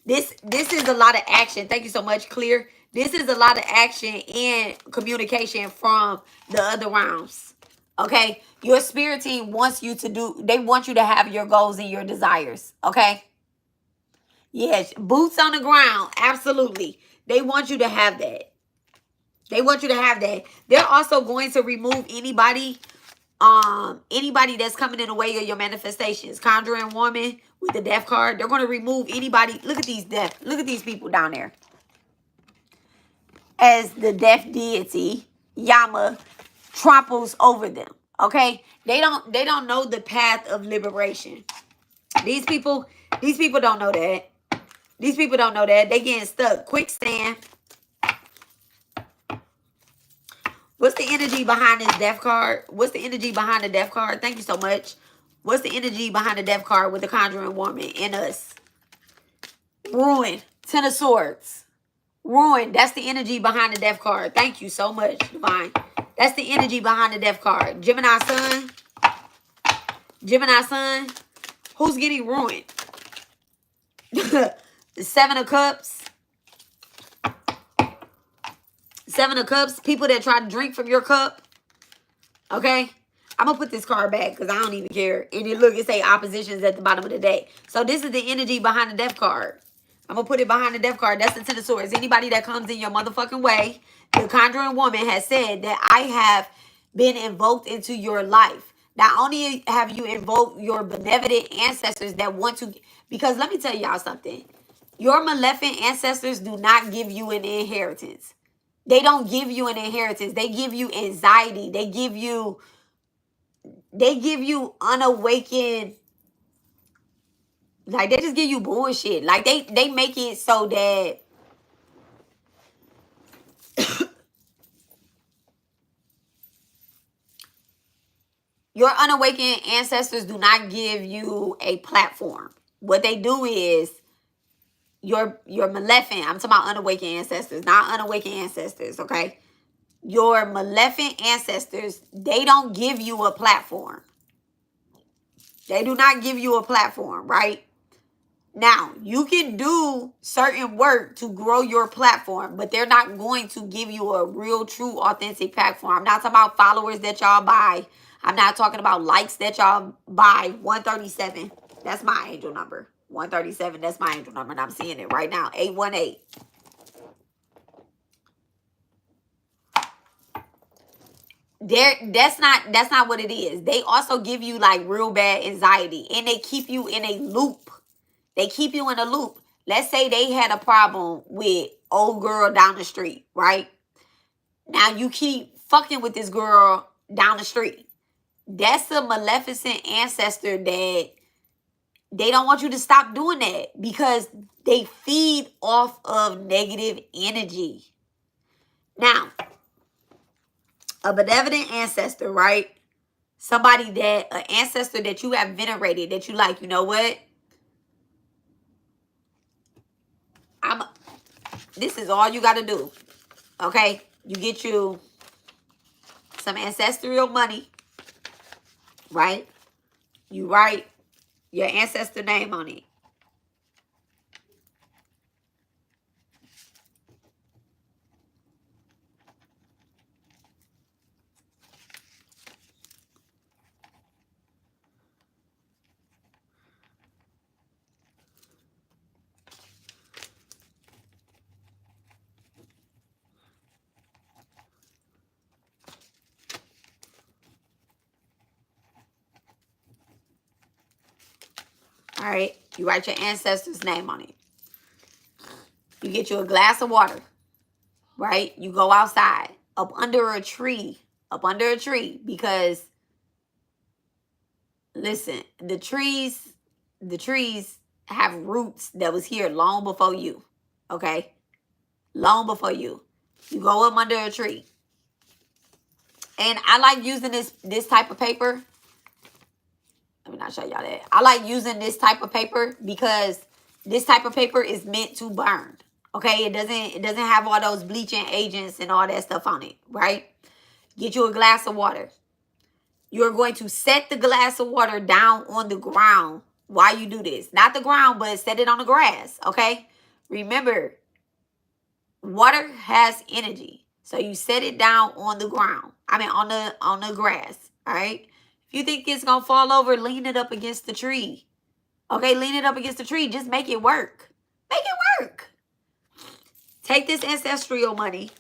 This is a lot of action. Thank you so much, Clear. This is a lot of action and communication from the other rounds. Okay? Your spirit team wants you to they want you to have your goals and your desires. Okay? Yes, boots on the ground. Absolutely. They want you to have that. They want you to have that. They're also going to remove anybody that's coming in the way of your manifestations. Conjuring woman with the death card. They're going to remove anybody. Look at these death. Look at these people down there. As the death deity, Yama, tramples over them. Okay? They don't know the path of liberation. These people don't know that. These people don't know that. They getting stuck. Quicksand. What's the energy behind this death card? What's the energy behind the death card? Thank you so much. What's the energy behind the death card with the conjuring woman in us? Ruin. Ten of Swords. Ruin. That's the energy behind the death card. Thank you so much, Divine. That's the energy behind the death card. Gemini Sun. Gemini Sun. Who's getting ruined? The Seven of Cups. Seven of Cups. People that try to drink from your cup. Okay? I'm going to put this card back because I don't even care. And it look, it say oppositions at the bottom of the deck. So this is the energy behind the death card. I'm going to put it behind the death card. That's the Ten of Swords. Anybody that comes in your motherfucking way, the conjuring woman has said that I have been invoked into your life. Not only have you invoked your benevolent ancestors that want to, because let me tell y'all something. Your malevolent ancestors do not give you an inheritance. They don't give you an inheritance. They give you anxiety. They give you unawakened, like they just give you bullshit. Like they make it so that your unawakened ancestors do not give you a platform. What they do is your malevolent, I'm talking about unawakened ancestors, not unawakened ancestors, okay? Your malevolent ancestors, they don't give you a platform. They do not give you a platform, right? Now, you can do certain work to grow your platform, but they're not going to give you a real, true, authentic platform. I'm not talking about followers that y'all buy. I'm not talking about likes that y'all buy. 137, that's my angel number. 137, that's my angel number, and I'm seeing it right now. 818. That's not what it is. They also give you like real bad anxiety, and they keep you in a loop. They keep you in a loop. Let's say they had a problem with old girl down the street, right? Now you keep fucking with this girl down the street. That's a maleficent ancestor that they don't want you to stop doing that because they feed off of negative energy. Now, a benevolent ancestor, right? Somebody that, an ancestor that you have venerated, that you like, you know what? This is all you got to do, okay? You get you some ancestral money, right? You write your ancestor name on it. All right, you write your ancestor's name on it. You get you a glass of water, right? You go outside, up under a tree, because, listen, the trees have roots that was here long before you, okay? Long before you. You go up under a tree. And I like using this type of paper. Let me not show y'all that. I like using this type of paper because this type of paper is meant to burn. Okay, it doesn't have all those bleaching agents and all that stuff on it, right? Get you a glass of water. You're going to set the glass of water down on the ground while you do this. Not the ground, but set it on the grass, okay? Remember, water has energy. So you set it down on the ground. I mean, on the grass, all right? If you think it's going to fall over, lean it up against the tree. Okay, lean it up against the tree. Just make it work. Make it work. Take this ancestral money.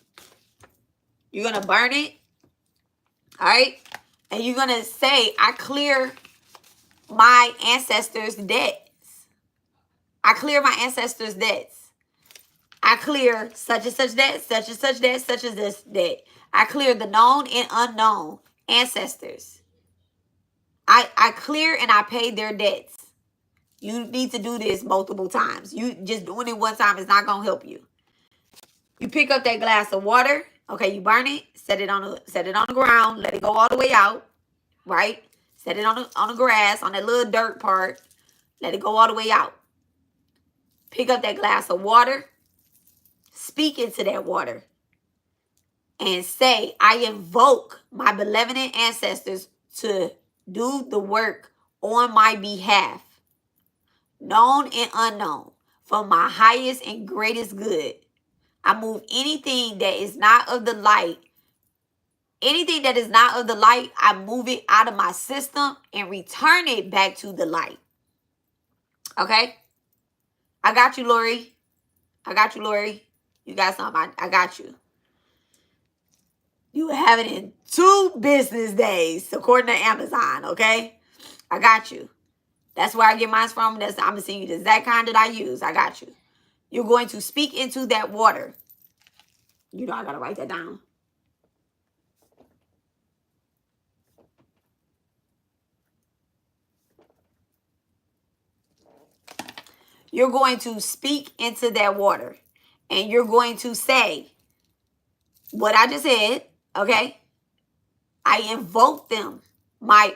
You're going to burn it. All right? And you're going to say, I clear my ancestors' debts. I clear my ancestors' debts. I clear such and such debt, such and such debt, such as this debt. I clear the known and unknown ancestors. I clear and I pay their debts. You need to do this multiple times. You just doing it one time is not going to help you. You pick up that glass of water. Okay, you burn it. Set it on the ground. Let it go all the way out. Right? Set it on the grass, on that little dirt part. Let it go all the way out. Pick up that glass of water. Speak into that water. And say, I invoke my benevolent ancestors to do the work on my behalf, known and unknown, for my highest and greatest good. I move anything that is not of the light. Anything that is not of the light, I move it out of my system and return it back to the light. Okay? I got you, Lori. I got you, Lori. You got something. I got you. You have it in 2 business days, according to Amazon, okay? I got you. That's where I get mine from. I'm going to send you the exact kind that I use. I got you. You're going to speak into that water. You know I got to write that down. You're going to speak into that water. And you're going to say what I just said, okay? I invoke them, my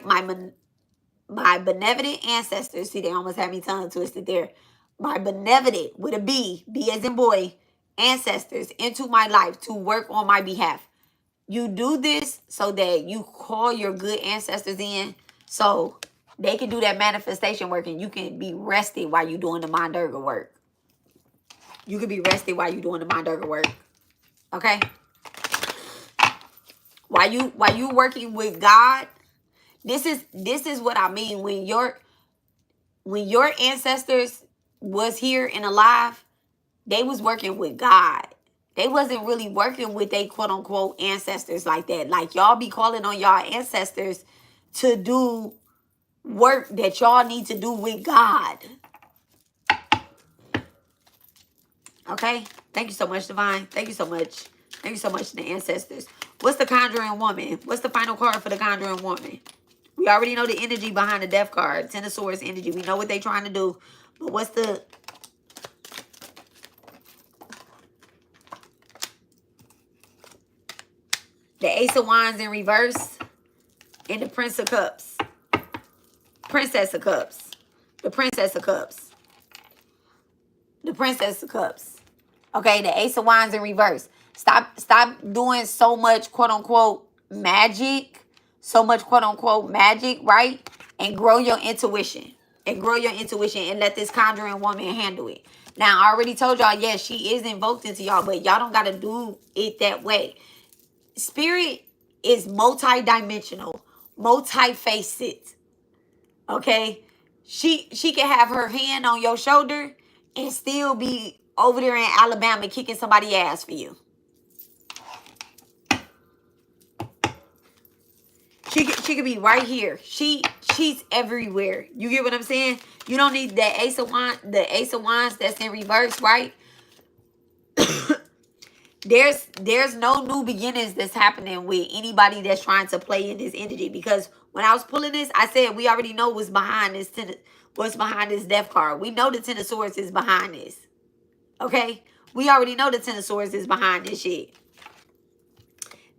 benevolent ancestors. See, they almost had me tongue twisted there. My benevolent, with a B as in boy, ancestors into my life to work on my behalf. You do this so that you call your good ancestors in so they can do that manifestation work and you can be rested while you're doing the Durga work. You can be rested while you're doing the Durga work. Okay? While you working with God, this is what I mean. When your ancestors was here and alive, they was working with God. They wasn't really working with they quote unquote ancestors like that. Like y'all be calling on y'all ancestors to do work that y'all need to do with God. Okay? Thank you so much, Divine. Thank you so much. Thank you so much to the ancestors. What's the Conjuring Woman? What's the final card for the Conjuring Woman? We already know the energy behind the Death card. Ten of Swords energy. We know what they're trying to do. But what's the... The Ace of Wands in reverse. And the Prince of Cups. Princess of Cups. The Princess of Cups. The Princess of Cups. Okay, the Ace of Wands in reverse. Stop doing so much quote-unquote magic. So much quote-unquote magic, right? And grow your intuition. And grow your intuition and let this Conjuring Woman handle it. Now, I already told y'all, yes, she is invoked into y'all, but y'all don't got to do it that way. Spirit is multi-dimensional, multi-faced. Okay? She can have her hand on your shoulder and still be over there in Alabama kicking somebody's ass for you. She could be right here. She's everywhere. You get what I'm saying? You don't need the Ace of Wands that's in reverse, right? There's no new beginnings that's happening with anybody that's trying to play in this energy, because when I was pulling this, I said we already know what's behind this Death card. We know the Ten of Swords is behind this. Okay? We already know the Ten of Swords is behind this shit.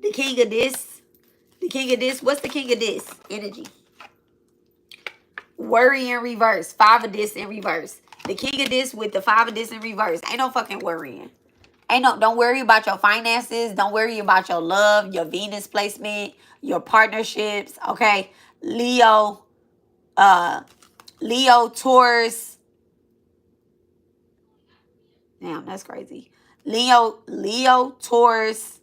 The King of this. The King of this. What's the King of this energy? Worry in reverse. 5 of this in reverse. The King of this with the 5 of this in reverse. Ain't no fucking worrying. Don't worry about your finances. Don't worry about your love, your Venus placement, your partnerships. Okay? Leo, Taurus. Damn, that's crazy. Leo, Taurus.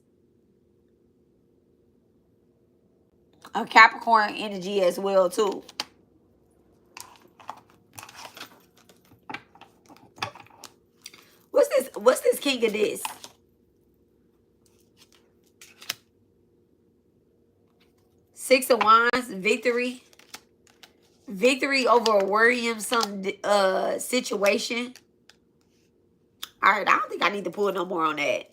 A Capricorn energy as well, too. What's this King of this? Six of Wands, victory. Victory over a worrisome situation. All right, I don't think I need to pull no more on that.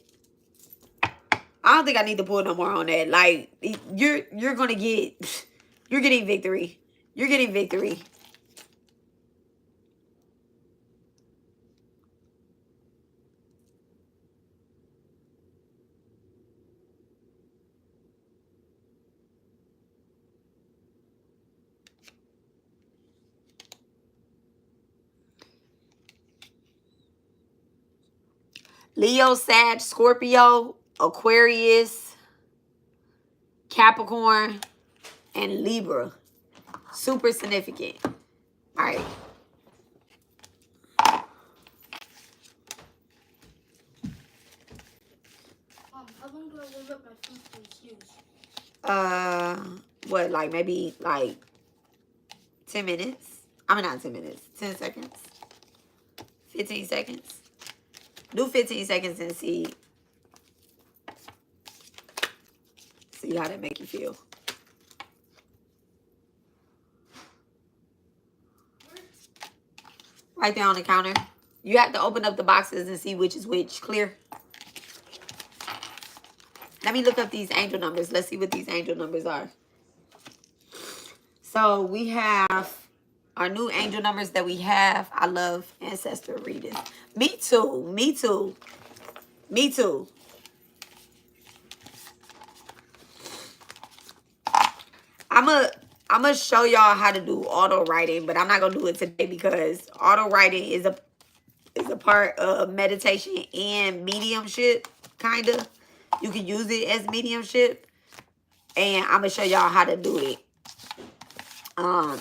Like, you're gonna get, you're getting victory. You're getting victory. Leo, Sag, Scorpio, Aquarius, Capricorn, and Libra. Super significant. All right. How long do I warm up my food from snooze? What, like maybe like 10 minutes? I mean, not 10 minutes, 10 seconds, 15 seconds. Do 15 seconds and see how that make you feel. Right there on the counter. You have to open up the boxes and see which is which. Clear? Let me look up these angel numbers. Let's see what these angel numbers are. So we have our new angel numbers that we have. I love ancestor readings. Me too. Me too. Me too. I'm gonna show y'all how to do auto writing, but I'm not gonna do it today because auto writing is a part of meditation and mediumship, kind of. You can use it as mediumship, and I'm gonna show y'all how to do it.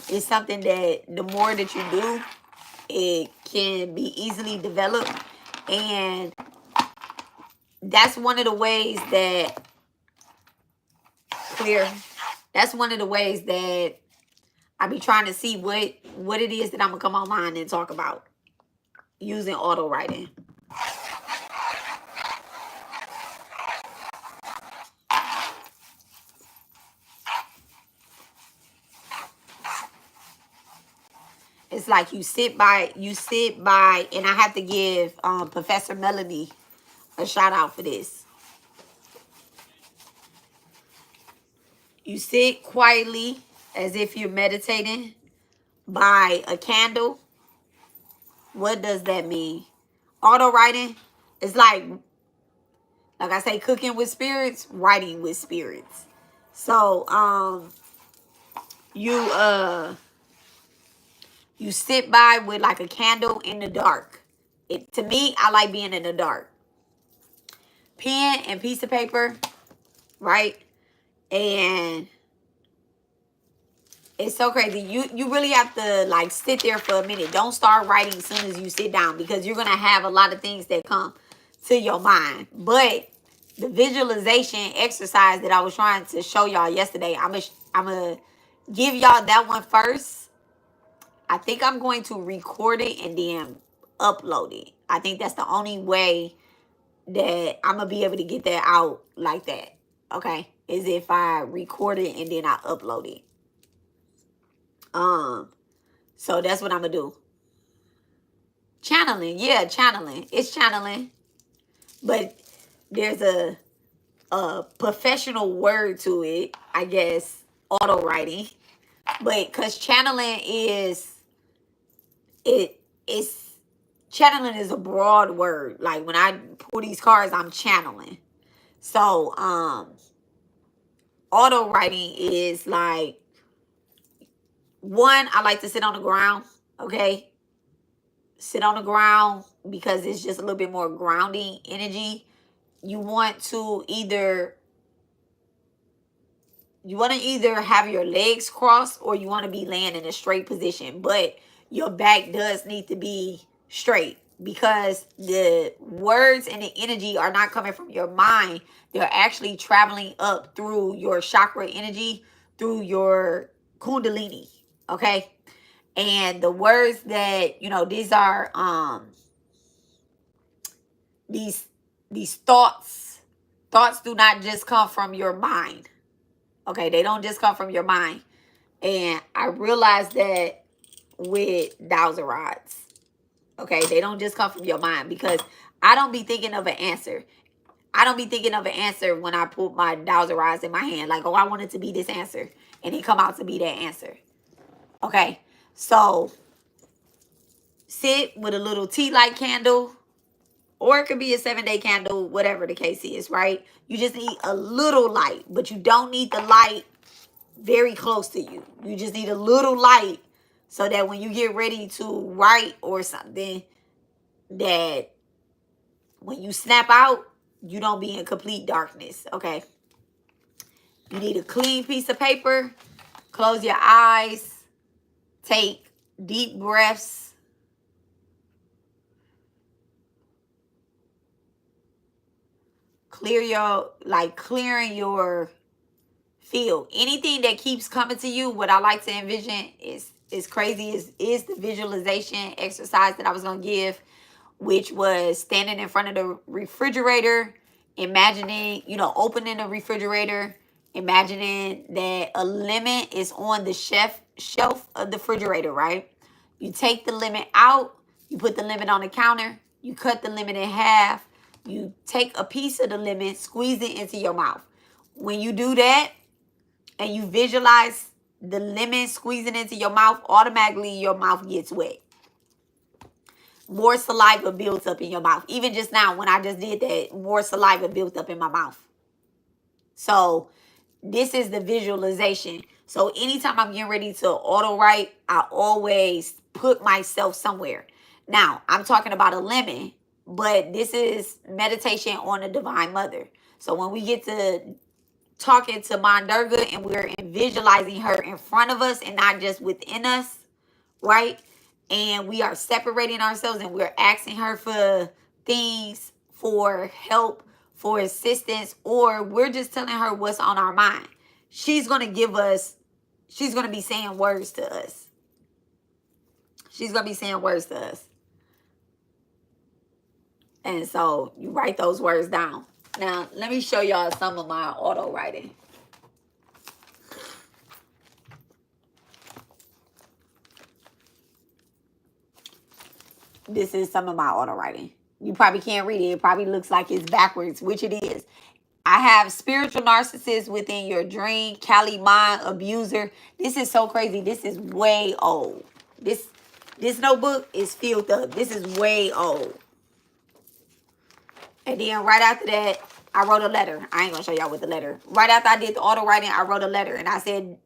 It's something that the more that you do, it can be easily developed, and that's one of the ways that that's one of the ways that I be trying to see what it is that I'm gonna come online and talk about using auto writing. It's like you sit by, and I have to give Professor Melody a shout out for this. You sit quietly as if you're meditating by a candle. What does that mean? Auto writing is like I say, cooking with spirits, writing with spirits. So you sit by with like a candle in the dark. To me, I like being in the dark. Pen and piece of paper, right? And it's so crazy. You really have to like sit there for a minute. Don't start writing as soon as you sit down, because you're gonna have a lot of things that come to your mind. But the visualization exercise that I was trying to show y'all yesterday, I'm gonna give y'all that one first. I think I'm going to record it and then upload it. I think that's the only way that I'm gonna be able to get that out like that. Okay, is if I record it and then I upload it. So that's what I'm gonna do. Channeling, yeah, channeling. It's channeling, but there's a professional word to it, I guess. Auto writing, but because channeling is channeling is a broad word. Like when I pull these cards, I'm channeling. So auto writing is like, one, I like to sit on the ground. Okay, sit on the ground because it's just a little bit more grounding energy. You want to either have your legs crossed, or you want to be laying in a straight position, but your back does need to be straight, because the words and the energy are not coming from your mind. They're actually traveling up through your chakra energy, through your kundalini. Okay, and the words that these are these thoughts do not just come from your mind. Okay, they don't just come from your mind. And I realized that with dowser rods. Okay, they don't just come from your mind, because I don't be thinking of an answer. I don't be thinking of an answer when I put my dowser rods in my hand. Like, oh, I want it to be this answer. And it come out to be that answer. Okay, so sit with a little tea light candle, or it could be a 7-day candle, whatever the case is, right? You just need a little light, but you don't need the light very close to you. You just need a little light, so that when you get ready to write or something, that When you snap out, you don't be in complete darkness, okay? You need a clean piece of paper. Close your eyes. Take deep breaths. Clearing your field. Anything that keeps coming to you, what I like to envision is crazy, is the visualization exercise that I was going to give, which was standing in front of the refrigerator, imagining, opening the refrigerator, imagining that a lemon is on the shelf of the refrigerator, right? You take the lemon out, you put the lemon on the counter, you cut the lemon in half, you take a piece of the lemon, squeeze it into your mouth. When you do that and you visualize the lemon squeezing into your mouth, automatically your mouth gets wet. More saliva builds up in your mouth. Even just now, when I just did that, more saliva built up in my mouth. So this is the visualization. So anytime I'm getting ready to auto write, I always put myself somewhere. Now, I'm talking about a lemon, but this is meditation on the Divine Mother. So when we get to talking to Mom Durga and we're visualizing her in front of us and not just within us, right? And we are separating ourselves and we're asking her for things, for help, for assistance, or we're just telling her what's on our mind. She's going to be saying words to us. She's going to be saying words to us. And so you write those words down. Now, let me show y'all some of my auto writing. This is some of my auto writing. You probably can't read it. It probably looks like it's backwards, which it is. I have spiritual narcissists within your dream, Cali mind abuser. This is so crazy. This is way old. This notebook is filled up. This is way old. And then right after that, I wrote a letter. I ain't gonna show y'all what the letter. Right after I did the auto writing, I wrote a letter and I said,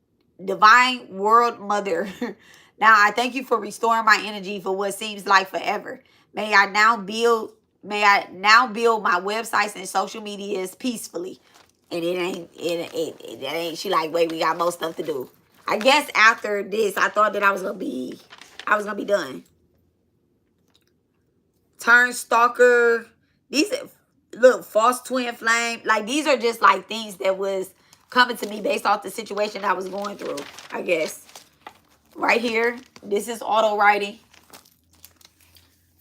Divine World Mother, now I thank you for restoring my energy for what seems like forever. May I now build my websites and social medias peacefully. And it ain't, she like, wait, we got more stuff to do. I guess after this, I thought that I was gonna be done. Turn stalker. These, look, false twin flame. Like, these are just like things that was coming to me based off the situation I was going through, I guess. Right here, this is auto writing.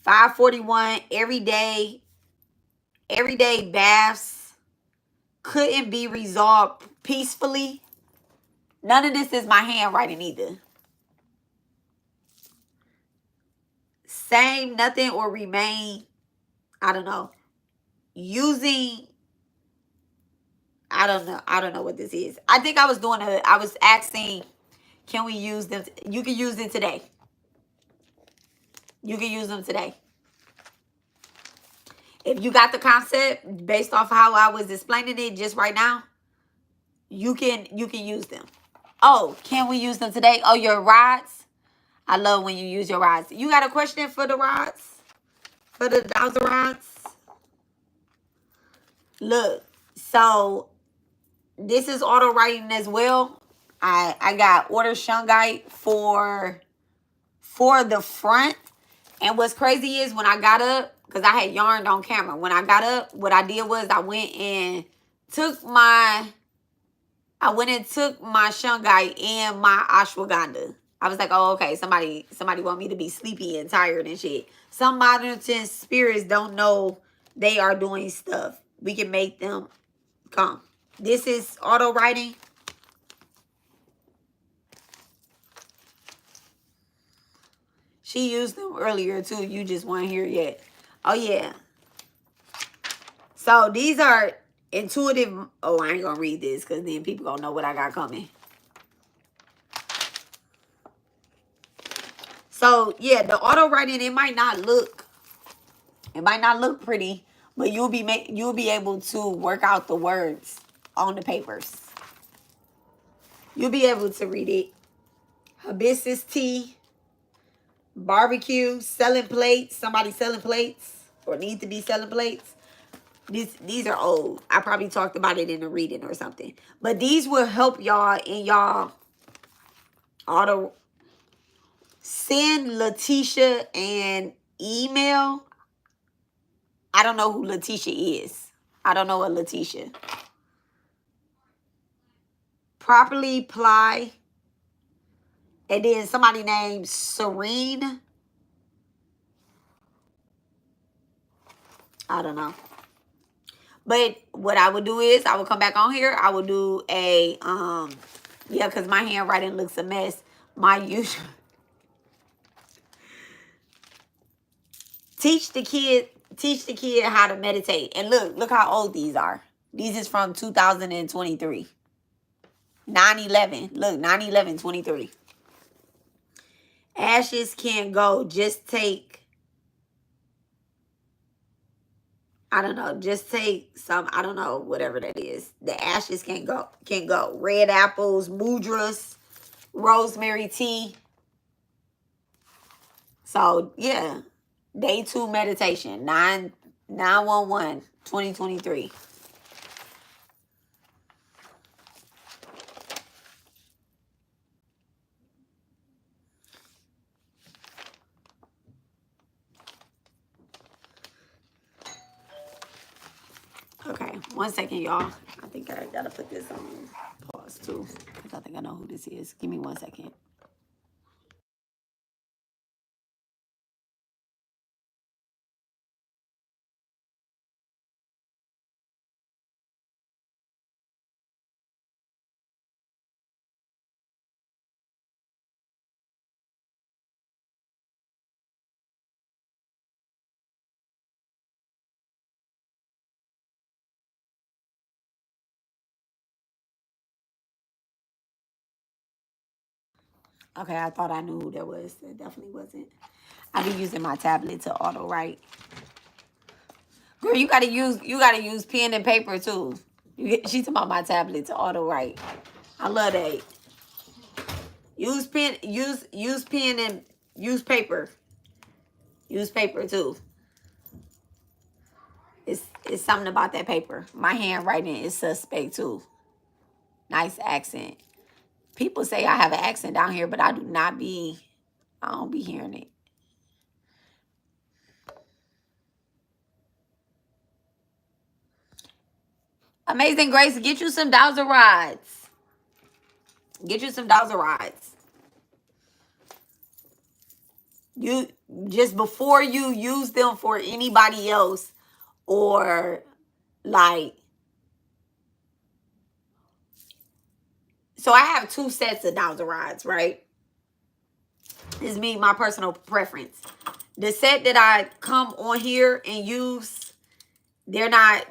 541, everyday baths couldn't be resolved peacefully. None of this is my handwriting either. Same, nothing, or remain, I don't know. Using, I don't know what this is. I think I was asking, can we use them? You can use them today. You can use them today. If you got the concept based off how I was explaining it just right now, you can use them. Oh, can we use them today? Oh, your rods. I love when you use your rods. You got a question for the rods? For the dowser rods? Look, so this is auto writing as well. I got order shungite for the front. And what's crazy is when I got up, because I had yarned on camera. When I got up, what I did was I went and took my shungite and my ashwagandha. I was like, oh, okay, somebody want me to be sleepy and tired and shit. Some modern spirits don't know they are doing stuff. We can make them come. This is auto writing. She used them earlier too. You just weren't here yet. Oh yeah. So these are intuitive. Oh, I ain't gonna read this because then people gonna know what I got coming. So yeah, the auto writing, it might not look pretty, but you'll be able to work out the words on the papers. You'll be able to read it. Hibiscus tea, barbecue, selling plates. Somebody selling plates. or need to be selling plates. These are old. I probably talked about it in a reading or something. But these will help y'all in y'all auto. Send Letitia an email. I don't know who Letitia is. I don't know a Letitia. Properly apply. And then somebody named Serene. I don't know. But what I would do is I would come back on here. I would do a yeah, because my handwriting looks a mess. My usual teach the kid how to meditate. And look how old these are. These is from 2023. 9/11. Look, 9/11/23. Ashes can't go. Just take, I don't know, just take some, I don't know, whatever that is. The ashes can't go. Can't go. Red apples, mudras, rosemary tea. So, yeah. Day 2 meditation. 9/11/2023. Okay, 1 second, y'all. I think I gotta put this on pause too, because I think I know who this is. Give me 1 second. Okay, I thought I knew who that was. That definitely wasn't. I be using my tablet to auto write. Girl, you gotta use pen and paper too. She's talking about my tablet to auto write. I love that. Use pen and use paper. Use paper too. It's something about that paper. My handwriting is suspect too. Nice accent. People say I have an accent down here, but I don't be hearing it. Amazing Grace, get you some Dowser rods. Get you some Dowser rods. You just before you use them for anybody else, or like, so I have 2 sets of Dowser rods, right? This is me, my personal preference. The set that I come on here and use, they're not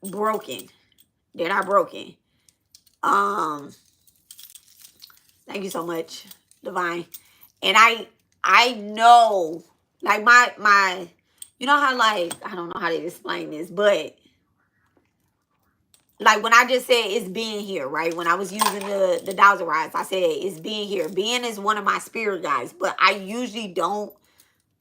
broken. They're not broken. Thank you so much, Divine. And I know, like my you know how, like, I don't know how to explain this, but like when I just said it's being here, right? When I was using the Dowser rods, I said it's being here. Being is one of my spirit guides, but I usually don't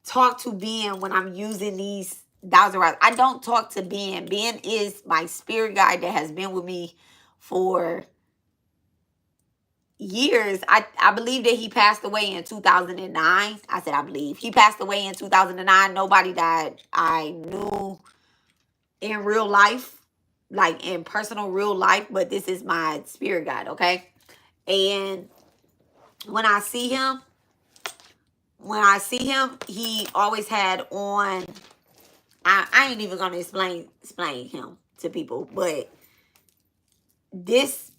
talk to being when I'm using these Dowser rods. I don't talk to being. Being is my spirit guide that has been with me for years. I believe that he passed away in 2009. I said I believe. He passed away in 2009. Nobody that I knew in real life, like in personal real life, but this is my spirit guide, okay? And when I see him, he always had on, I ain't even gonna explain him to people, but this,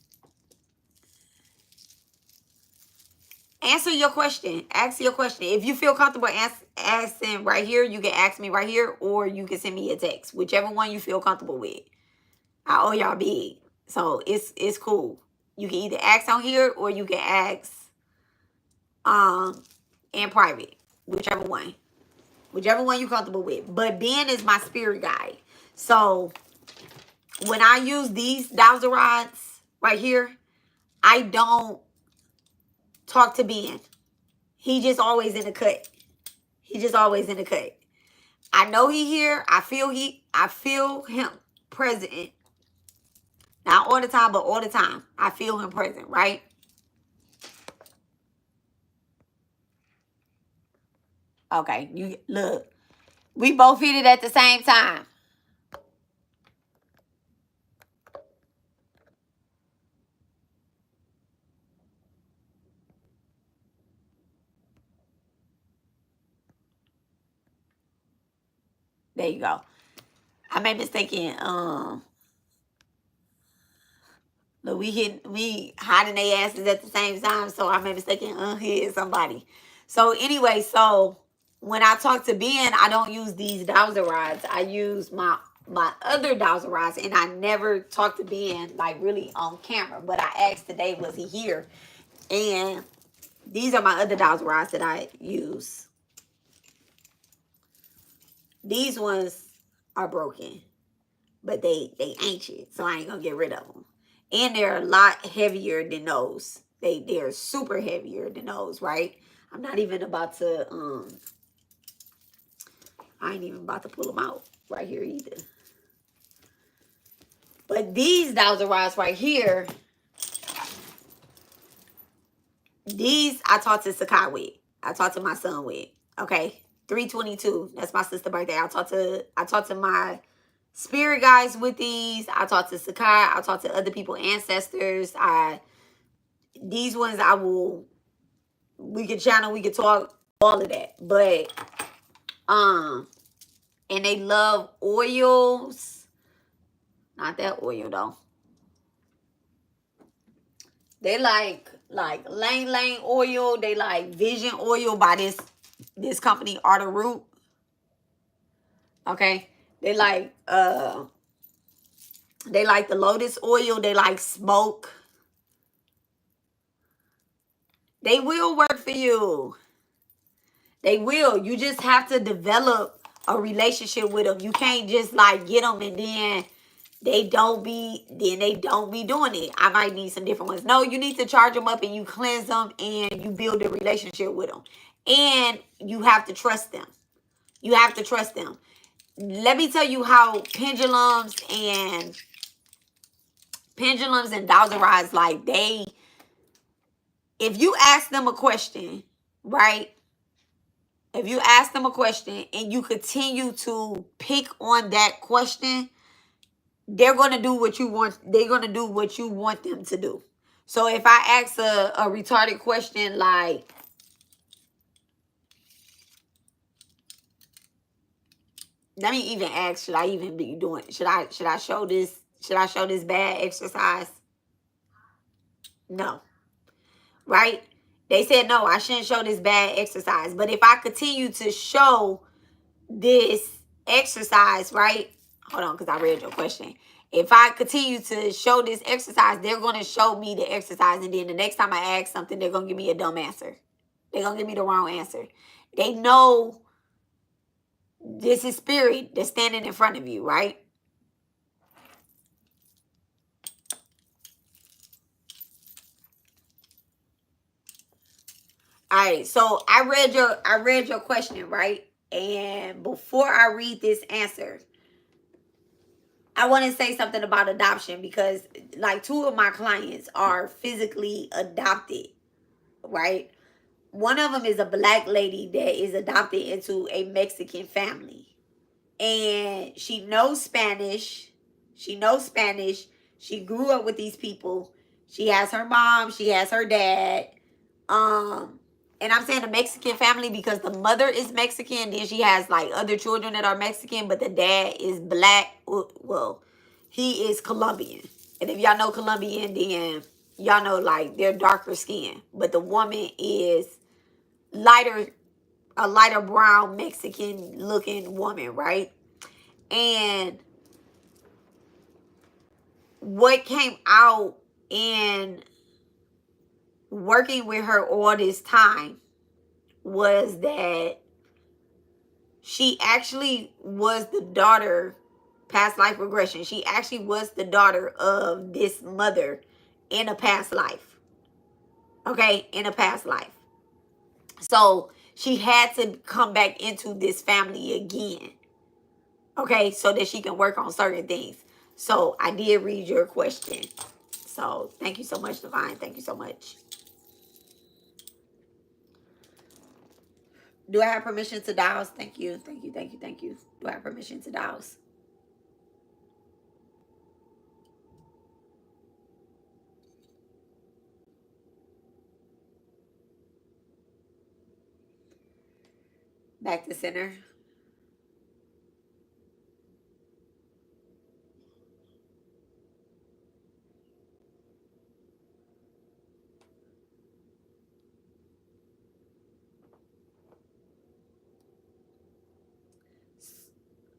answer your question. Ask your question. If you feel comfortable asking right here, you can ask me right here, or you can send me a text. Whichever one you feel comfortable with. I owe y'all big. So it's cool. You can either ask on here or you can ask in private. Whichever one. Whichever one you're comfortable with. But Ben is my spirit guide. So when I use these Dowser rods right here, I don't talk to Ben. He just always in the cut. He just always in the cut. I know he here. I feel him present. Not all the time, but all the time. I feel him present, right? Okay, you look. We both hit it at the same time. There you go. I made mistaken. Look, we hiding their asses at the same time, so I made mistaken hit somebody. So anyway, so when I talk to Ben, I don't use these dowser rods. I use my other dowser rods, and I never talk to Ben like really on camera. But I asked today, was he here? And these are my other dowser rods that I use. These ones are broken, but they ancient, so I ain't gonna get rid of them. And they're a lot heavier than those. They're super heavier than those, right? I'm not even about to I ain't even about to pull them out right here either. But these dowser rods right here, these I talked to Sakai with. I talked to my son with. Okay, 3/22. That's my sister's birthday. I talked to my spirit guides with these. I talked to Sakai. I talked to other people, ancestors. These ones I will. We could channel. We could talk. All of that. But and they love oils. Not that oil though. They like Lang Lang oil. They like Vision oil by this company, Art of Root. Okay. They like the lotus oil. They like smoke. They will work for you. They will. You just have to develop a relationship with them. You can't just like get them and then they don't be doing it. I might need some different ones. No, you need to charge them up and you cleanse them and you build a relationship with them. And you have to trust them. You have to trust them. Let me tell you how pendulums and dowser rods, like if you ask them a question, right? If you ask them a question and you continue to pick on that question, they're going to do what you want. They're going to do what you want them to do. So if I ask a retarded question like, let me even ask, should I even be doing, should I show this bad exercise? No. Right? They said, no, I shouldn't show this bad exercise. But if I continue to show this exercise, right? Hold on, because I read your question. If I continue to show this exercise, they're going to show me the exercise. And then the next time I ask something, they're going to give me a dumb answer. They're going to give me the wrong answer. They know this is spirit that's standing in front of you, right? All right, so I read your question, right? And before I read this answer, I want to say something about adoption because like 2 of my clients are physically adopted, right? One of them is a black lady that is adopted into a Mexican family. And she knows Spanish. She grew up with these people. She has her mom. She has her dad. And I'm saying a Mexican family because the mother is Mexican. Then she has like other children that are Mexican, but the dad is black. Well, he is Colombian. And if y'all know Colombian, then y'all know like they're darker skin. But the woman is a lighter brown Mexican looking woman, right? And what came out in working with her all this time was that she actually was the daughter, past life regression. She actually was the daughter of this mother in a past life. Okay, in a past life. So she had to come back into this family again. Okay, so that she can work on certain things. So I did read your question. So thank you so much, Divine. Thank you so much. Do I have permission to douse? Thank you. Thank you. Thank you. Thank you. Do I have permission to douse? Back to center.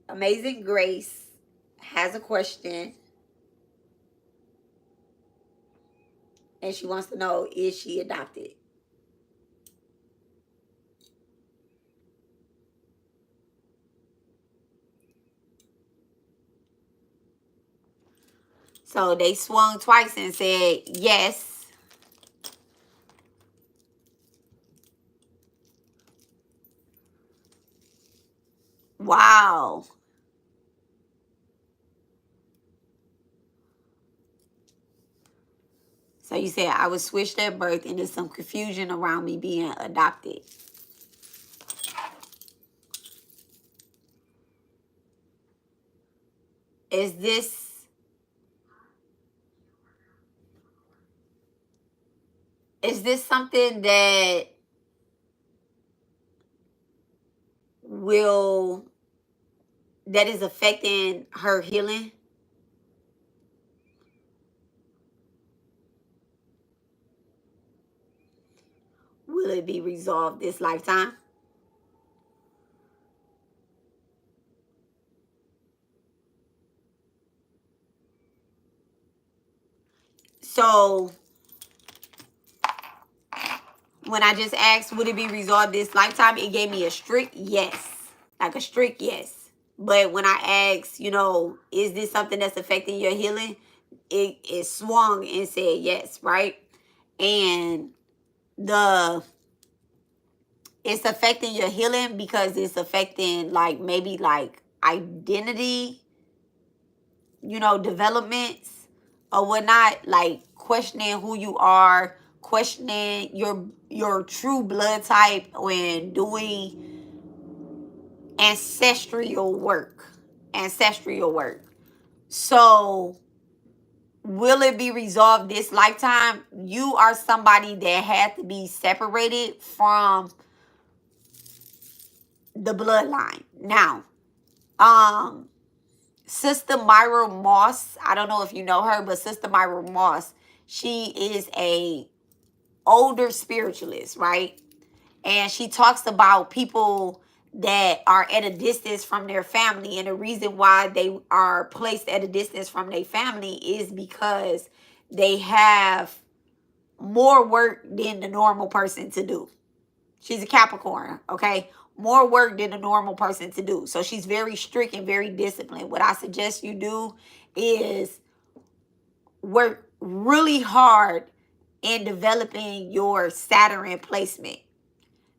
Amazing Grace has a question. And she wants to know, is she adopted? So they swung twice and said yes. Wow. So you said I was switched at birth and there's some confusion around me being adopted. Is this something that is affecting her healing? Will it be resolved this lifetime? So when I just asked, would it be resolved this lifetime? It gave me a strict yes. Like a strict yes. But when I asked, is this something that's affecting your healing? It swung and said yes, right? And it's affecting your healing because it's affecting maybe identity, developments or whatnot, like questioning who you are, questioning your true blood type when doing ancestral work. So will it be resolved this lifetime? You are somebody that had to be separated from the bloodline. Now, Sister Myra Moss, I don't know if you know her, but Sister Myra Moss, she is a older spiritualist, right? And she talks about people that are at a distance from their family. And the reason why they are placed at a distance from their family is because they have more work than the normal person to do. She's a Capricorn, okay? More work than a normal person to do. So she's very strict and very disciplined. What I suggest you do is work really hard in developing your Saturn placement.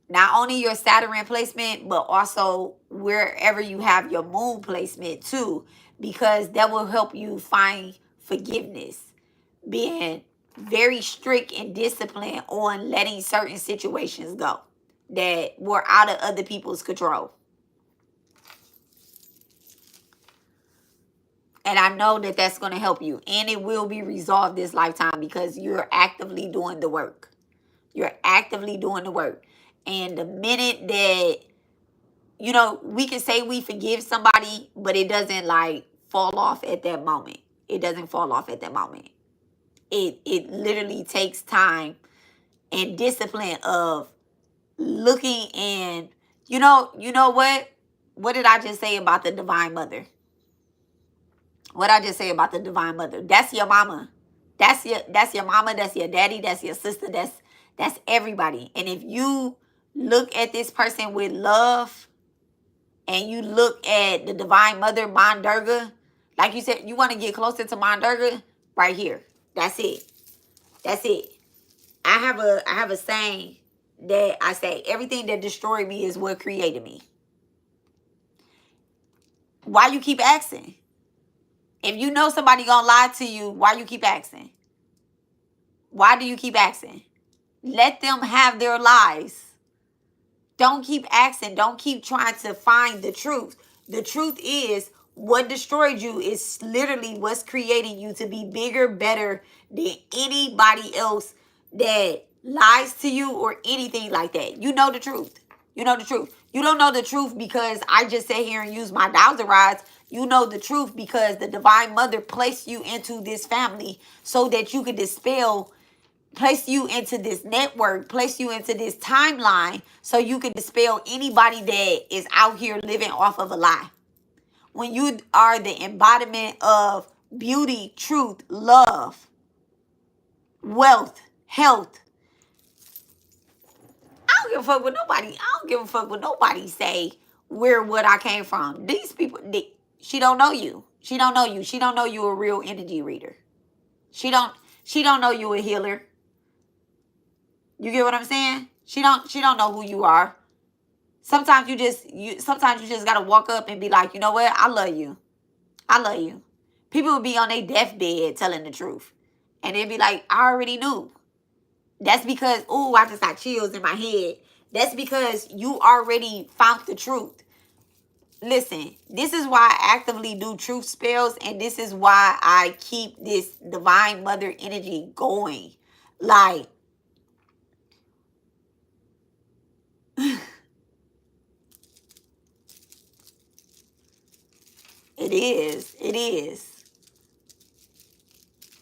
Not only your Saturn placement, but also wherever you have your moon placement too, because that will help you find forgiveness. Being very strict and disciplined on letting certain situations go that were out of other people's control. And I know that that's going to help you. And it will be resolved this lifetime because you're actively doing the work. You're actively doing the work. And the minute that, we can say we forgive somebody, but it doesn't fall off at that moment. It doesn't fall off at that moment. It literally takes time and discipline of looking and, you know what? What did I just say about the Divine Mother? What I just say about the Divine Mother? That's your mama. That's your mama. That's your daddy. That's your sister. That's everybody. And if you look at this person with love, and you look at the Divine Mother, Mom Durga, like you said, you want to get closer to Mom Durga, right here. That's it. That's it. I have a saying that I say, everything that destroyed me is what created me. Why you keep asking? If you know somebody gonna lie to you, why you keep asking? Why do you keep asking? Let them have their lies. Don't keep asking. Don't keep trying to find the truth. The truth is what destroyed you is literally what's creating you to be bigger, better than anybody else that lies to you or anything like that. You know the truth. You know the truth. You don't know the truth because I just sit here and use my dowser rods. You know the truth because the Divine Mother placed you into this family so that you could dispel, place you into this network, place you into this timeline so you can dispel anybody that is out here living off of a lie. When you are the embodiment of beauty, truth, love, wealth, health, I don't give a fuck what nobody, I don't give a fuck what nobody say where what I came from. These people, she don't know you. She don't know you. She don't know you a real energy reader. She don't know you a healer. You get what I'm saying? She don't know who you are. Sometimes you just gotta walk up and be like, you know what? I love you. I love you. People will be on their deathbed telling the truth. And they'd be like, I already knew. That's because, ooh, I just got chills in my head. That's because you already found the truth. Listen, this is why I actively do truth spells, and this is why I keep this Divine Mother energy going. Like, it is. It is.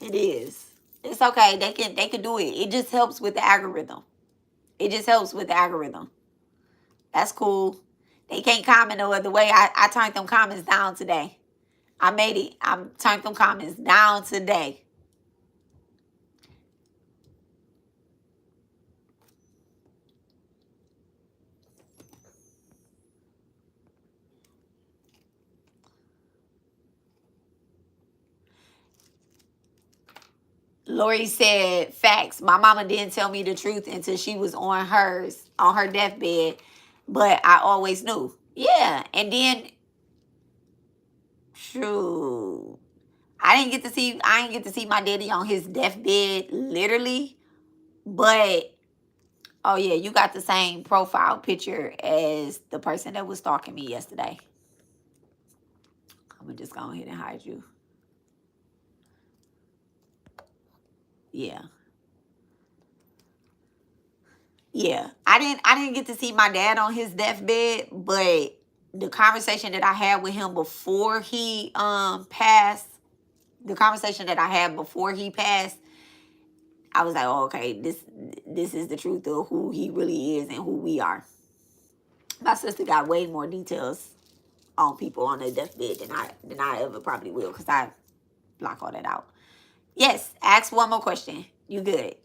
It is. It's okay. They can do it. It just helps with the algorithm. It just helps with the algorithm. That's cool. They can't comment no other way. I turned them comments down today. I made it. I turned them comments down today. Lori said, facts. My mama didn't tell me the truth until she was on her deathbed. But I always knew. Yeah. And then, true. I didn't get to see my daddy on his deathbed, literally. But, oh yeah, you got the same profile picture as the person that was stalking me yesterday. I'm going to just go ahead and hide you. Yeah. Yeah. I didn't get to see my dad on his deathbed, but the conversation that I had with him before he passed, the conversation that I had before he passed, I was like, oh, okay, this is the truth of who he really is and who we are. My sister got way more details on people on their deathbed than I ever probably will, because I block all that out. Yes, ask one more question. You good.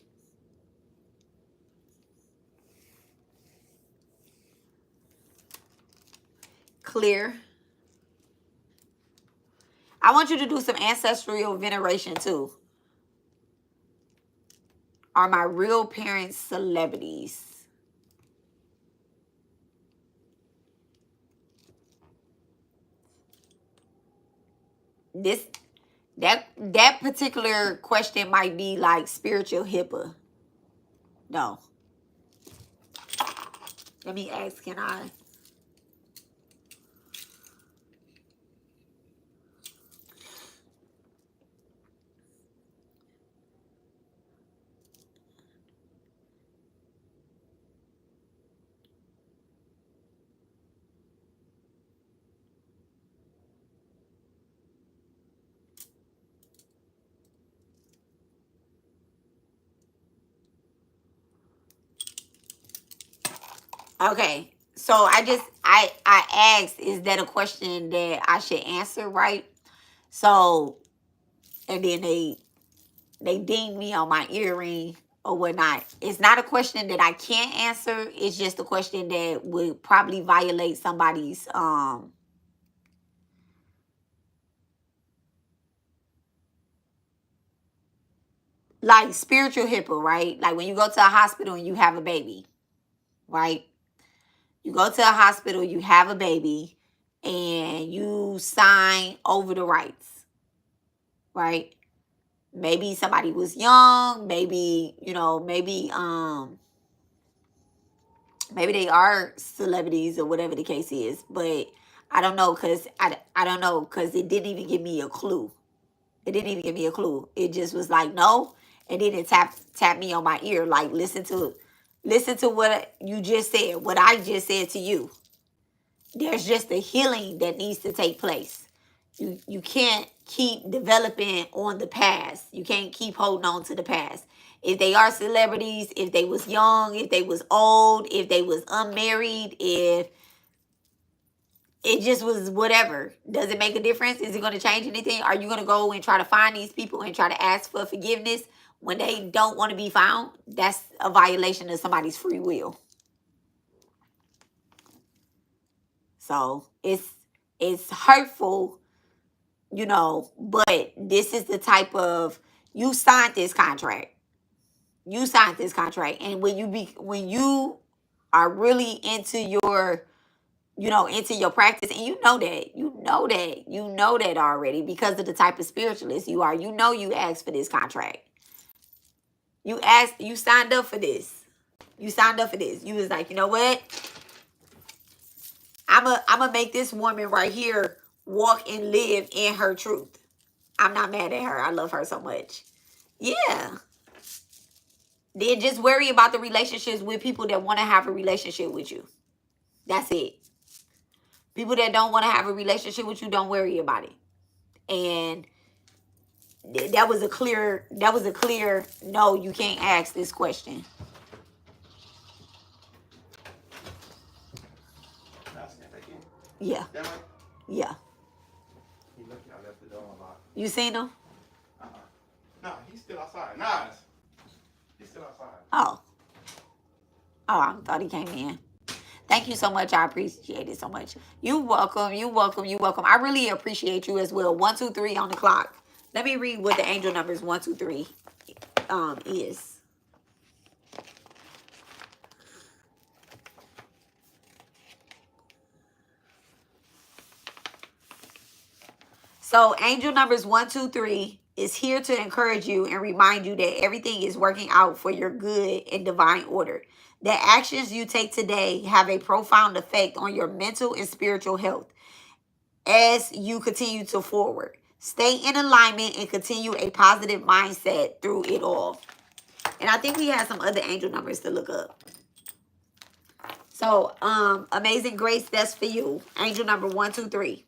Clear. I want you to do some ancestral veneration too. Are my real parents celebrities? That particular question might be like spiritual HIPAA. No. Let me ask, can I? Okay. So I asked, is that a question that I should answer, right? So, and then they dinged me on my earring or whatnot. It's not a question that I can't answer. It's just a question that would probably violate somebody's like spiritual HIPAA, right? Like when you go to a hospital and you have a baby, right? You go to a hospital, you have a baby, and you sign over the rights, right? Maybe somebody was young, maybe, you know, maybe they are celebrities or whatever the case is, but I don't know, because I don't know, because it didn't even give me a clue. It didn't even give me a clue. It just was like, no, and then it tapped me on my ear, like, listen to what you just said, what I just said to you. There's just a healing that needs to take place. You can't keep developing on the past. You can't keep holding on to the past. If they are celebrities, if they was young, if they was old, if they was unmarried, if it just was whatever. Does it make a difference? Is it going to change anything? Are you going to go and try to find these people and try to ask for forgiveness when they don't want to be found? That's a violation of somebody's free will. So it's hurtful, you know, but this is the type of, you signed this contract. You signed this contract. And when you are really into your, you know, into your practice, and you know that already because of the type of spiritualist you are. You know you asked for this contract. You signed up for this. You signed up for this. You was like, you know what? I'm a make this woman right here walk and live in her truth. I'm not mad at her. I love her so much. Yeah. Then just worry about the relationships with people that want to have a relationship with you. That's it. People that don't want to have a relationship with you, don't worry about it. And that was a clear no, you can't ask this question. Yeah. Yeah. You seen him? No, he's still outside. Nice. He's still outside. Oh, I thought he came in. Thank you so much. I appreciate it so much. You welcome. You welcome. You welcome. I really appreciate you as well. 1, 2, 3 on the clock. Let me read what the angel numbers 1, 2, 3 is. So angel numbers 1, 2, 3 is here to encourage you and remind you that everything is working out for your good in divine order. The actions you take today have a profound effect on your mental and spiritual health as you continue to forward. Stay in alignment and continue a positive mindset through it all. And I think we have some other angel numbers to look up. So, Amazing Grace, that's for you. Angel number 1, 2, 3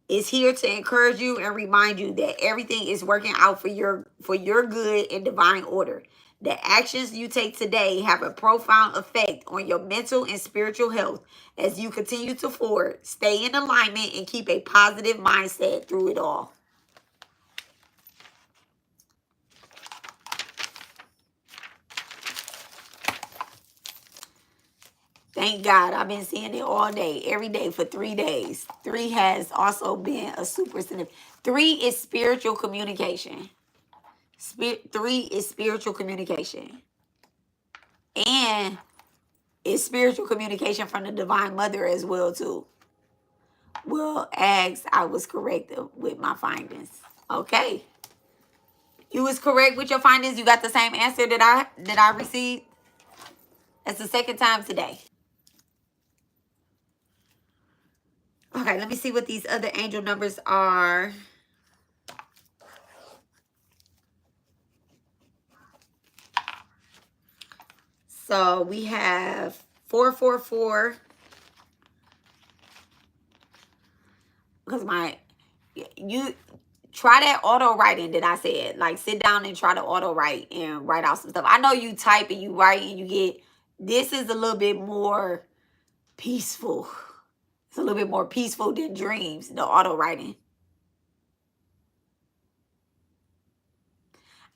is here to encourage you and remind you that everything is working out for your good in divine order. The actions you take today have a profound effect on your mental and spiritual health as you continue to forward. Stay in alignment and keep a positive mindset through it all. Thank God. I've been seeing it all day, every day for 3 days. 3 has also been a super significant. 3 is spiritual communication. 3 is spiritual communication. And it's spiritual communication from the Divine Mother as well, too. Will asks, I was correct with my findings. Okay. You was correct with your findings. You got the same answer that I received. That's the second time today. Okay, let me see what these other angel numbers are. So we have 444. Because you try that auto writing that I said. Like, sit down and try to auto write and write out some stuff. I know you type and you write and you get, this is a little bit more peaceful. It's a little bit more peaceful than dreams, the auto writing.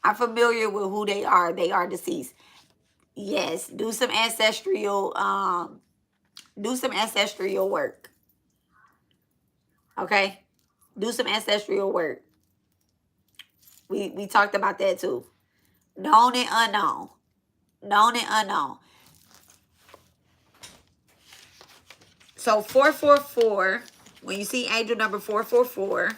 I'm familiar with who they are. They are deceased. Yes, do some ancestral work. Okay? Do some ancestral work. We talked about that too. Known and unknown. Known and unknown. So 444, when you see angel number 444,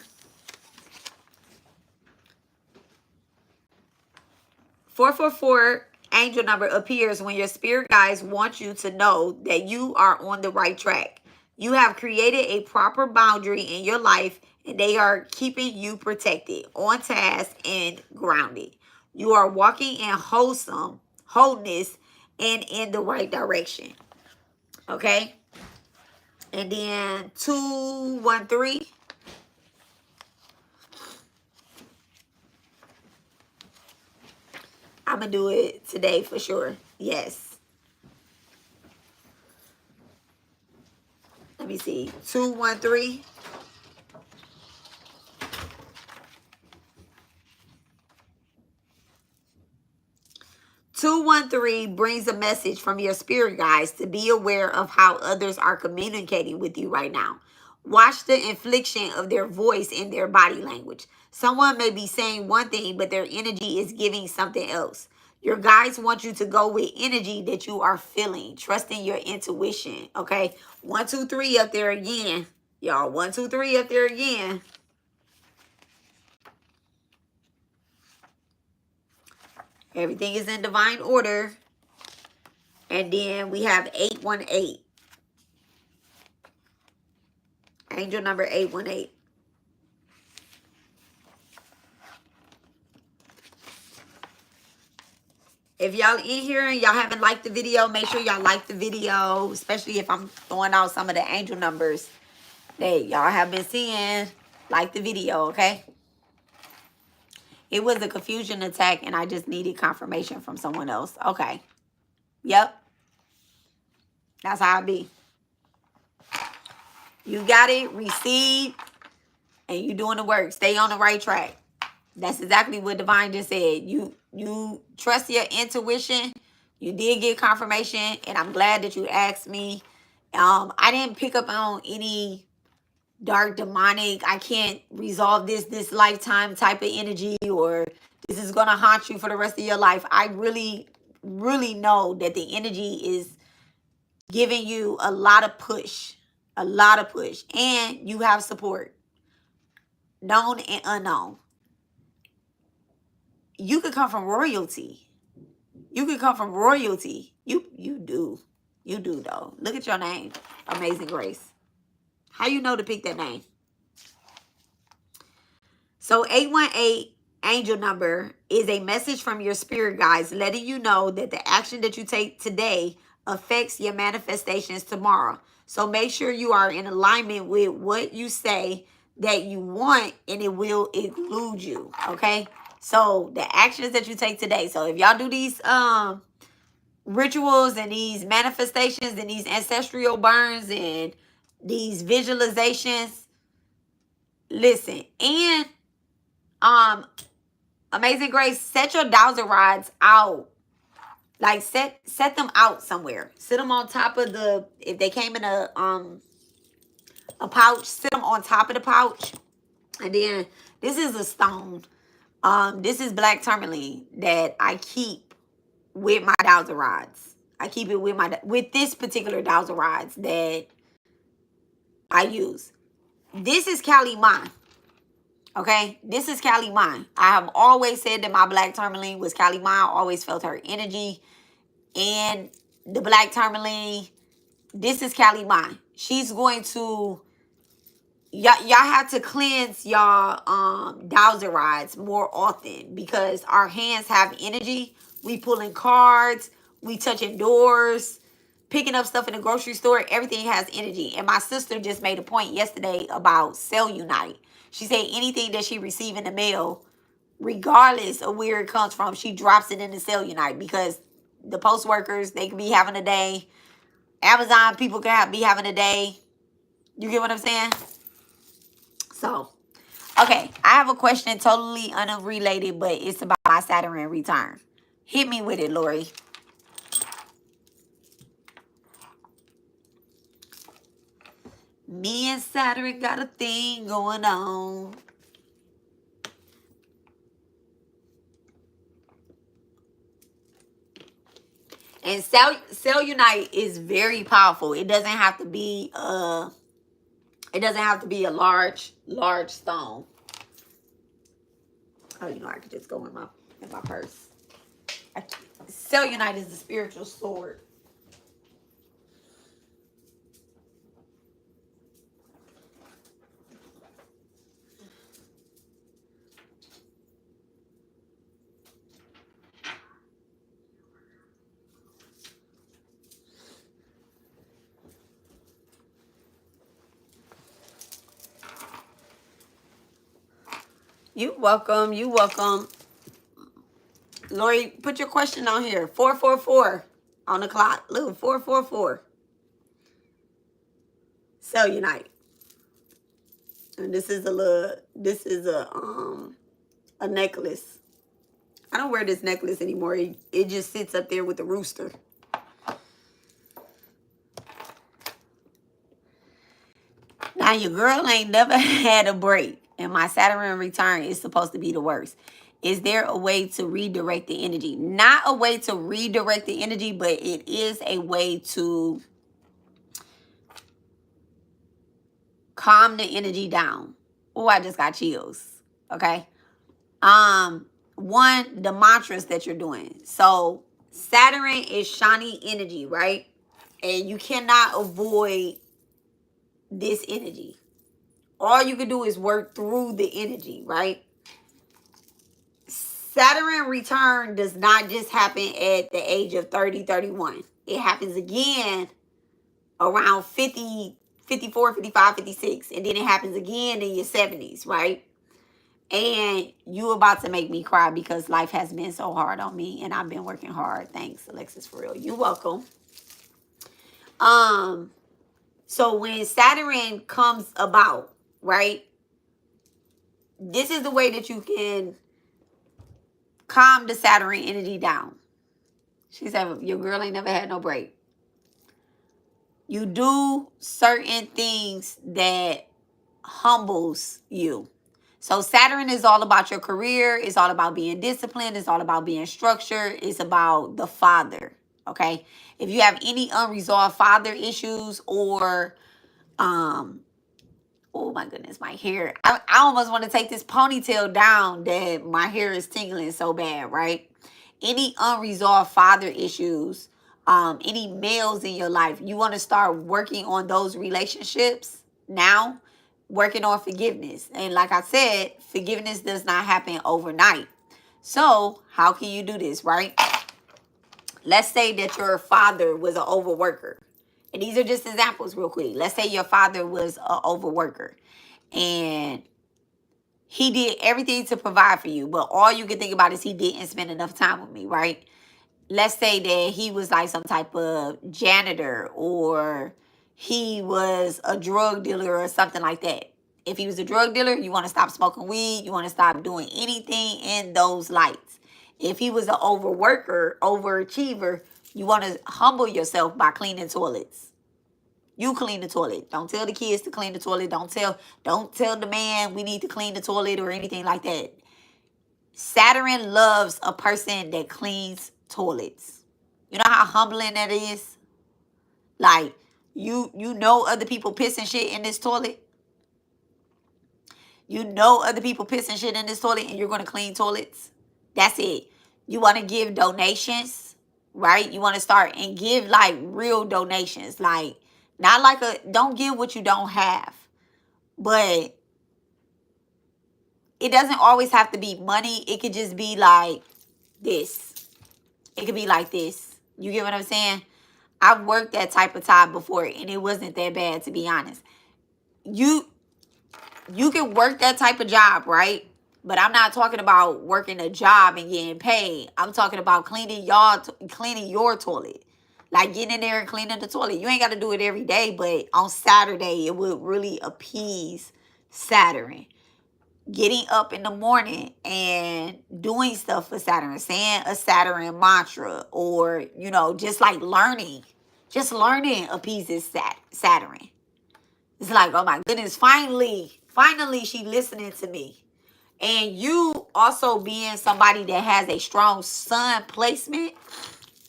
444 angel number appears when your spirit guides want you to know that you are on the right track. You have created a proper boundary in your life, and they are keeping you protected, on task, and grounded. You are walking in wholeness, and in the right direction. Okay? And then 213. I'm going to do it today for sure. Yes. Let me see. 213. 213 brings a message from your spirit guides to be aware of how others are communicating with you right now. Watch the inflection of their voice and their body language. Someone may be saying one thing, but their energy is giving something else. Your guides want you to go with energy that you are feeling, trusting your intuition. Okay, 123 up there again, y'all. 123 up there again. Everything is in divine order. And then we have 818. Angel number 818. If y'all in here and y'all haven't liked the video, make sure y'all like the video, especially if I'm throwing out some of the angel numbers that y'all have been seeing. Like the video, okay? It was a confusion attack and I just needed confirmation from someone else. Okay. Yep. That's how it be. You got it, receive, and you doing the work. Stay on the right track. That's exactly what Divine just said. You trust your intuition. You did get confirmation, and I'm glad that you asked me. I didn't pick up on any dark demonic, I can't resolve this lifetime type of energy, or this is gonna haunt you for the rest of your life. I really, really know that the energy is giving you a lot of push, and you have support, known and unknown. You could come from royalty. You could come from royalty. You do. You do, though. Look at your name. Amazing Grace. How you know to pick that name? So 818 angel number is a message from your spirit guides letting you know that the action that you take today affects your manifestations tomorrow. So make sure you are in alignment with what you say that you want, and it will include you. Okay? So the actions that you take today. So if y'all do these rituals and these manifestations and these ancestral burns and these visualizations, listen. And Amazing Grace, set your dowser rods out. Like set them out somewhere. Sit them on top of the, if they came in a pouch, sit them on top of the pouch. And then this is a stone. This is black tourmaline that I keep with my dowser rods. I keep it with this particular dowser rods that I use. This is Kali Ma. Okay, this is Kali Ma. I have always said that my black tourmaline was Kali Ma. I always felt her energy. And the black tourmaline, this is Kali Ma. She's going to, y'all have to cleanse y'all dowser rods more often, because our hands have energy. We pulling cards, we touching doors, picking up stuff in the grocery store. Everything has energy. And my sister just made a point yesterday about Cell Unite. She said anything that she receives in the mail, regardless of where it comes from, she drops it in the Cell Unite, because the post workers, they could be having a day. Amazon people could be having a day. You get what I'm saying? So, okay, I have a question totally unrelated, but it's about my Saturn return. Hit me with it, Lori. Me and Saturn got a thing going on. And cellulite is very powerful. It doesn't have to be a large stone. Oh, you know, I could just go in my purse. Cellulite is the spiritual sword. You welcome. You welcome. Lori, put your question on here. 444 on the clock. Look, 444. Cellulite. And this is a necklace. I don't wear this necklace anymore. It just sits up there with the rooster. Now, your girl ain't never had a break. And my Saturn return is supposed to be the worst. Is there a way to redirect the energy? Not a way to redirect the energy, but it is a way to calm the energy down. Oh, I just got chills. Okay. One, the mantras that you're doing. So Saturn is shiny energy, right? And you cannot avoid this energy. All you can do is work through the energy, right? Saturn return does not just happen at the age of 30, 31. It happens again around 50, 54, 55, 56. And then it happens again in your 70s, right? And you about to make me cry because life has been so hard on me. And I've been working hard. Thanks, Alexis, for real. You're welcome. So when Saturn comes about, right? This is the way that you can calm the Saturn energy down. She said, your girl ain't never had no break. You do certain things that humbles you. So Saturn is all about your career. It's all about being disciplined. It's all about being structured. It's about the father, okay? If you have any unresolved father issues or, oh my goodness, my hair. I almost want to take this ponytail down that my hair is tingling so bad, right? Any unresolved father issues, any males in your life, you want to start working on those relationships now, working on forgiveness. And like I said, forgiveness does not happen overnight. So how can you do this, right? Let's say that your father was an overworker. And these are just examples real quick. Let's say your father was an overworker and he did everything to provide for you, but all you can think about is he didn't spend enough time with me, right? Let's say that he was like some type of janitor or he was a drug dealer or something like that. If he was a drug dealer, you want to stop smoking weed. You want to stop doing anything in those lights. If he was an overworker, overachiever, you want to humble yourself by cleaning toilets. You clean the toilet. Don't tell the kids to clean the toilet. Don't tell the man we need to clean the toilet or anything like that. Saturn loves a person that cleans toilets. You know how humbling that is? Like, you know other people pissing shit in this toilet. You know other people pissing shit in this toilet and you're going to clean toilets. That's it. You want to give donations, right? You want to start and give like real donations. Like, not like don't give what you don't have. But it doesn't always have to be money. It could just be like this. It could be like this. You get what I'm saying? I've worked that type of time before and it wasn't that bad, to be honest. You can work that type of job, right? But I'm not talking about working a job and getting paid. I'm talking about cleaning your toilet. Like getting in there and cleaning the toilet. You ain't got to do it every day, but on Saturday, it would really appease Saturn. Getting up in the morning and doing stuff for Saturn. Saying a Saturn mantra or, you know, just like learning. Just learning appeases Saturn. It's like, oh my goodness, finally she listening to me. And you also being somebody that has a strong sun placement,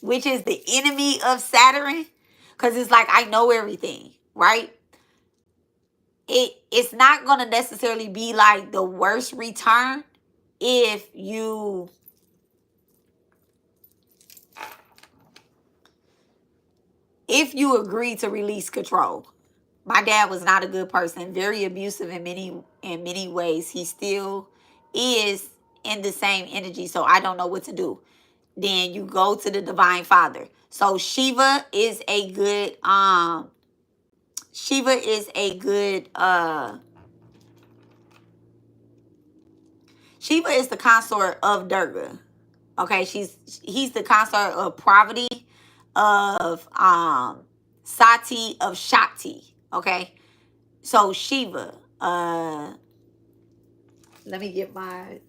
which is the enemy of Saturn, because it's like I know everything, right? It's not going to necessarily be like the worst return if you agree to release control. My dad was not a good person, very abusive in many ways. He still is in the same energy, so I don't know what to do. Then you go to the Divine Father. So Shiva is a good Shiva is a good Shiva is the consort of Durga. Okay, he's the consort of Parvati, of Sati, of Shakti. Okay. So Shiva, let me get my,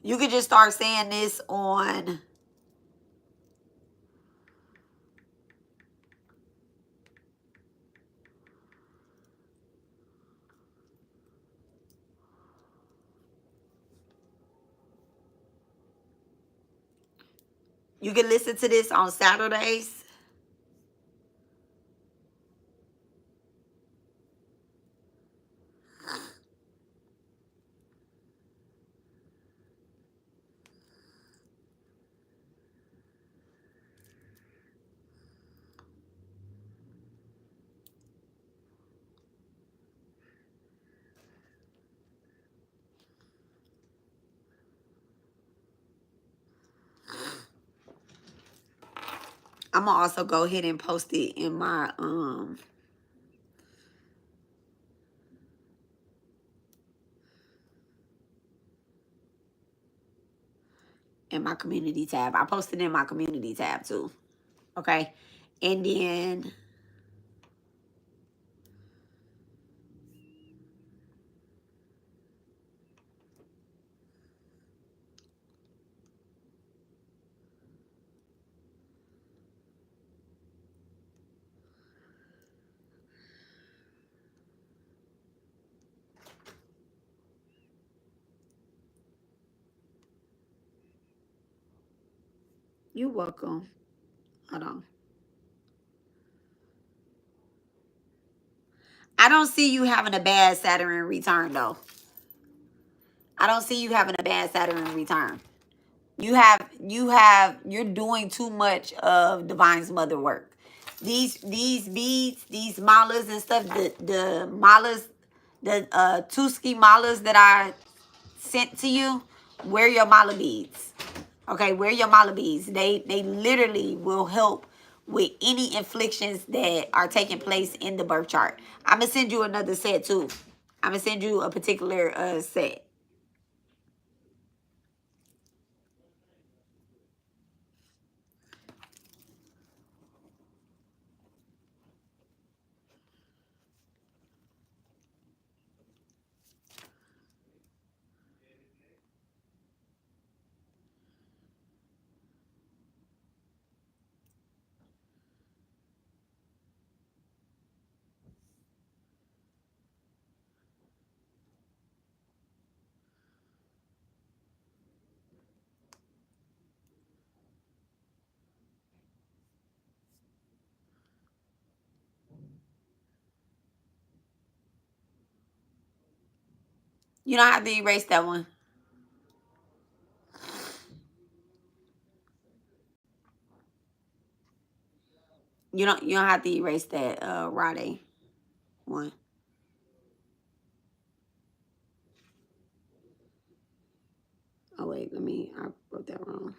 you could just start saying this on, you can listen to this on Saturdays. I'm gonna also go ahead and post it in my community tab. I posted in my community tab too. Okay. And then you're welcome. Hold on. I don't see you having a bad Saturn return though. I don't see you having a bad Saturn return. You're doing too much of Divine's mother work. These beads, these malas and stuff, the malas, the Tuski malas that I sent to you, wear your mala beads. Okay, wear your mala beads. They literally will help with any inflictions that are taking place in the birth chart. I'm gonna send you another set too. I'm gonna send you a particular set. You don't have to erase that one. You don't have to erase that Rade one. Oh wait, I wrote that wrong.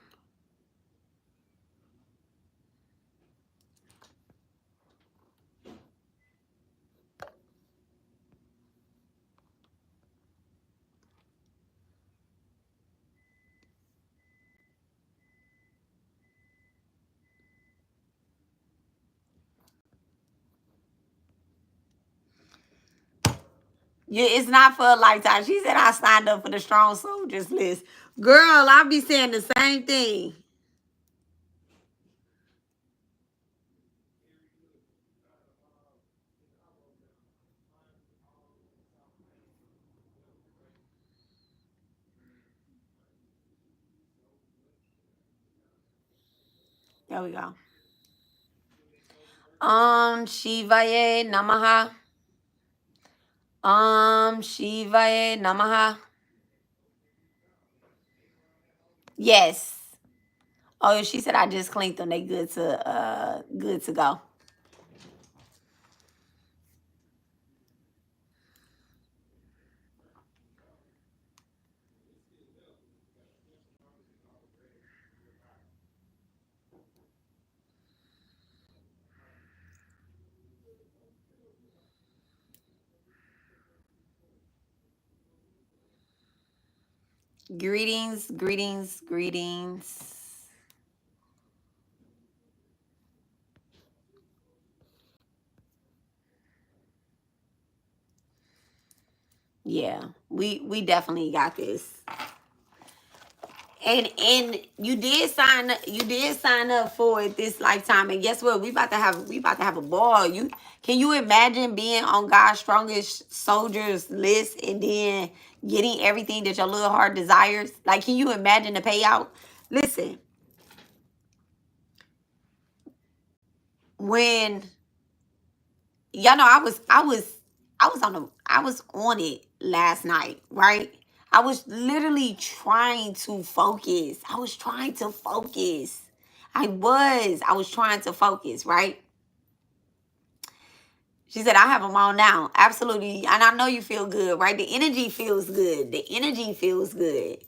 Yeah, it's not for a lifetime. She said I signed up for the Strong Soldiers list. Girl, I be saying the same thing. There we go. Shivaye Namaha. Shivaye Namaha. Yes. Oh, she said I just cleaned them. They good to go. Greetings, greetings, greetings. Yeah, we definitely got this. And you did sign up for it this lifetime. And guess what? We about to have a ball. Can you imagine being on God's strongest soldiers list and then getting everything that your little heart desires? Like, can you imagine the payout? Listen, when y'all know I was on it last night, right? I was literally trying to focus. I was trying to focus. I was trying to focus, right? She said, I have them all now. Absolutely. And I know you feel good, right? The energy feels good. The energy feels good.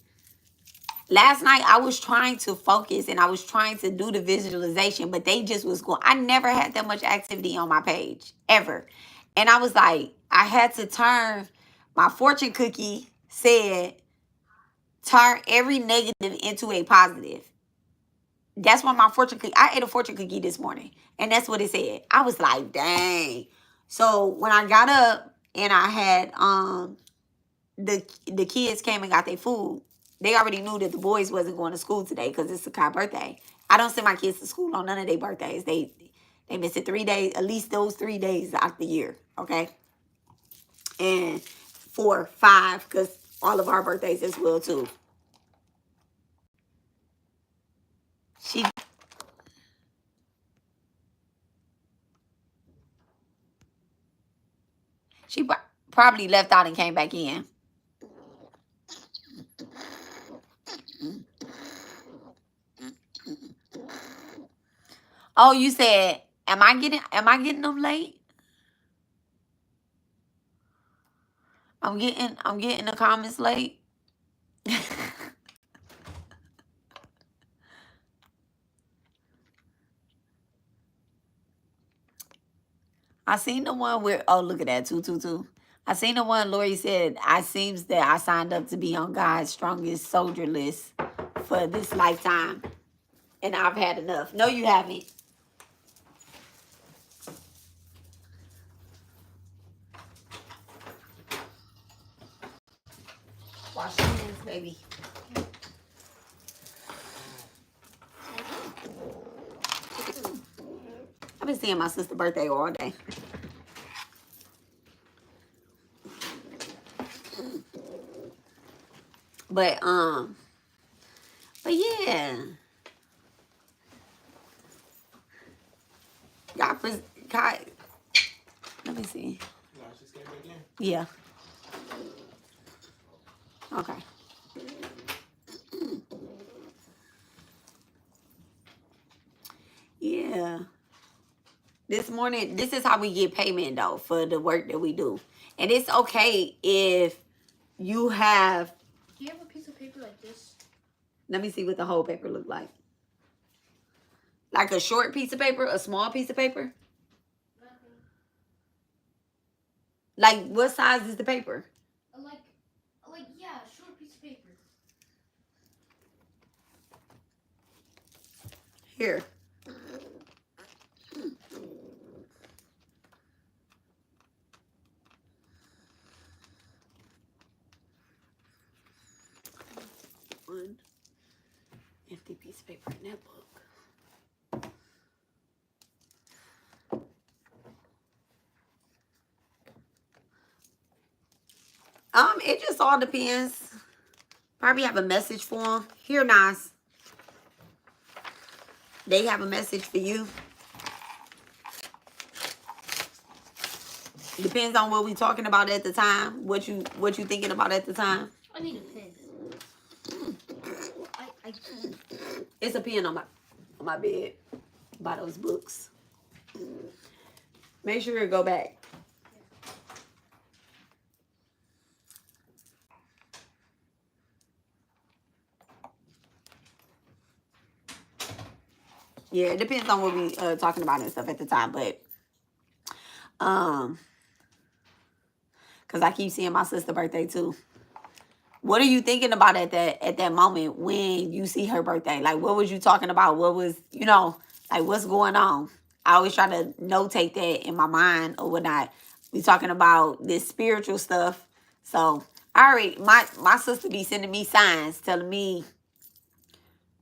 Last night, I was trying to focus and I was trying to do the visualization, but they just was going. I never had that much activity on my page, ever. And I was like, I had to turn, my fortune cookie said, turn every negative into a positive. That's why my fortune cookie, I ate a fortune cookie this morning. And that's what it said. I was like, dang. So when I got up and I had the kids came and got their food, they already knew that the boys wasn't going to school today because it's a Kai birthday. I don't send my kids to school on none of their birthdays. They miss it 3 days, at least those 3 days out the year, okay? And 4, 5, because all of our birthdays as well too. She probably left out and came back in. Oh, you said, am I getting them late? I'm getting the comments late. I seen the one where, oh, look at that, 222. I seen the one Lori said, I seems that I signed up to be on God's strongest soldier list for this lifetime. And I've had enough. No, you haven't. Wash your hands, baby. I've been seeing my sister's birthday all day. But yeah. God, let me see. No, I just came back in. Yeah. Okay. Yeah. This morning, this is how we get payment though for the work that we do. And it's okay if you have. Do you have a piece of paper like this? Let me see what the whole paper look like. Like a short piece of paper, a small piece of paper? Like what size is the paper? Like yeah, a short piece of paper. Here. One empty piece of paper in that book. It just all depends. Probably have a message for them. Here, Nas. They have a message for you. Depends on what we talking about at the time. What you thinking about at the time. I need a pen. It's a pen on my bed by those books. Make sure you go back. Yeah, it depends on what we talking about and stuff at the time, but because I keep seeing my sister's birthday too. What are you thinking about at that moment when you see her birthday? Like, what was you talking about? What was, like, what's going on? I always try to notate that in my mind or whatnot. We talking about this spiritual stuff. So, my sister be sending me signs telling me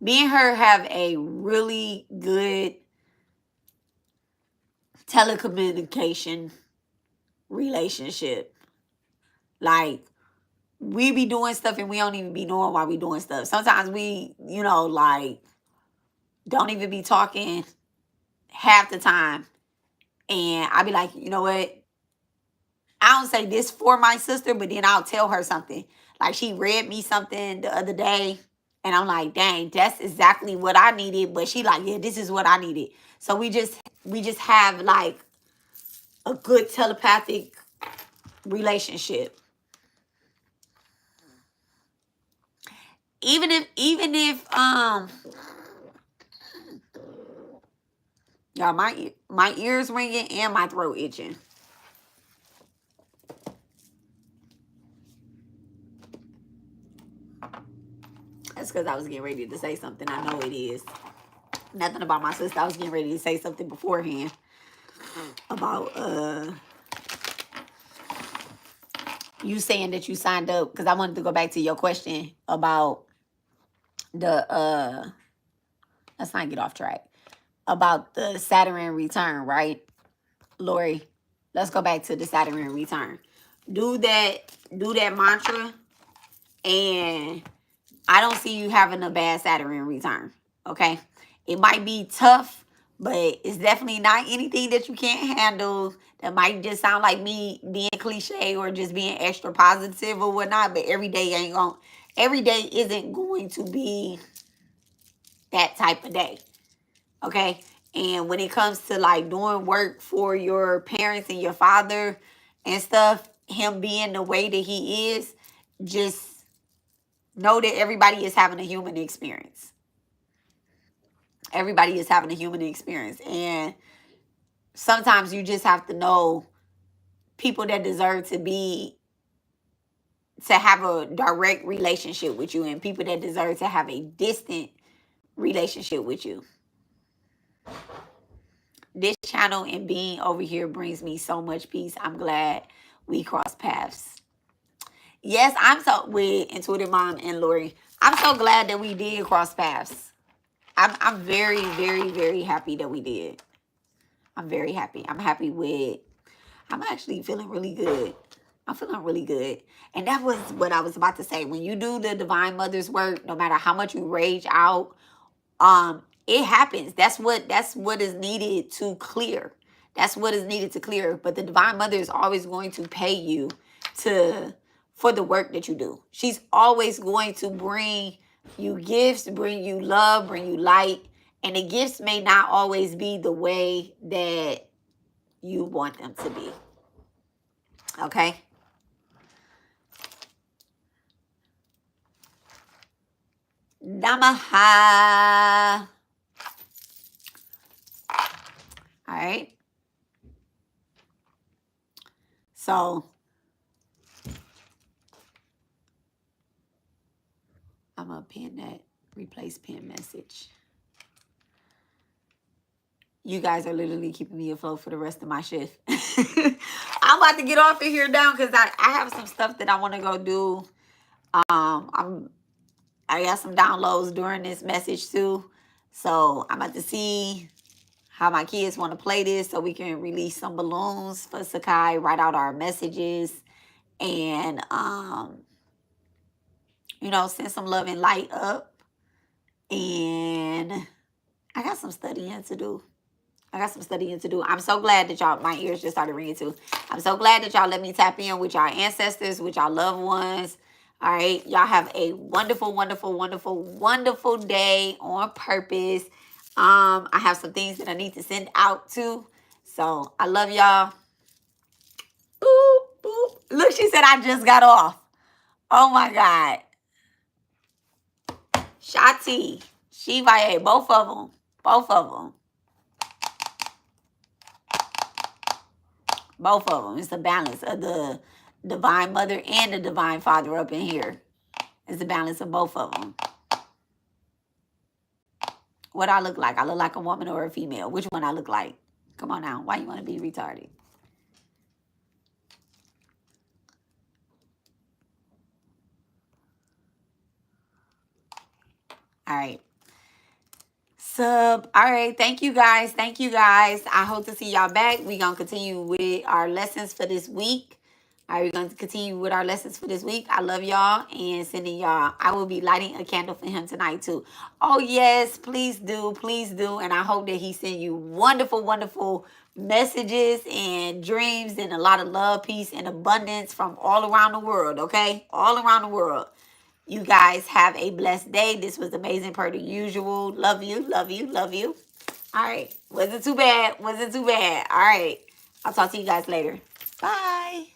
me and her have a really good telecommunication relationship. Like, we be doing stuff and we don't even be knowing why we doing stuff. Sometimes we, like, don't even be talking half the time. And I be like, you know what? I don't say this for my sister, but then I'll tell her something. Like, she read me something the other day, and I'm like, dang, that's exactly what I needed. But she like, yeah, this is what I needed. So we just have, like, a good telepathic relationship. Even if y'all, my ears ringing and my throat itching. That's because I was getting ready to say something. I know it is. Nothing about my sister. I was getting ready to say something beforehand about you saying that you signed up, because I wanted to go back to your question about the let's not get off track. About the Saturn return, right? Lori, let's go back to the Saturn return. Do that mantra, and I don't see you having a bad Saturn return. Okay? It might be tough, but it's definitely not anything that you can't handle. That might just sound like me being cliche or just being extra positive or whatnot, but every day isn't going to be that type of day. Okay? And when it comes to, like, doing work for your parents and your father and stuff, him being the way that he is, just know that everybody is having a human experience. Everybody is having a human experience. And sometimes you just have to know people that deserve to have a direct relationship with you, and people that deserve to have a distant relationship with you. This channel and being over here brings me so much peace. I'm glad we crossed paths. Yes, with IntuitiveMom and Lori, I'm so glad that we did cross paths. I'm very, very, very happy that we did. I'm very happy. I'm actually feeling really good. I'm feeling really good. And that was what I was about to say. When you do the Divine Mother's work, no matter how much you rage out, it happens. That's what is needed to clear. That's what is needed to clear. But the Divine Mother is always going to pay you for the work that you do. She's always going to bring you gifts, bring you love, bring you light. And the gifts may not always be the way that you want them to be. Okay? Namaha. All right. So I'm going to pin that replace pin message. You guys are literally keeping me afloat for the rest of my shift. I'm about to get off of here now because I have some stuff that I want to go do. I got some downloads during this message too. So I'm about to see how my kids want to play this so we can release some balloons for Sakai, write out our messages, and send some love and light up. And I got some studying to do. I'm so glad that y'all, my ears just started ringing too. I'm so glad that y'all let me tap in with y'all ancestors, with y'all loved ones. All right. Y'all have a wonderful, wonderful, wonderful, wonderful day on purpose. I have some things that I need to send out too. So I love y'all. Boop, boop. Look, she said I just got off. Oh my God. Shati, Shivaye, both of them. Both of them. Both of them. It's a balance of the Divine Mother and the Divine Father up in here. It's a balance of both of them. What I look like? I look like a woman or a female? Which one I look like? Come on now. Why you want to be retarded? All right. All right. Thank you guys. Thank you guys. I hope to see y'all back. We're going to continue with our lessons for this week. All right. We're going to continue with our lessons for this week. I love y'all and sending y'all. I will be lighting a candle for him tonight too. Oh, yes. Please do. Please do. And I hope that he send you wonderful, wonderful messages and dreams and a lot of love, peace, and abundance from all around the world. Okay? All around the world. You guys have a blessed day. This was amazing per the usual. Love you, love you, love you. All right. Wasn't too bad. Wasn't too bad. All right. I'll talk to you guys later. Bye.